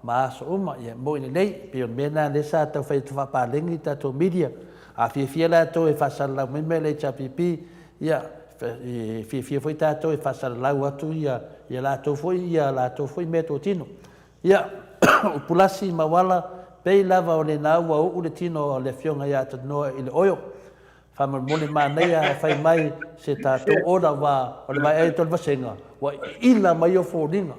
maaso ia mo i nei, pe o mena le sa tau whai tu whapalengi tato media, a fie la tau e whasalau me le HRPP, ia fie foi tato e whasalau atu ia la tau foi me to tino. Ia, o pulasi mawala, pei lava o le nau a u le tino le fionga ia tanoa i le oio, whamamone mānei a whai mai se tātou ora wā o le mai e tolu wasenga. Wa ila mai o fōringa.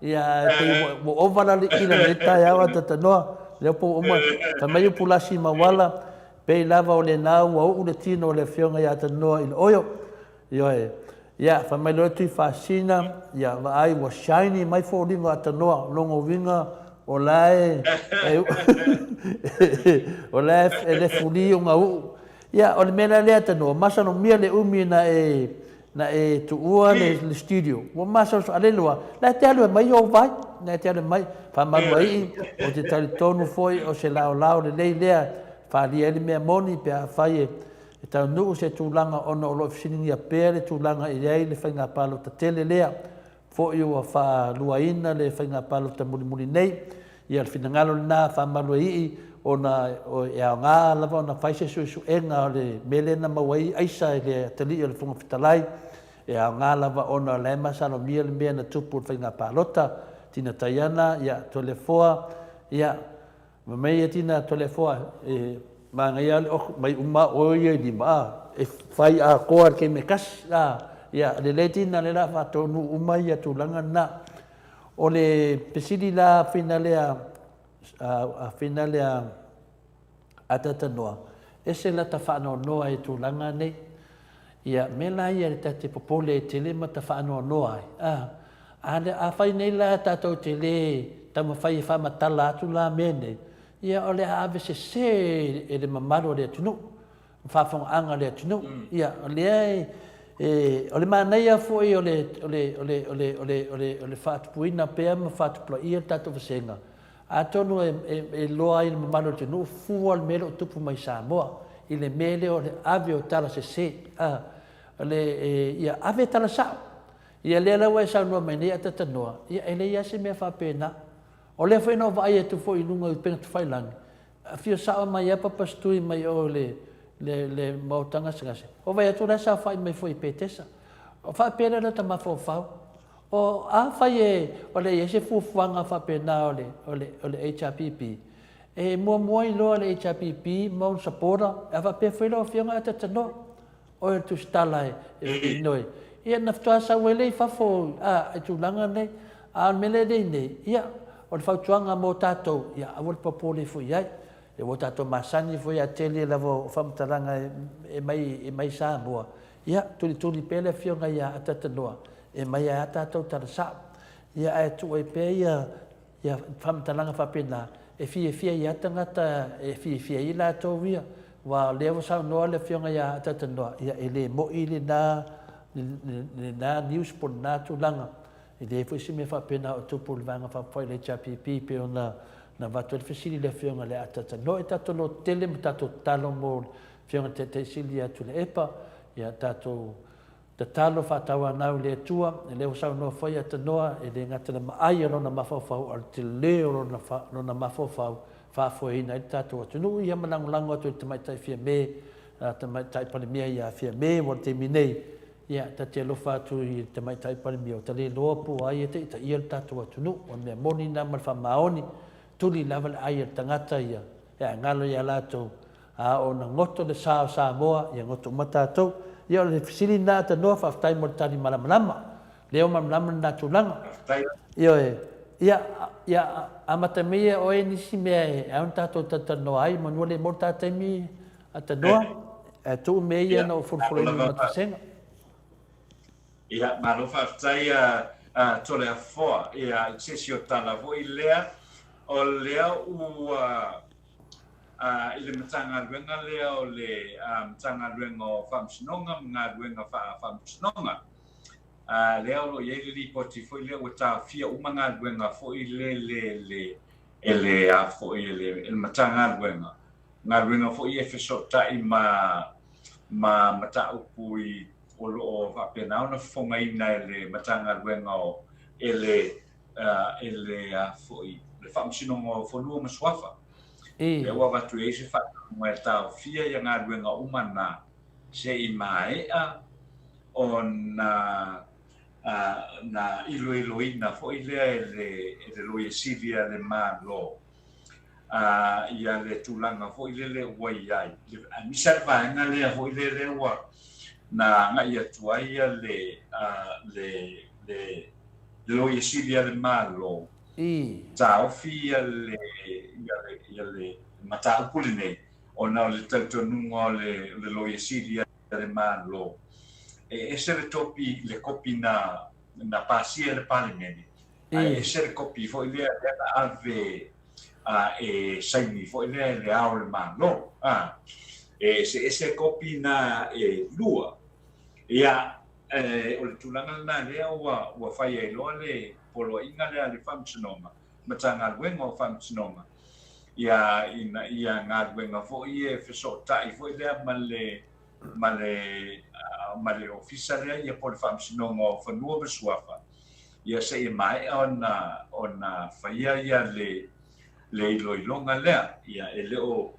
Ia te mo ovara li ila le tai awa tatanoa. Leo po oma, ka mai o pulasi mawala, pei lava o le nau a u le tino o le fionga ia tanoa i le oio. ia fa mai lo tu fasina ia va ai wa shiny mai fo ringo atanoa longo vinga o lai o lai ele fuli o ngau ia o le mena le atanoa masa no mia le umi na tu ua le studio wa masa so ale loa la te alu mai o vai na te alu mai fa mai ai o te tali tonu foi o se lao le lea fa li ele me moni pe fai e tau nuu se tūlanga ona o lo fisini a pere tūlanga i rei le whainga palo ta tele lea fo i ua wha luaina le whainga palo ta muli nei i al finangalo na wha malua ii o e ao ngā lava o na whaise su enga o le melena mawai aisa i le tali o le whunga fitalai e ao ngā lava o na le masalo mia le mea na tupu le whainga palota tina taiana ia tolefoa ia mamei e tina tolefoa ma ngai ale mai uma o ye di ma e fai a koa ke me kas ya le leti na le la fa tonu uma ia tulanga na o le pesili la finalea atata noa ese la ta fa no noa e tulanga ne ia mela ia te popole tele ma ta fa no noa ale a fai nei la ta to tele ta ma fai fa matala tu la mene ia o le AVCC e le mamaro le tunu whawhonga le tunu ia o le ai o le manaia foi o le whatupuina pea ma whatupula ia tatu vasenga a tonu e loa i le mamaro le tunu fua le mele o tupu mai Samoa i le mele o le ave o tala se o le ia ave tala sao ia le lawa e sao noa mai nei atata noa ia ele ia se mea whapena o le foi no vai e tu foi lunga i penga tu fai lang fio sa mai apa pastui mai o le mautanga singase o vai tu sa fai mai foi petesa o fa pena na tama fo fa o a fai e o le se fu fanga fa pena o le HRPP e mo i lo le HRPP mo sapora a fa pe foi lo fianga ta no o tu stala e noi ia na ftua sa wele fa fo e tu langa ne a mele de ne ia o le whautuanga mō tātou, ia, awal papole fo iai, e mō tātou masani fo ia tele lavo whamtaranga e mai Samoa. Ia, tuli pele fionga ia atatanoa, e mai a tātou tarasa. Ia, e tu e pe ia whamtaranga whapena, e fia ia tangata, e fia i la tō via, wa lewa sao noa le fionga ia atatanoa, ia, e le mo i le nā news po nā tūlanga. E le foi me fa pena o tupu le vanga fa foi le chapipi pe ona na vatu le fisili le fionga le atata no e tato no tele mo tato talo mo fionga te sili atu le epa ia tato te talo fa tawa nau le tua e le usau no foi ata noa e le ngata le maai no na mafofau al te leo no na mafofau fa foi ina i tato atu no ia manangulango atu te mai tai fia me te mai tai palemia ia fia me mo te minei ia ta te lofa tu i te mai tai pale mio ta le lopu ai te ta ia tatu atu no o me moni na mal fa maoni tuli level ai tangata ia ia ngalo ia lato a o na ngoto le Samoa ia ngoto mata to ia le fisili na ta no fa tai mo tani malama leo malama na tulanga ia amata me o e nisi me a un tato tata no ai mo le mo tata mi ata no tu me ia no fulfuleni matasenga ia malo whaftai tole a foa ia sesio tala vo i lea o lea i le matanga luenga lea o le matanga luenga o whamsinonga mga luenga whamsinonga lea o lo iei li poti fo i lea o ta fia umanga luenga fo i le fo i le matanga luenga ngā luenga fo i efeso ta i ma mata upu i o lo whapena ona whonga ina le matanga luenga o ele foi le whamsinonga o whanua maswafa e ua watu e se whanua e tau fia i ngā luenga umana se i maea o na iloina fo i lea ele loia silia le mā lo ia le tūlanga fo i le ua i ai misa vaenga lea fo i le ua na ngai atua ia le loia silia le malo tau fia le mata upuli nei o na le tautonunga le loia silia le malo e se le topi le kopi na pasia le palimeni e se le kopi fo ile na ave e saini fo ile le ao le malo e se kopi na lua ia o le tulanga na le wa fai e lo le polo inga le famsinoma matanga wenga o famsinoma ia ngā wenga fo ie feso tai fo ile male ofisa lea ia po le fa'amasinoga o fanua ma suafa ia se'i mai ona faia ia le iloiloga lea ia e le o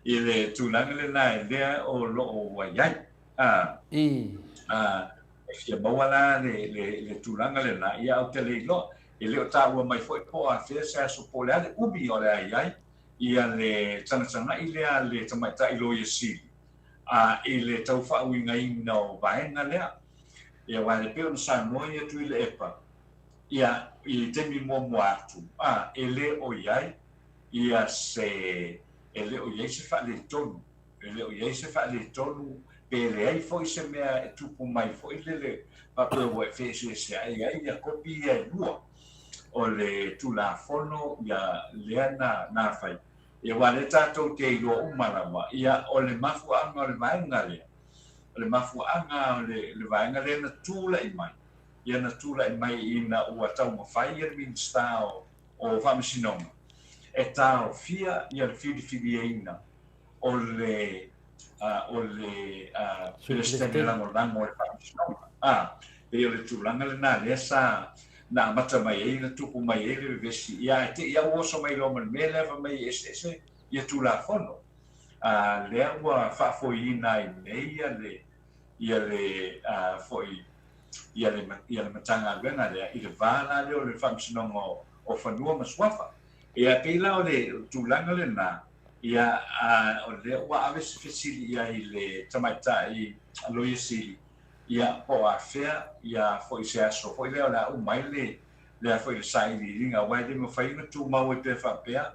i le tulaga lenā e lea o lo'o aiai e fia maua la le tulaga lenā ia au te leiloa e le o tāua mai fo'i po afea se aso po le ale umi o le aiai ia le tagataga'i lea le tamaita'i lo ia sili i le tau whauingaina o vaenga lea. Ia wai le peo na Samoa ia tui le epa. Ia i temi mua atu. E le o iai. Ia se le o iai se wha le tonu. E le o iai se wha le tonu. Pe le ai fo i se mea e tupu mai fo i le papea wa e whese se ai ai. Ia kopi ia lua. O le tulafono ia lea na whai. Ia wale tātou te iloa umalawa, ia o le mafuanga o le vaenga lea. O le mafuanga o le vaenga lea na tūla i mai. Ia na tūla i mai i na ua tau mawhai ia minsta o whamasinonga. E tāo fia ia le whiri e ina o le Pelestene lango o le whamasinonga. Pe o le tūlanga le nā lea sa na mata mai e na tupu mai e le vesi ia te ia oso mai lo man me leva mai ese ia tu la fono le ua fa foi ina i nei ia le foi ia le matanga venga le i le vana le o le famsinongo o fanua maswafa ia pila o le tulanga le na ia o le ua ave fesili ia i le tamaita i lo yesi ia po a fea ia foi se aso foi le la mai le foi le sai di ringa wai de mo fai no tu mau e pe fa pea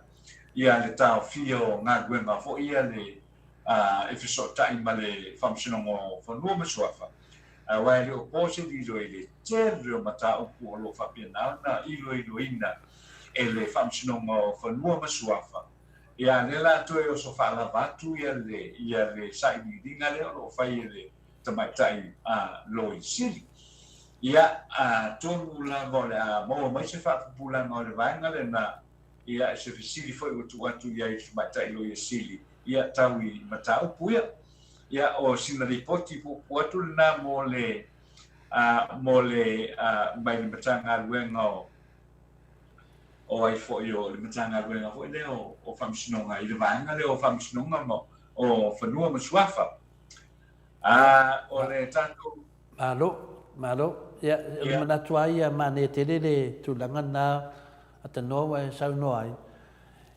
ia le tau fio nga gwenga fo ia le e fiso tai male famsinongo fo no me soafa wai le o se di lo ile terro mata o pu lo fa pea na ilo ina e le famsinongo fo no me soafa ia le la to e so fa la batu ia le sai di ringa le o fai le tamaitai lo i sili ia tonu la mole mo mai se fa pula no le vaenga le na ia se sili foi o tu atu ia i tamaitai lo i sili ia tawi matau puia ia o sina ripoti pu atu na mole mai le matanga luenga o ai foi o le matanga luenga foi le o famsinonga i le vaenga le o famsinonga mo o fanua maswafa o le tātou. Malo. Ia, le manatua ia mane te le tūlanga nā atanoa e sau noa ai.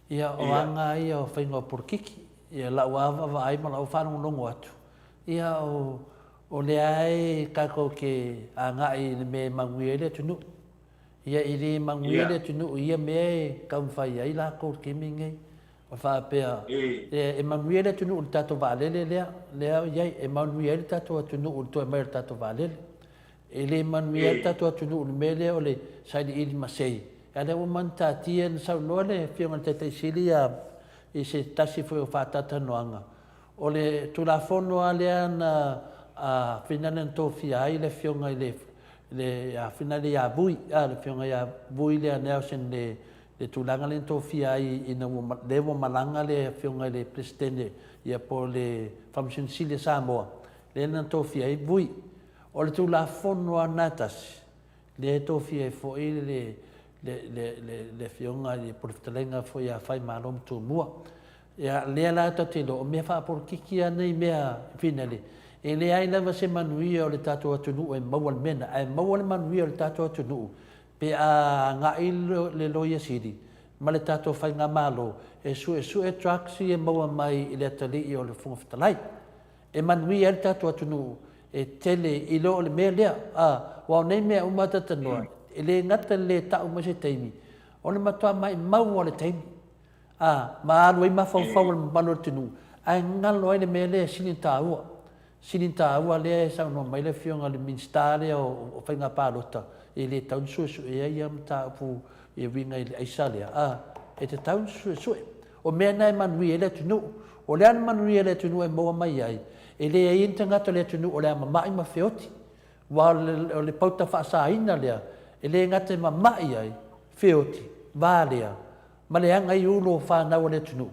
Ia o anga ia o whainga porkiki. Ia lau awa ai ma lau whanau nongo atu. Ia o le ai kako ke a ngai me manguele tunu. Ia iri manguele tunu ia me kaumwhai ai la kou ke mingai. Whapea, Emanuele tunu ul tato valele lea iai, Emanuele tato tunu ul to mai tato valele. Ele Emanuele tato tunu ul mele o le saidi ili masei. Ele o manta tien sau noale fionga te sili i se tasi foi o whatata noanga. O le tulafono alea na finanen to fiai le fionga i le finale ya bui, le fionga ya bui lea neo sen le tulanga le to fia i na levo malanga le fionga le presidente ia po le famsin sile Samoa le na to fia i bui o le tula fono anatas le to fia fo le fionga le portalenga fo ia fai malom tu mua ia le la to te do me fa por kikia nei mea finale e le ai lava se manui o le tato atunu e mawal mena ai mawal manui o le tato atunu pe a ngai le loia siri ma le tato fai ngā malo e su e traksi e maua mai i le atali i o le funga fitalai e manui e le tato atunu e tele i lo le mea lea wao nei mea umata tanoa e le ngata le tau ma se teimi o le matua mai mau o le teimi ma alu i mawhau le malo tunu ai ngalo ai le mea lea sini tā ua Sininta ua le sa no mai le fionga le minstare o whainga pālota e le taun suesu e ia mta pu e winga i le aisalea e te taun suesu o mea nai manui e le tunu o le ana manui e le tunu e moa mai ai e le e intangata le tunu o le ama mai ma feoti wa o le pauta whaasaina lea e le ngate ma mai ai feoti vālea ma le anga i ulo whanau le tunu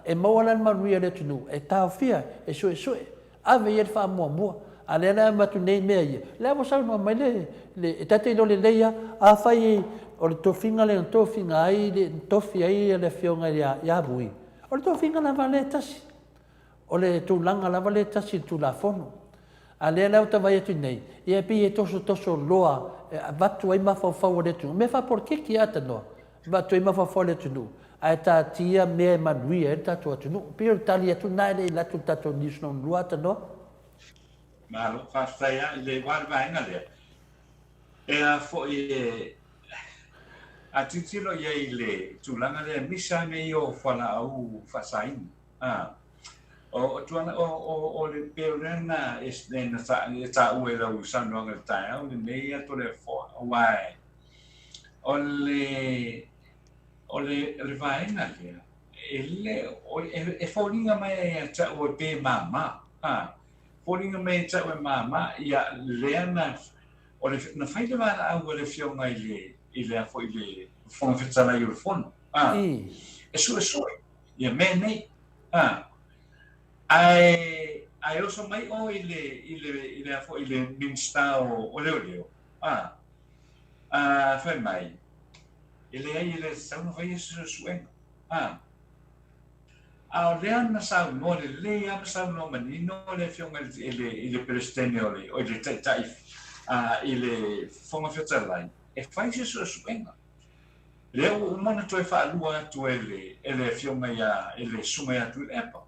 e moa lan manui e le tunu e tau fia e sue sue ave ia fa mua a le na matu nei mea ia le mo sa no mai le tate no le leia a fai o le tofinga le tofinga ai le tofi ai le fionga ia bui o le tofinga la valetas o le tulanga la valetas tu la fono a le na uta vai tu nei ia pi e toso loa batu ai ma fa le tu me fa por que ata no batu ai ma fa le tu ai ta tia me manui e ta tu no per tali tu nai le la tu ta tu nis non luata no ma lo fa stai le guarda in ale e a fo e a titilo ye le tu langa le misa me yo fala au fa sain o tu ana o le perena es ne ta u e la usa no ngal ta o le meia to le fo wai o le vaina lea e fōringa mai e ta o pe mama fōringa mai e ta o mama ia lea na o le na whaile mana au le fionga i le afo i le whonga whetala i le whono e sue ia me nei ai oso mai o i le afo i le minsta o leo whai mai ele ai ele sauna vai esse suenga a le ana sa no le ama sa no mani no le fionga ele prestene o le tai ele fonga fetala e fai esse suenga le o mana to fa lua to ele fionga ia ele suma ia tu epa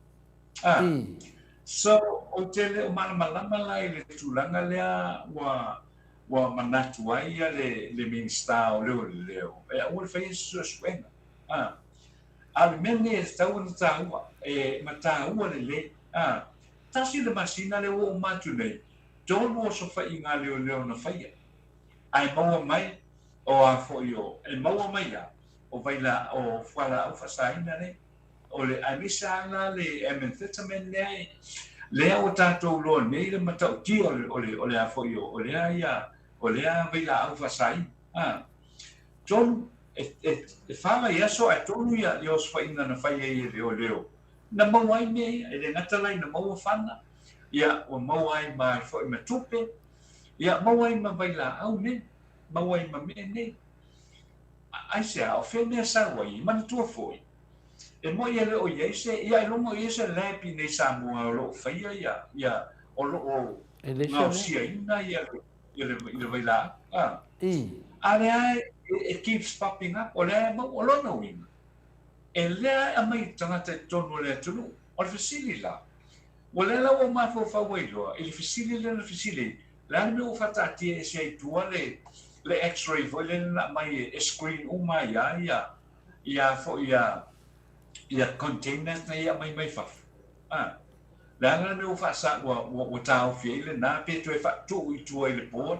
so o tele o mana la ele tulanga lea wa manatu ai le minsta o leo e o fai su suena al mene sta un taua e mata u le tasi le masina le o matu nei don o so fai nga leo na fai ai mau mai o a fo yo e mau mai ya o vai la o fala o fasaina ne o le amisa na le emethamen le o tato lo nei le mata ki o le a fo yo o le ya o lea vai la au fasai John e fama ia so e tonu ia i os faina na fai e leo na mau ai me e le ngatalai na mau fana ia o mau ai mai fo me tupe ia mau ai ma vai la au ne mau ai ma me ne ai se o fe me sa wai ma tu foi e mo ia le o ia se ia lo mo ia se le pi nei Samoa lo fai ia o lo o no sia ina ia ile vai lá it keeps popping up o lo no win ele a mai tanga te tonu le tunu o fasili la o le la o ma fo fa welo il fasili la me o fata ti e sei tu le x-ray vo le na mai screen o mai ia fo ia containers na ia mai fa la me o fa sa o tau fi le na pe tu fa tu i tu le board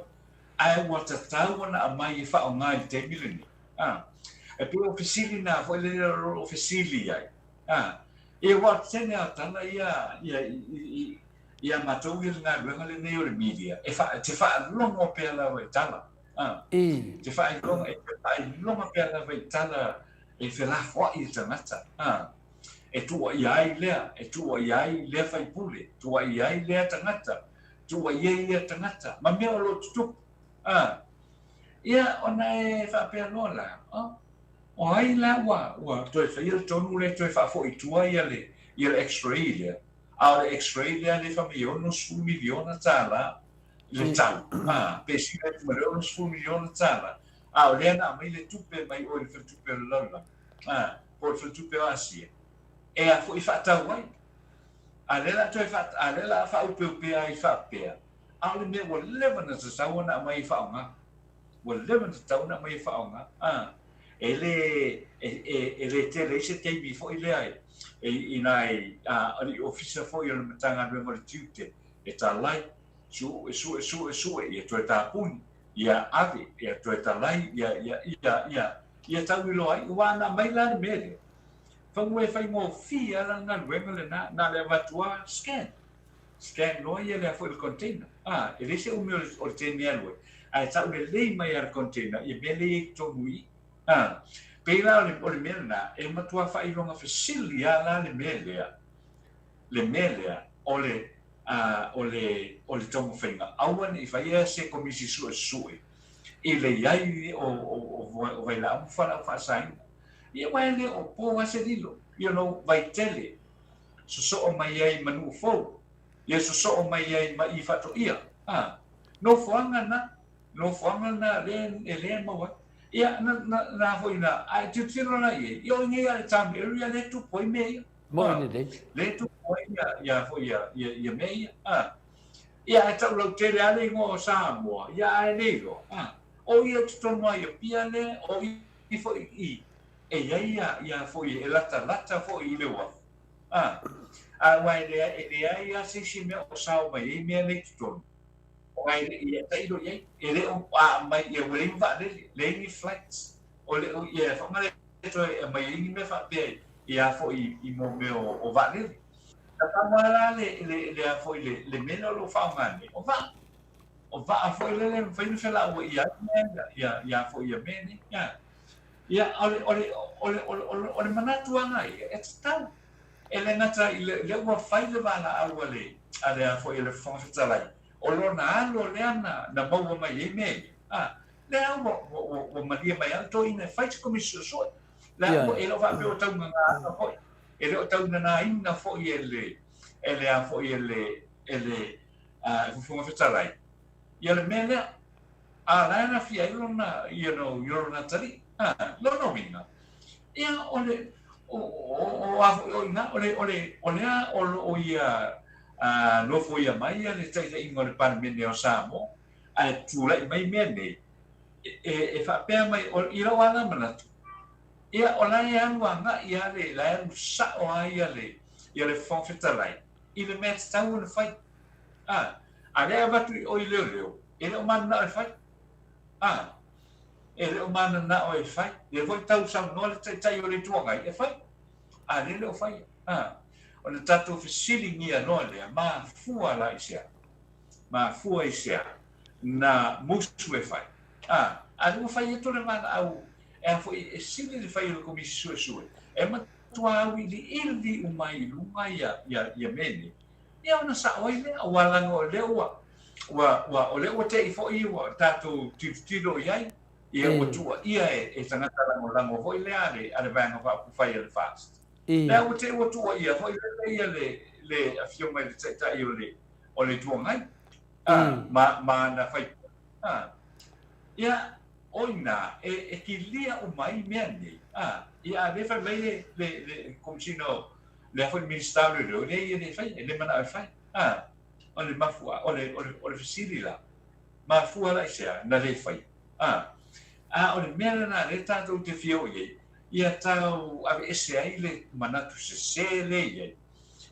ai wa ta tau na mai fa o ngai te milini e pe ofisili na fo le ofisili ai e wa tene atana ia matou i nga renga le nei o le media e fa te fa longo pe la we tala te fa longo pe la we tala e fe la fo i tamata e tu ai le fai pule tu ai le tangata tu ai tangata ma me o lo tu ia ona e fa pe lola o ai la wa to fa il tonu le to fa fo i tu ai le x-ray le a le x-ray le fa milione su milione tala le tal pe si le milione su milione tala a le na mai le tupe mai o le tupe lola por fa tupe asia e a fo i fa ta wai alela to fa alela fa u pe ai fa pe a le me wo leven na sa wona mai fa nga wo leven ta na mai fa nga ele te le se te bi fo ile ai inai ali officer fo yo matanga no mo tute e talai su e to tapun ia ave e to talai ia tau lo ai wa na mai la me fa mo fai mo fia la na le na le vatua scan no ia le fo il container e lese o meu o tenia lo ai tau le mai al container e me le to mui pela o le mena e matua fai longa fasilia la le melea o le tongo whainga awan i whaia se komisi sue i le iai o vai la whana o whaasaina i wai le o pō ase dilo vai tele so o mai ai manu fau ia so o mai ai ma i whato ia no whanga na le maua ia na hoi na ai tutiro na i o ngai ale tam area le tu poi mea mo ni dei le tu poi ia foi ia mea ia tau lau tere ale ngo Samoa ia ai lego o ia tutono ai pia le o i foi i ia foi e lata foi i le wa wai le ia se me o sao mai i mea le tutono wai ia tai do ia ele o mai ia wele va le ni flights o le ia fa mai to mai ni me fa be ia foi i mo me o va le ta mala le foi le mena lo fa mane o va foi le foi ni fela o ia foi ia mene ia ole manatu ana e tau ele nata le o fai le bala au ale foi le fonsa lai o lona alo le ana na maua mai e me le au o maria mai alto ina fai komisi so la o ele va o tau nga foi ele o tau na ina foi ele a foi ele fonsa talai ia le mele la na fia lona lona tari no vinga ia ole o ia no foi a mai le tai ingol pan mene o Samoa tula mai mene e fa pe mai o ira wana manatu ia ola ia wanga ia le la sa o ia le fonfetalai ile met tau na fai ale avatu o leo ele o man na fai ele o man na o fai le voi tau sa no le tai o le tuanga e fai ale le o fai o le tatu fisilingia no le ma fua la isia na musu e fai ale o fai to le man au e foi e sili le fai le komisi sue e ma tua wi li ilvi umai lunga ia mene ia ona sa oi le wala ngo le wa o le o te i fo i wa tatu tilo iai ia o tua ia e tangata lango foi le ale vanga fa fai le fast na o te o tua ia foi le afio mai le tai o le tua ngai ma na fai ia oina e kilia o mai mene ia le fai mai le komsino le foi ministero le fai le mana fai o le mafua o le fisili la mafua la sia na le fai o le mena na le tato te fio ia tau ave ese ai le manatu se le ia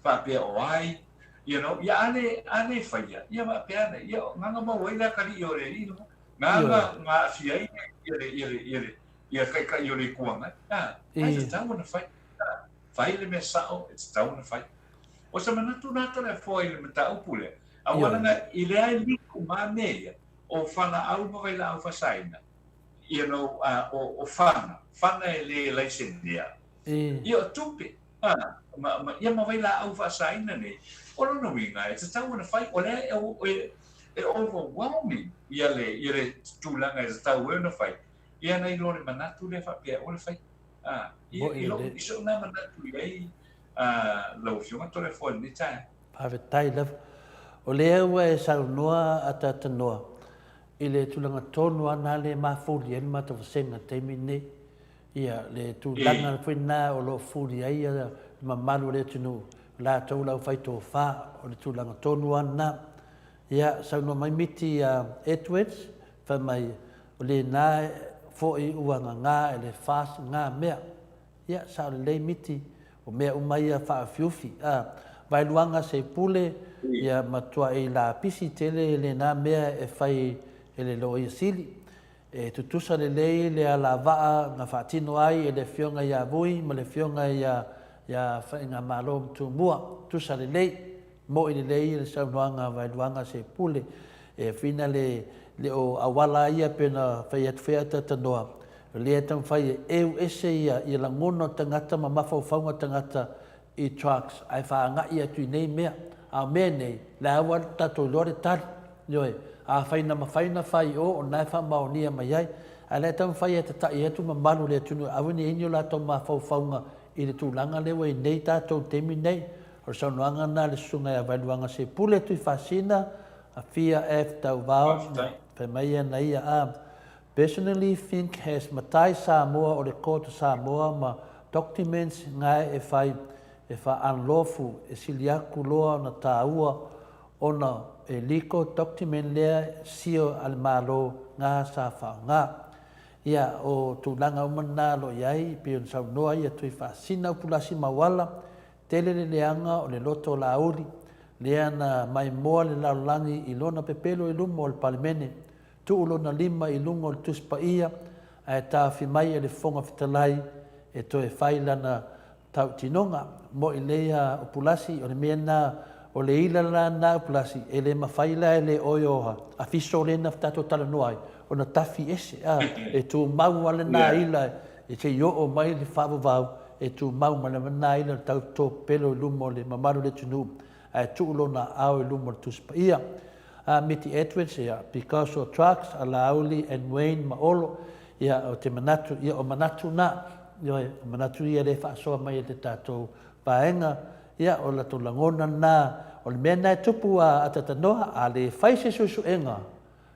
fa pe o ai ia ale fai ia ma pe ana ia nganga mo wai la kali o le ino nganga fia ia kai o le kuanga ai tau na fai le mesao it's tau na fai o sa manatu nata le foi le mata upule a wala nga ile ai liku mane o fana au mo vai la fa saina o fana le licendia io tupi ia ma vai la au fa saina ne o no winga it's tau na fai o le e overwhelming ia le tulanga it's tau na fai ia nei lo le manatu le fa pe o le fai iso na manatu ai lau fiunga tole fo ni tai tai lava o le ua e saunoa a tatanoa i le tulaga tonu ana le mafuli ai ma tavasenga taimi nei ia le tulaga fainā o loo fuli ai ia mamalu le tunu latou lau faitofā o le tulaga tonu ana ia saunoa mai miti Edwards faamai o lenā foʻi ua gagā e le fast gā mea ia sa o lelei miti o mea uma ia faafiufi vailuanga se pule ia matua e la pisi tele le na mea e fai ele lo i sili e tutusa le lei le ala vaa nga fatino ai e le fionga ia vui ma le fionga ia fai nga malo tu mua tusa le lei mo i le lei le saunoanga vailuanga se pule e fina le o awala ia pena fai atu fai ata tanoa le etam fai eu ese ia i la ngono tangata ma mafaufaunga tangata i trucks ai whaanga ia tui nei mea a mea nei le awa tato lore tari yoe a whaina ma whaina whai o nai wha maonia mai ai a le tam whai e te tai etu ma malu le tunu awini inyo la to ma faufaunga i le tūlanga lewa i nei tato temi nei o saunoanga na le sunga ia vailuanga se pule tui whasina a fia F tau vao pe mai ana ia a personally think has matai Samoa o le kota Samoa ma documents ngai e whai unlawful e siliaku loa na tāua ona e liko document lea sio al malo ngā sa whaunga. Ia o tūlanga umana lo iai pion saunoa ia tui whaasina upulasi mawala tele le leanga o le loto lauri lea na mai moa le laulangi i lona pepelo i lumo o le palimene tu ulona 5 i lungo o le tuspa ia a tā whimai e le fonga fitalai e toe whailana tau tinonga mo i lea upulasi o le mea o le ila la na upulasi e le mawhaila e le oioha a fiso le na tato tala noai o na tafi ese e tu mau wale na ila e te yo o mai le whavavau e tu mau mana na ila tau tō pelo lumo le mamaru le tunu a tu ulo na au lumo le tuspa ia Miti Edwards ia because of trucks Alauli and Wayne Maolo ia o te manatu ia o manatu na ia o manatu ia le whaasoa mai e te tātou paenga ia o la tolangona na o le mena e tupu a tatanoa a le whaise susuenga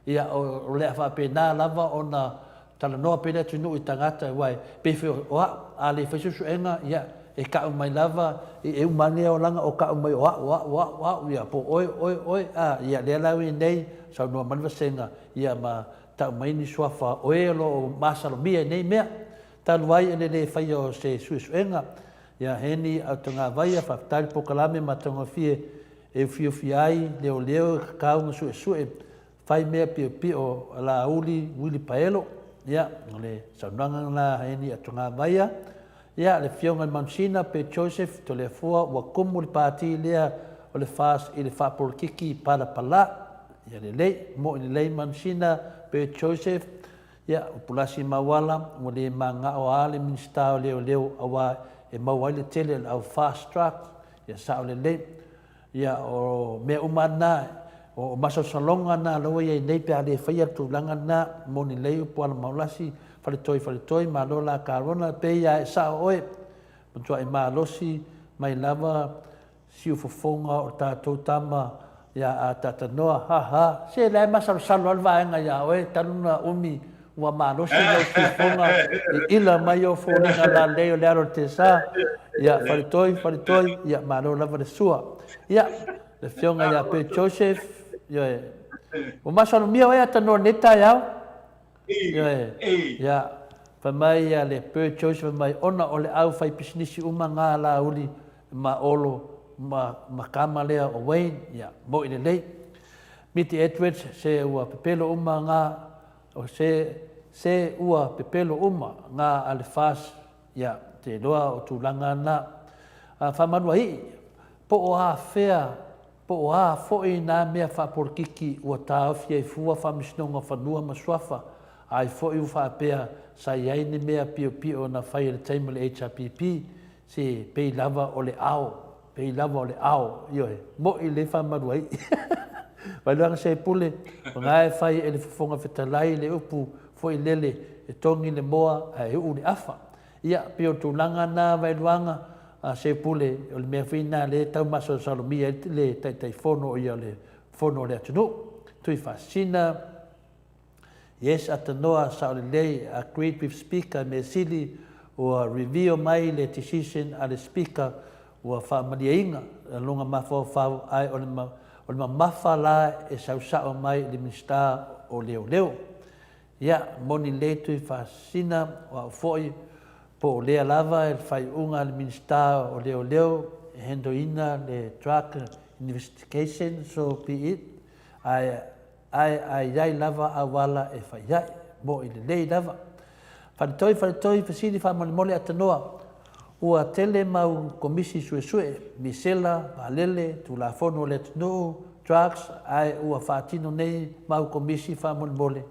ia o le whapena lava o na talanoa pena tunu i tangata wai pefe o a le whaise susuenga ia e ka mai lava e umane o langa o ka mai o ia po oi ia le lawi nei sa no man vasenga ia ma ta mai ni swafa o lo masalo bia nei mea tal vai le fai o se susuenga ia heni a tonga vai fa tal pokalame ma tonga fie e fiai leo ka un su fai mea pio la uli wili paelo ia le sa nanga la heni a tonga vai ia le fionga mansina pe Joseph to le fua wa kumu le pati lea o le fas i le fapol kiki para pala ia le lei mo le lei mansina pe Joseph ia upulasi mawala mo le manga o ale minsta o leo awa e mawai le tele au fast track ia sa o le lei ia o me umana o maso salonga na lo ia nei pe ale faia tu langa na mo ni lei upala maulasi faletoi ma lola karona pe ia e sa oe puntua e malosi mai lava siu fofonga o tātou tama ia a tatanoa ha se lai masalo salo alvaenga ia oe taluna umi ua malosi lau fofonga ila mai o foninga la leo learo te sa ia faletoi ia malo lava le sua ia le fionga ia pe Joseph ia o masalo mia oe atanoa neta iau ia pamai ia le pe Joseph mai ona o le au fai pisinisi uma ngā la uli ma olo ma kama lea o Wayne ia mo i le lei Miti Edwards se ua pepelo uma ngā o se ua pepelo uma ngā ale fas ia te loa o tūlanga na whamanua hii po o a fea po o a foi nā mea whapolkiki ua tāwhia i fua whamisnonga whanua ma swafa ai foi u whapea sa iai ni mea pio na whai le taima le HRPP se pei lava o le ao ioe mo i le whamaruai vai luanga se pule o ngai whai e le fufonga whetalai le upu foi lele e tongi le moa e u le afa ia pio tūlanga na vai luanga se pule o le mea whina le tau maso salomia le tai fono ia le fono le atunu tui whasina Yes, atanoa sa lei agreed with speaker me sili o review mai le decision a le speaker o whamaliainga longa mawhawhau ai o le mawhala e sausao mai le minsta o leo. Ia, moni le tui whasina o foi po lea lava e whai unga le minsta o leo hendo ina le drug investigation so be it ai lava awala e whaiai mo i le nei lava. Whanitoi whasini whamole atanoa ua tele mau komisi sue misela, valele, tulafono le atano, drugs, ai ua whaatino nei mau komisi whamole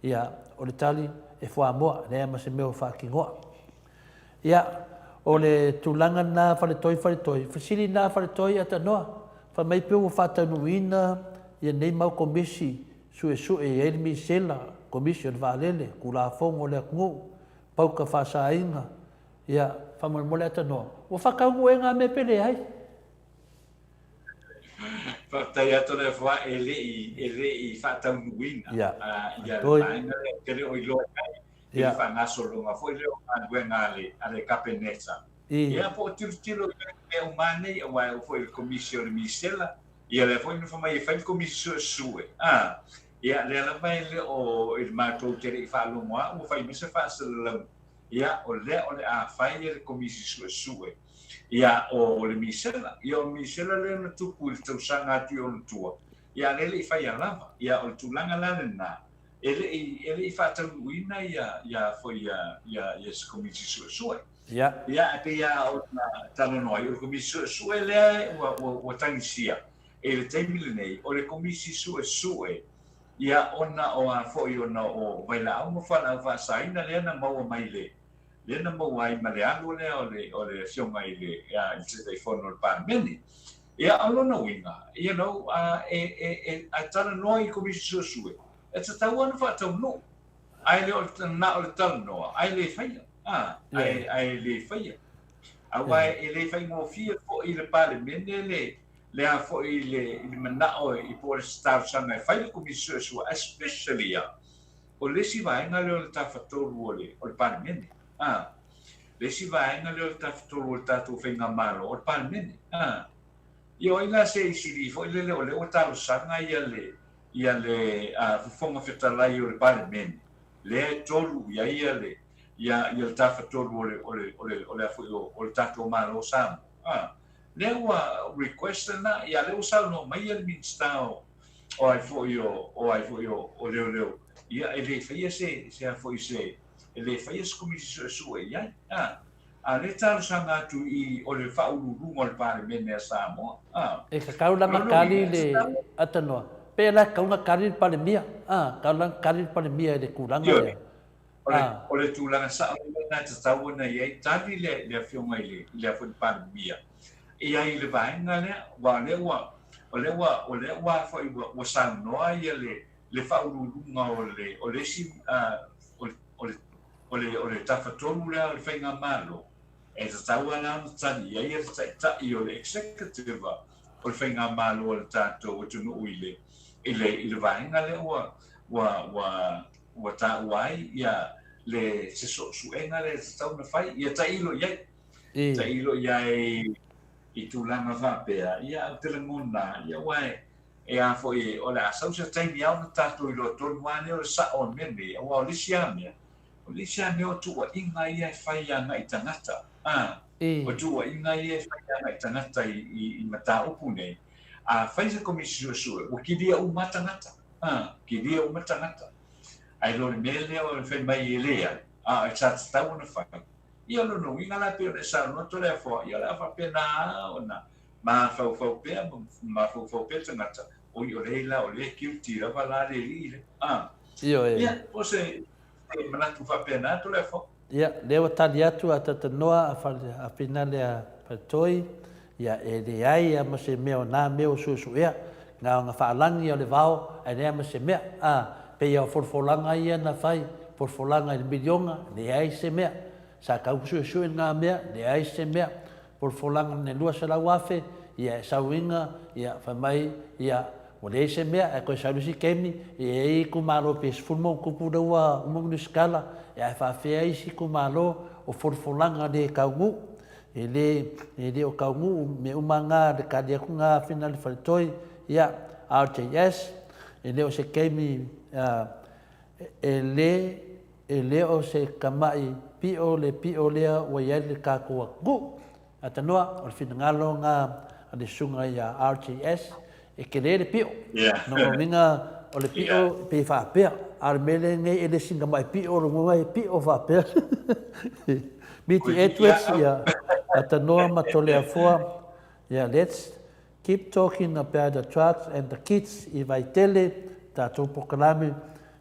ia o le tali e whamoa rea ma se meo whakingoa. Ia o le tulanga na whanitoi, whasini na whanitoi atanoa, whamaipu ua whaatanuina ia nei mau komisi sue e elmi sela, komisi o le valele, kulafongo le akungu, pauka whasainga, ia whamole atanoa. Ua whakaungu e ngā me pele ai. Whaktai ato le wha e le i whaataunuina. Ia. Ia le maenga le kere o i loa kai. Ia whangaso longa. Fo i leo ngā ngale ale kapeneta. Ia po tiro e umane o wai o fo i komisio le misela. Ia le fo i nufa mai e whail komisio sue. Ia le ala mai le o il mātou tere i whaalongoa. Ua whai mese whaasalalau. Ia o le a whai e le komisio sue. Ia o le misela, ia o misela le na tupu le tausanga atu o le tua. Ia le i whai alama, ia o le tūlanga lana nā. Ele i whātaunuina ia foi ia se komisi sue. Ia pe ia o tala noa, o le komisi sue lea ua tangisia. E le taimile nei, o le komisi sue, ia ona o a foi ona o waila au mo whala au whaasaina lea na maua mai le. Lena mau ai ma le alo lea o le fionga i le i te whono le pāmeni. Ia alona winga, you know, a tala noa i komisi sue. E te tau anu whaatau no. Ai le o le tala noa, ai le whaia. Ai le whaia. Awai e le whai ngō fia fo i le pāmeni le a fo i le manao i po le starsanga e whai le komisi sue, especially o lesi vaenga le o le tawhatoru o le pāmeni. Le si vaenga le o tafutolu o tātou whainga malo o pāmene. I o ina se i siri fo i le o le o talo sanga ia le fufonga whetalai o le pāmene. Le tolu ia le tafutolu o le tātou malo o Samoa. Le ua request na ia le o sao no mai le minstao o ai fo i o leo. Ia e le whaia se a fo i se le fai as komisi sue ia le talo sanga atu i o le whaururunga o le pāmene a Samoa. E ka kaulanga kari le atanoa. Pe la kaunga kari le palemia. Kaulanga kari le palemia le kuranga lea. O le tūlanga sa na te tau na iai tali le fionga i le fo le palemia. Ia i le vaenga lea, o le ua fai ua sanoa ia le whaururunga o le si o le tawhatonu lea o le whainga malo. E te tau ala na tani, ia ia te tai o le executive o le whainga malo o le tātou o tunu uile. I le vaenga le ua tā uai, ia le se suenga le te tau na whai, ia ta ilo iai. Ta ilo iai i tūlanga whapea, ia au te langona, ia wai. E a fo i o le asau se taimi au na tātou ilo tonu wane o le sa o mene, o lisi amea. O lisi a meo tua inga ia e whai anga i tangata. O tua inga ia e whai anga i tangata i mata upu nei. A whai se komisi sue, o ki lia u matangata. Ki lia u matangata. Ai lo le mele o le whai mai e lea. E tata tau na whai. Ia lo no, inga la peo le sa no to le fo, ia la wha pena o na. Ma whau pea tangata. O i o leila o le kiuti rawa la le rile. Ia, o se manatu whapena to le fo. Ia, lewa tali atu a tatanoa a whina lea patoi. Ia, e le ai a ma se mea o nā mea o susu ea. Ngā o ngā whaalangi o le vao, a rea ma se mea. Pe ia o forfolanga ia na whai, forfolanga i le milionga, le ai se mea. Sa kau susu ngā mea, le ai se mea. Forfolanga ne lua se lau afe, ia e sauinga, ia whamai, ia o le se mea, e koe saurusi kemi, e ku malo pe sfulmo kupu raua umongu skala, e ai whawhea isi ku malo o forfolanga le kaungu, e le o kaungu me umanga le kadia ku ngā whina le wharitoi, ia RJS, e le o se kemi, e le o se kamai pio lea o iai le kākua gu, Atanua, o le finangalo ngā le sunga ia RGS, e ke le pio. No winga o le pio pe whapea. Ar mele ngai e le singa mai pio, o runga e pio whapea. Miti Edwards, ia Atanua matole a fua. Yeah, let's keep talking about the trucks and the kids. I vai tele, tātou pokalami,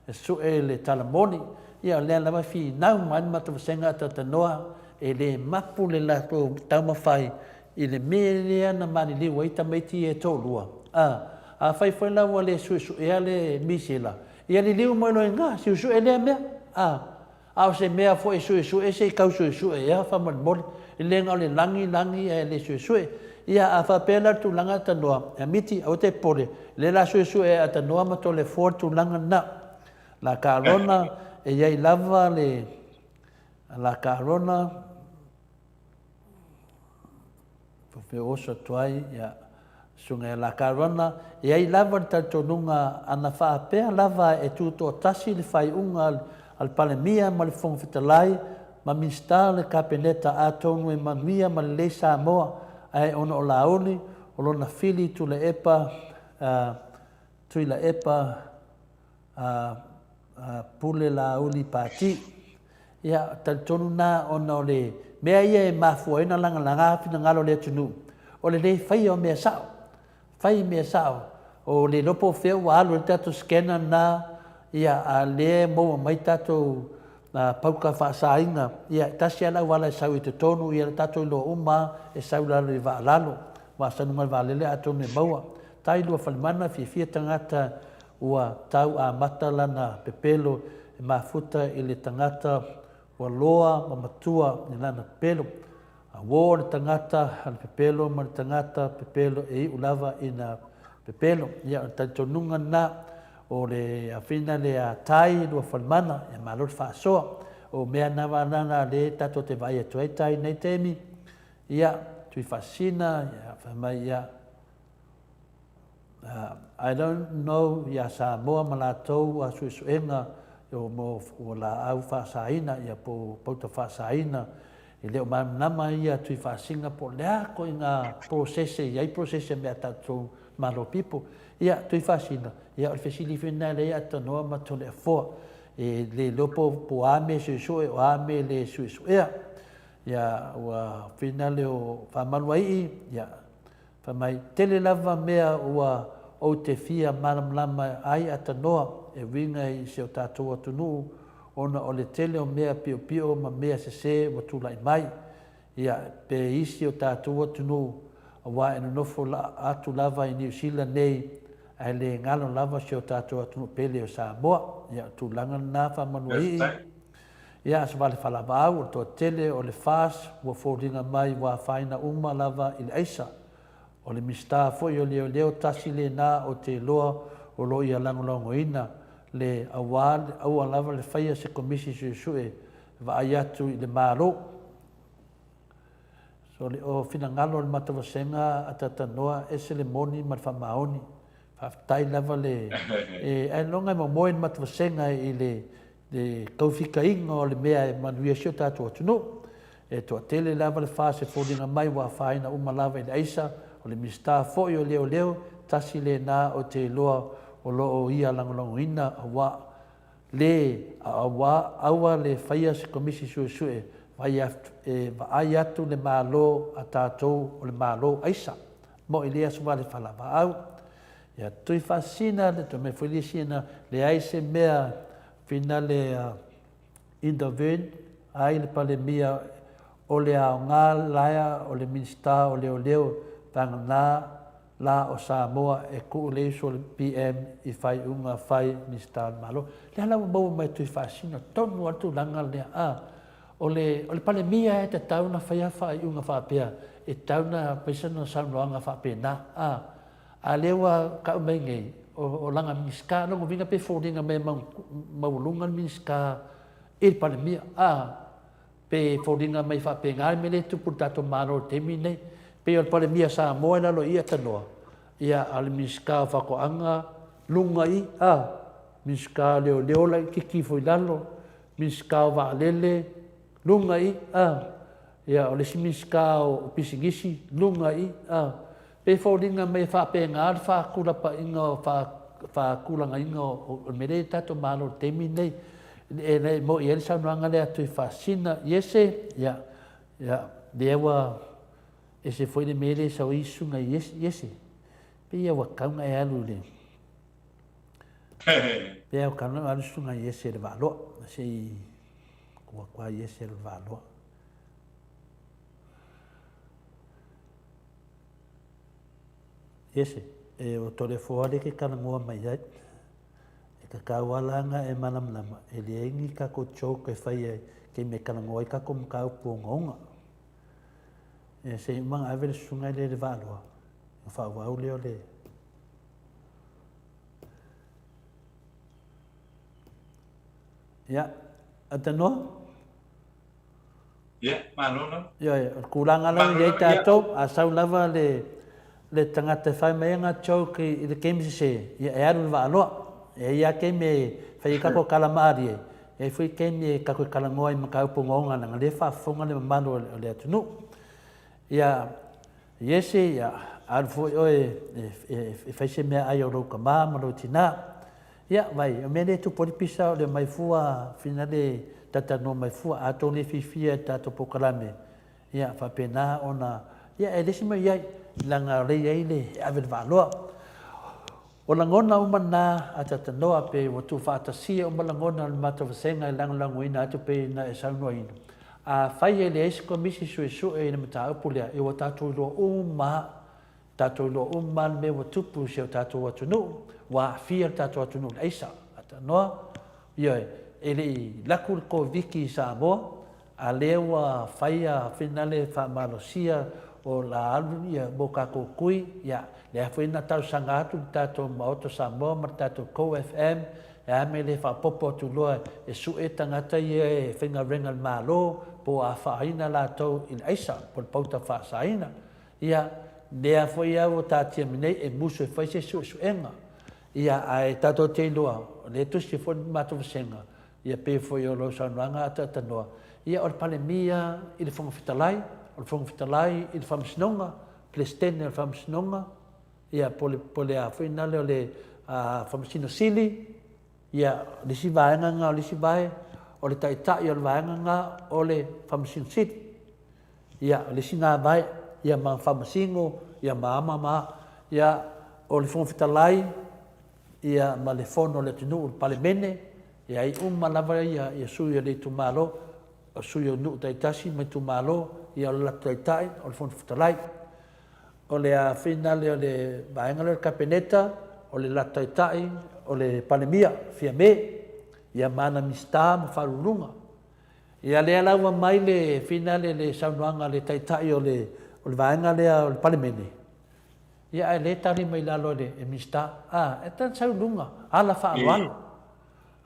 e sue le talamoni. Ia lea lama fi nau man matawasenga Tatanoa, e le mapu le lako taumawhai, i le mea na mani liwa i tamaiti e tōlua. A whai lawa le sue ea le misila. Ia li liu moilo e ngā, si usu e lea mea. Au se mea fo e sue e se kau sue ea whamanmoli. I le ngau le langi e le sue. Ia a whapela tu langa Tanoa, e miti au te pole, le la sue e a Tanoa mato le fōr tu langa na. La karona e iai lava le, la karona, pe oso tuai, ia sunga e la karona, e iai lava tatonunga ana whaapea lava e tuto tasi le whai unga al palemia ma le whongwhitalai, ma minsta le kapeneta a tonu e manuia ma le Samoa, ai ona o laoni o lona fili tu le epa tu la epa pule lauli pati ia tonu na ona le mea ia e mafuaina langa fina ngalo le tunu o le fai o mea sao o le lopo feo wa alu tato skena na ia a le mo mai tato pauka whaasainga, ia tasi ala wala sau i te tonu, ia tato ilo uma e sau lalo i waalalo, wa sanunga waalele ato me maua. Tai lua whalimana fia tangata ua tau a matalana pepelo e mafuta i le tangata ua loa ma matua ni lana pepelo. A wo le tangata al pepelo ma le tangata pepelo e i ulava i na pepelo. Ia tatonunga na o le afina le a tai lua whalimana, e malor whaasoa, o mea nawa nana le tato te vai atu ai tai nei temi, ia tui whasina, ia whamai ia. I don't know, ia Samoa malatou a suenga, o la au whaasaina, ia pauta whaasaina, i leo nama ia tui whasinga po lea ko i ngā prosese, iai prosese mea tatou malo pipo, ia tui whasina, ia o le fesili whina le Tanoa matole a fōa, e le lopo po ame sue o ame le sue ia ua whina le o whamanuai ia whamai tele lava mea ua o te fia malamlama ai Tanoa, e winga i se o tātou atunu, ona o le tele o mea pio ma mea se wa tula i mai, ia pe isi o tātou atunu, wa e nofo atu lava i New Zealand nei, ai le ngalo lava se o tātou atunu pele o Samoa, ia tūlanga nā whamanuai. Ia sa wale whalava au, o tō tele o le fās, ua fōringa mai wa whaina uma lava i le aisa. O le mista foi o leo tasi le nā o te loa o lo ia langolongo ina, le aua lava le whaia se komisi sue, wa ai atu i le māro. So le o fina ngalo le matawasenga a Tatanoa e se le moni ma whamaoni. Tai lava le e longa mo moen matawasenga i le kaufika inga o le mea e manuia sio tātou atunu. E toa tele lava le whase fōringa mai wa whaina uma lava i le aisa o le mista foi o leo tasi le nā o te loa o loo ia langolongo ina awa awa le whaia se komisi sue vai atu le mālo a tātou o le mālo aisa. Mo i lea suwa le whalava au. Ia tui whasina le to me whuilisina le aise mea whina le intervene ai le pale mia o le ao ngā laia o le minsta o leo tangana la o Samoa e ku le so le PM i whai unga whai minsta malo. Le ala mau mai tui whasina tonu atu langa le o le pale mia e te tauna whai unga whapea e tauna paisana saunoanga whapea na a lewa ka umengei o langa miska no vinga pe fordinga me maulunga miska il palemia pe fordinga mai fa pe ngai mele tu putato maro temine pe o palemia sa moena lo ia Tanoa ia al miska fa ko anga lunga i miska leo la kiki foi lalo miska va lele lunga i Ia o le simiska o pisigisi lunga i. Pe fōringa me whapenga ar whakula pa ingo whakulanga ingo o mere tato malo temi nei. E nei mo i elisa nuanga lea tui whasina. Iese, ia dewa e se foi le mere sa o isunga iese. Pe ia wakaunga e alu le. Pe au kaunga alu sunga iese le waloa. Se i kua iese le waloa. Iese, e o tole fōare ke karangoa mai ai. E ka kaualanga e manamlama. E le ingi kako tō ke whai ai ke me karangoa i kako mkau pōngonga. E se imanga avele sunga le waloa. E whawau leo le. Ia, atanoa? Ia, manona. Ia, kuranga lau i tātou, a sau lava le tangata whai meinga tau ki i le kemisi se, ia e aru wa aloa, e ia kemi whai kako kalamari e fui kemi kako kalangoa i makaupo ngonga nanga le whafonga le mamano o le atunu. Ia, iese, ia, aru fui oe e whai se mea ai o rauka maa, maro tina. Ia, vai, o mene tu poripisa o le maifua, fina le tatano maifua, ato le fifia tato pokalame. Ia, whapena ona, ia, e lesi mai iai, langa rei ai le ave waloa. O langona umana a tatanoa pe watu whaatasia o malangona le matawhasenga i langolangoina atu pe na e saunua ina. A whai e le eisi komisi sue e na mata upulea e wa tātou loa uma, tātou loa uma me watupu se o tātou atunu, wa fia tātou atunu le eisa. Atanoa, ioi, e le laku ko viki i Samoa, a lewa whai a whinale whamalosia o la alu ia mo kako kui ia le afuina tau sanga atu tato maoto Samoa ma tato Ko FM e ame le whapopo atu loa e su e tangata ia e whinga renga malo po a whaina la tau in eisa po pauta whaasaina ia le afuia o tatia minei e musu e whaise su enga ia ai tato te loa le tusi fo mato vasenga ia pe fo i o lo saunanga ata tanoa ia or palemia i le whanga fitalai o le whangwhitalai i le whamsinonga, Plestene o le whamsinonga, ia pole a whainale o le whamsino sili, ia le si vaenga o le si vae, o le taitai o le vaenga o le whamsino sili, ia le si ngā vae, ia ma whamasingo, ia ma ama, ia o le whangwhitalai, ia ma le whono le tunu o le palemene, ia i lava ia sui o le tumalo, o sui o nuu taitasi mai tumalo, ia o le lataitai, o le whonwhitalai. O le a whinale o le vaengale o le kapeneta, o le lataitai, o le panemia, fia me, ia mana mista ma wharurunga. Ia lea laua mai le whinale le saunuanga le taitai o le vaengale o le panemene. Ia e le tari mai lalo le mista, e tan saununga, ala whaalualo.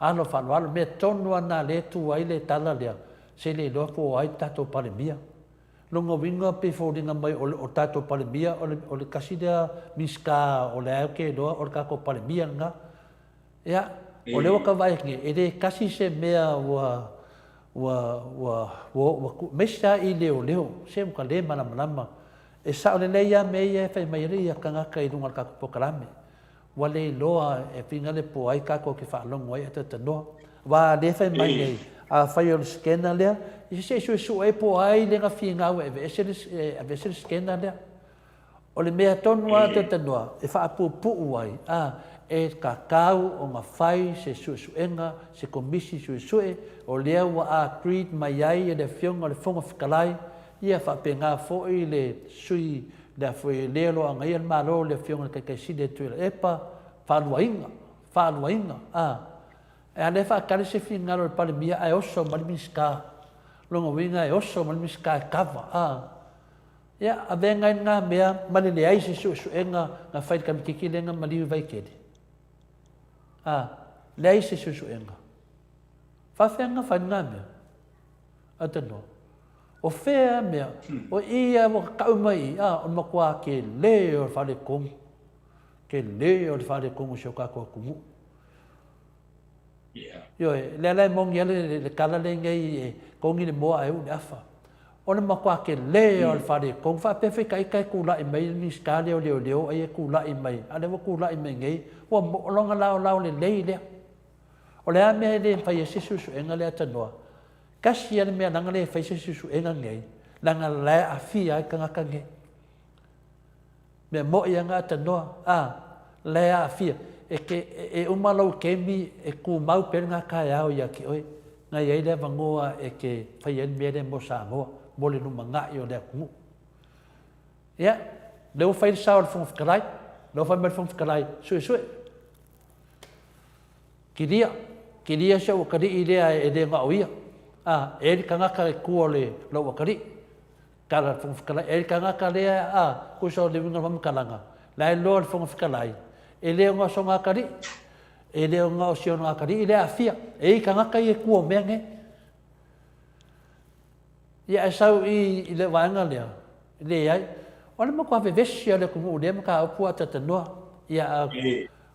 Ala whaalualo, mea tonu ana le tu ai le tala lea, se le lopo ai tato panemia. Longa winga pe fōringa mai o tātou palemia, o le kasidea miska o le auke loa, o le kako palemia nga. Ia, o le waka vaengi, e le kasi se mea mesa i leo, se muka le manama. E sa o le leia mea e whai mai rea ka ngaka i runga le kako pokalame. Wa le loa e whina le po ai kako ki whaalongo ai ata tanoa. Wa le whai mai nei, a whai o le skena lea, i se su e po ai le ngafi ngau e vese le skena lea. O le mea tonu a te tanoa, e wha apu ai, e kakau o ngā whai se suenga, se komisi sue, o lea wa a creed mai ai e le whionga le whonga whikalai, ia wha pe ngā fōi le sui, le fwoi lea loa ngai al malo le whionga le kaiside tui le epa, whaaluainga, E ane wha kare se whi ngaro le pale mia ai oso malimiska. Longa winga ai oso malimiska e kawa. Ia, a venga i ngā mea, mani le aise su enga ngā whaid kamikiki lenga maliu vai kere. Le aise su enga. Whawhenga whaid ngā mea. Atano. O whea mea, o ia mo kaumai, o makua ke leo le whare kongu. Ke leo le whare kongu sio kako kumu. Yo, le mongi ale le kala le ngai kongi le moa e u le afa. o le makua ke le o le whare kong wha pewe kai kula i mai ni skale o leo ai kula i mai ale wa kula i mai ngei wa longa lao le lea o le a mea le whai e sisu enga le atanoa kasi ane mea nanga le whai sisu enga ngei langa le a fia ai kangaka ngei mea mo i anga atanoa le a fia e umalau kemi e ku mau pere ngā kai au ia ki oi ngai ai le vangoa e ke whai ane mea le mo Samoa mo le numa ngai o le akungu ia leo whai sao le whunga whakarai leo whai mele whunga whakarai sue kiria sa wakari i lea e le ngau ia e li kangaka e kua le lau wakari kala whunga whakarai e li kangaka lea kusa o le winga whamakalanga lai loa le whunga whakarai e leo ngā so ngā kari e leo ngā o sio ngā kari i lea awhia e i kangaka i e kua mea nge ia e sau i le waenga lea le ai o le makua vevesi a le kungu lea maka aupua tatanua ia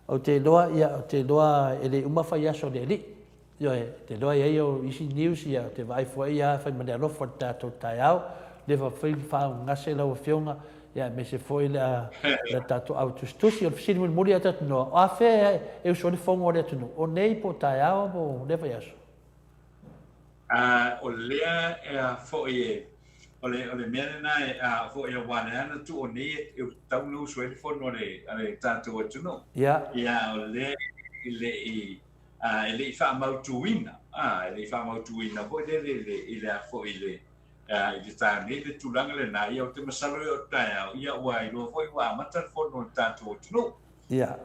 o te loa e le umawhai aso le li Yo te loa ia o isi news ia te vai fua ia whai mane alofa tātou tai au le whai whao ngase lau whionga ia me se foi le tātou au tustusi o fisiri muri a tātou noa o a whea e usoni whongo o le tunu o nei po tai au mo le vai aso o lea e a foi o le mea na e a foi a wane ana tu o nei e tau nu sueli fono le tātou o tunu ia o lea i le i ele i whaamautuina, ele i whaamautuina, po ele a fo ele i te tāne, le tūlanga le nā, ia o te masalo o tae au, ia ua i loa fo i wā matar fono tātou o tunu. Ia,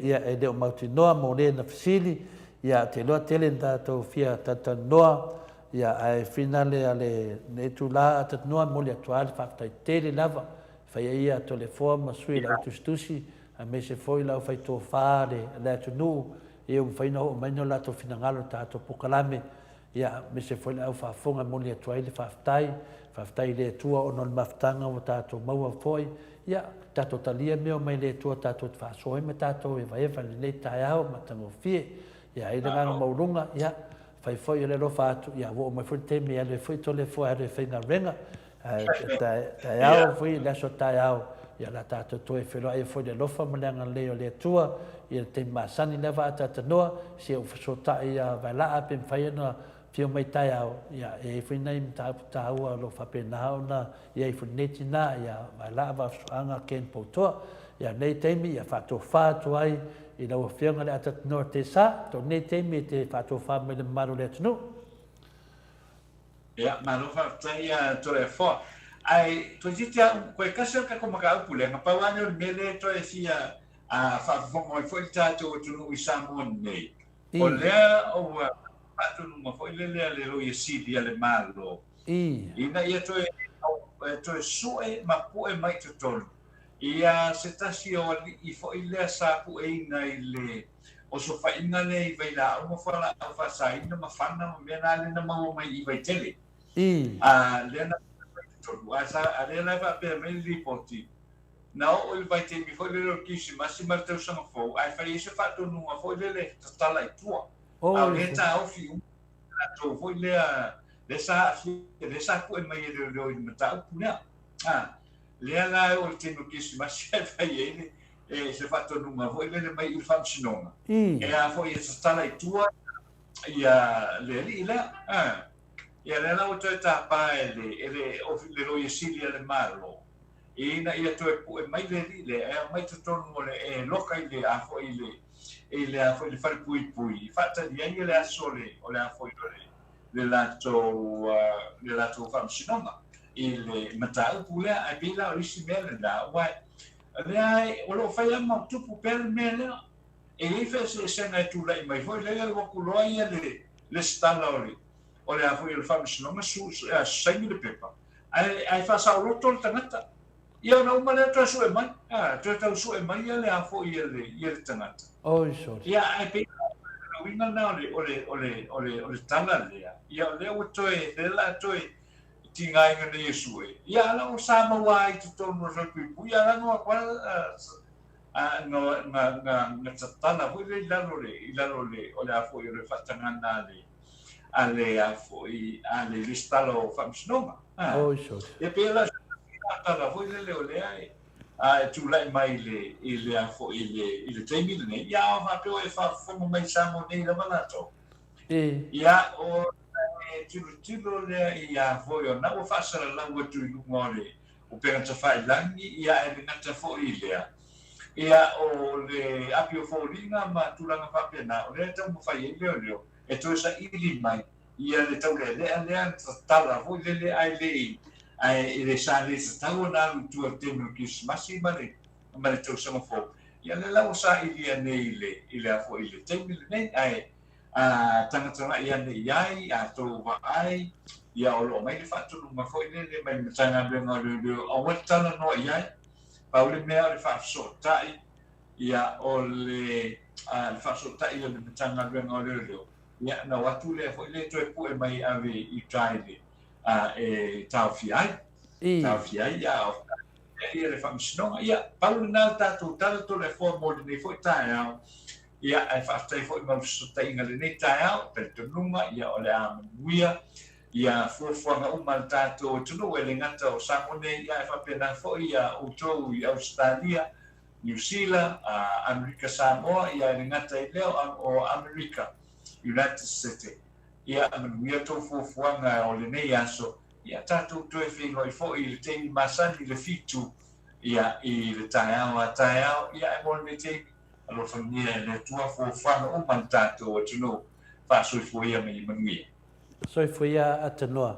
ia e leo mautinoa mo le na fisili, ia te loa tele tātou fia tatanoa, ia ai finale a le tūlā a tatanoa mo le atuale, whaftai tele lava, whai ia to le foa masui la utustusi, a me se foi lau whai tō whāre, le atunu, e o whaina o maino lato finangalo tātou pukalame ia me se foi au whaafonga moni atua i le whaftai le tua o non maftanga o tātou maua foi ia tātou talia meo mai le tua tātou te whaasoe me tātou e vai le nei tai au matango fie ia e nganga maurunga ia whai foi le rofa atu ia wo mai foi te mea le foi to le foi a le whainga renga tai au foi le aso tai au ia la tātou toi wheroa e foi le lofa malanga leo le tua ia te masani leva atanoa se o whasotai a vailaa pe mwhaiana whio mai tai au ia e whinai mtaua lo whapenao na ia i whineti nā ia vailaa wasuanga ken poutoa ia nei teimi ia whato whātu ai i lau whionga le atanoa te sa to nei teimi te whato wha me le maru le atanu ia maru whaftai a tore wha ai to jitia koe kasel ka komaka upule ngapawane o mele to e fia a whaafongo i foi tātou tunu i Samoa nei. O lea o patunu ma foi lea le roi e sidi a le malo. Ina ia toe sue ma pue mai te tonu. Ia se tasi o i foi lea sa pue ina i le o so whainga le i veila o ma whala au whasaina ma whana ma mena le na mau mai i vai tele. Lea na mai te tonu. A lea na wha mai ripoti. Na o le vai te mi foi le kisi masi ma te usanga fo ai fai se fato nunga foi le tala i tua au le ta o fi to foi le sa ku e mai le mata puna le la o te no kisi masi fai e se fato nunga foi le mai il funzionoma e a foi se tala i tua ia le ia le o te ta pa ele o le roi silia le malo ina ia to e mai le e mai to tonu le loka i le a foi le a foi le fal pui fatta di ai le asole o le a foi le lato famsinoma il matau pule a bila o isi mele da wa le ai o lo fai ma tupu per mele e i fe se na tu lai mai foi le o kulo ia le stalla o le a foi le famsinoma su sangue de pepa ai fa sa roto il tanata ia na uma le to su e mai to su e mai le a fo ia le tangata so ia ai pe winga na o le tanga le ia le o to e la to e tinga inga ne su e ia la o Samoa i to no so pu ia la no kwa no na tana fu le o le a fo ia le fatanga na le ale a foi ale listalo famsnoma O so. e pela tala foi le ole ai a tu lai mai le a foi le temi ne ya va pe e fa fomo mai samo nei la malato ya o tilo le ia foi o na o fa sala la o tu ngore o pega ta fai langi ia e ngata foi le ia o le apio folinga ma tulanga papena o le tau fai le e to sa ili mai ia le tau le le tala vo le ai le sa le tau na tu te no kismasi male tau sama fo ia le la sa ili nei ile a fo ile te nei ai a tanga ia nei ai a to va ai ia o lo mai le fa tu ma fo ile le mai tanga le ngalo o wetala no ia Pauli mea le whaasotai tai ia o le whaasotai o le matanga renga o leo. Ia na watu le fo le toe pu e mai ave I taile e tau fiai. Tau fiai ia o ia le whaamisnonga. Ia pauli nā tātou tala to le fo mo le nei fo tae au. Ia e whaatai fo I mausotai inga le nei tae au. Pere tonunga ia o le amanuia. Ia fuafuanga umal tātou tunu e le ngata o Samoa ia e whapena fo ia o tau I Australia, New Zealand, Amerika Samoa, ia e ngata I leo o Amerika, United States. Ia amanuia tau fuafuanga o le nei aso, ia tātou toe whengo I fo I le teimi masani le fitu, ia I le taeao a taeao, ia e mol me teimi, alo whangia le tua fuafuanga umal tātou o tunu, whaasoi fuia me I manuia. Soi foi a tanoa.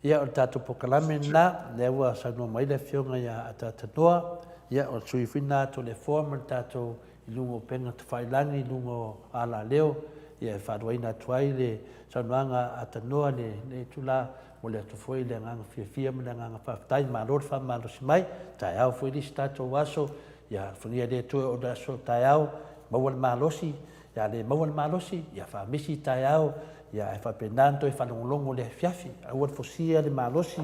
Ia o tātou pokalame nā, le ua sanua mai le whionga ia a tanoa. Ia o sui whina to le forma tātou I lungo penga te whailangi, I lungo ala leo. Ia e wharuaina tuai le sanuanga a tanoa le tula mo le atu foi le nganga fia mo le nganga whaftai, ma lor wha malosi mai. Tai au foi lisi tātou waso. Ia whangia le tue o daso tai au, mawal malosi. Ia le mawal malosi, ia whamisi tai au. Ia e whapenanto e whanongolongo le fiafi. A ua fosia le malosi.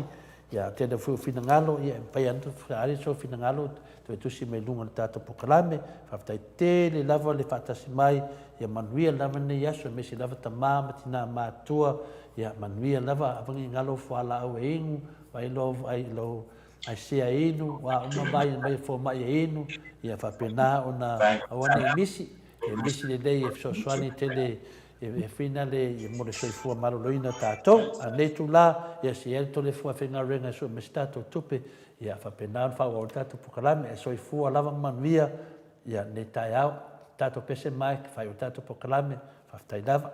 Ia tēnā fu finangalo. Ia e pai anto whaare so finangalo. Te tusi me lunga le tātou pokalame. Whaftai tēle lava le whatasi mai. Ia manuia lava nei aso. Mesi lava ta māma tina mātua. Ia manuia lava awangi ngalo whala au e ingu. Vai lo ai sea inu. Wa uma mai fo mai e inu. Ia whapena ona awane misi. E misi le dei e soani tele e fina le e mo le soifua maroloina tātou, a nei tu la, ia si ele to le fua whenga renga so me stato tupe, ia whapena whau o tātou pukalame, e soifua lava manuia, ia nei tai au, tātou pese mai, whai o tātou pukalame, whaftai lava.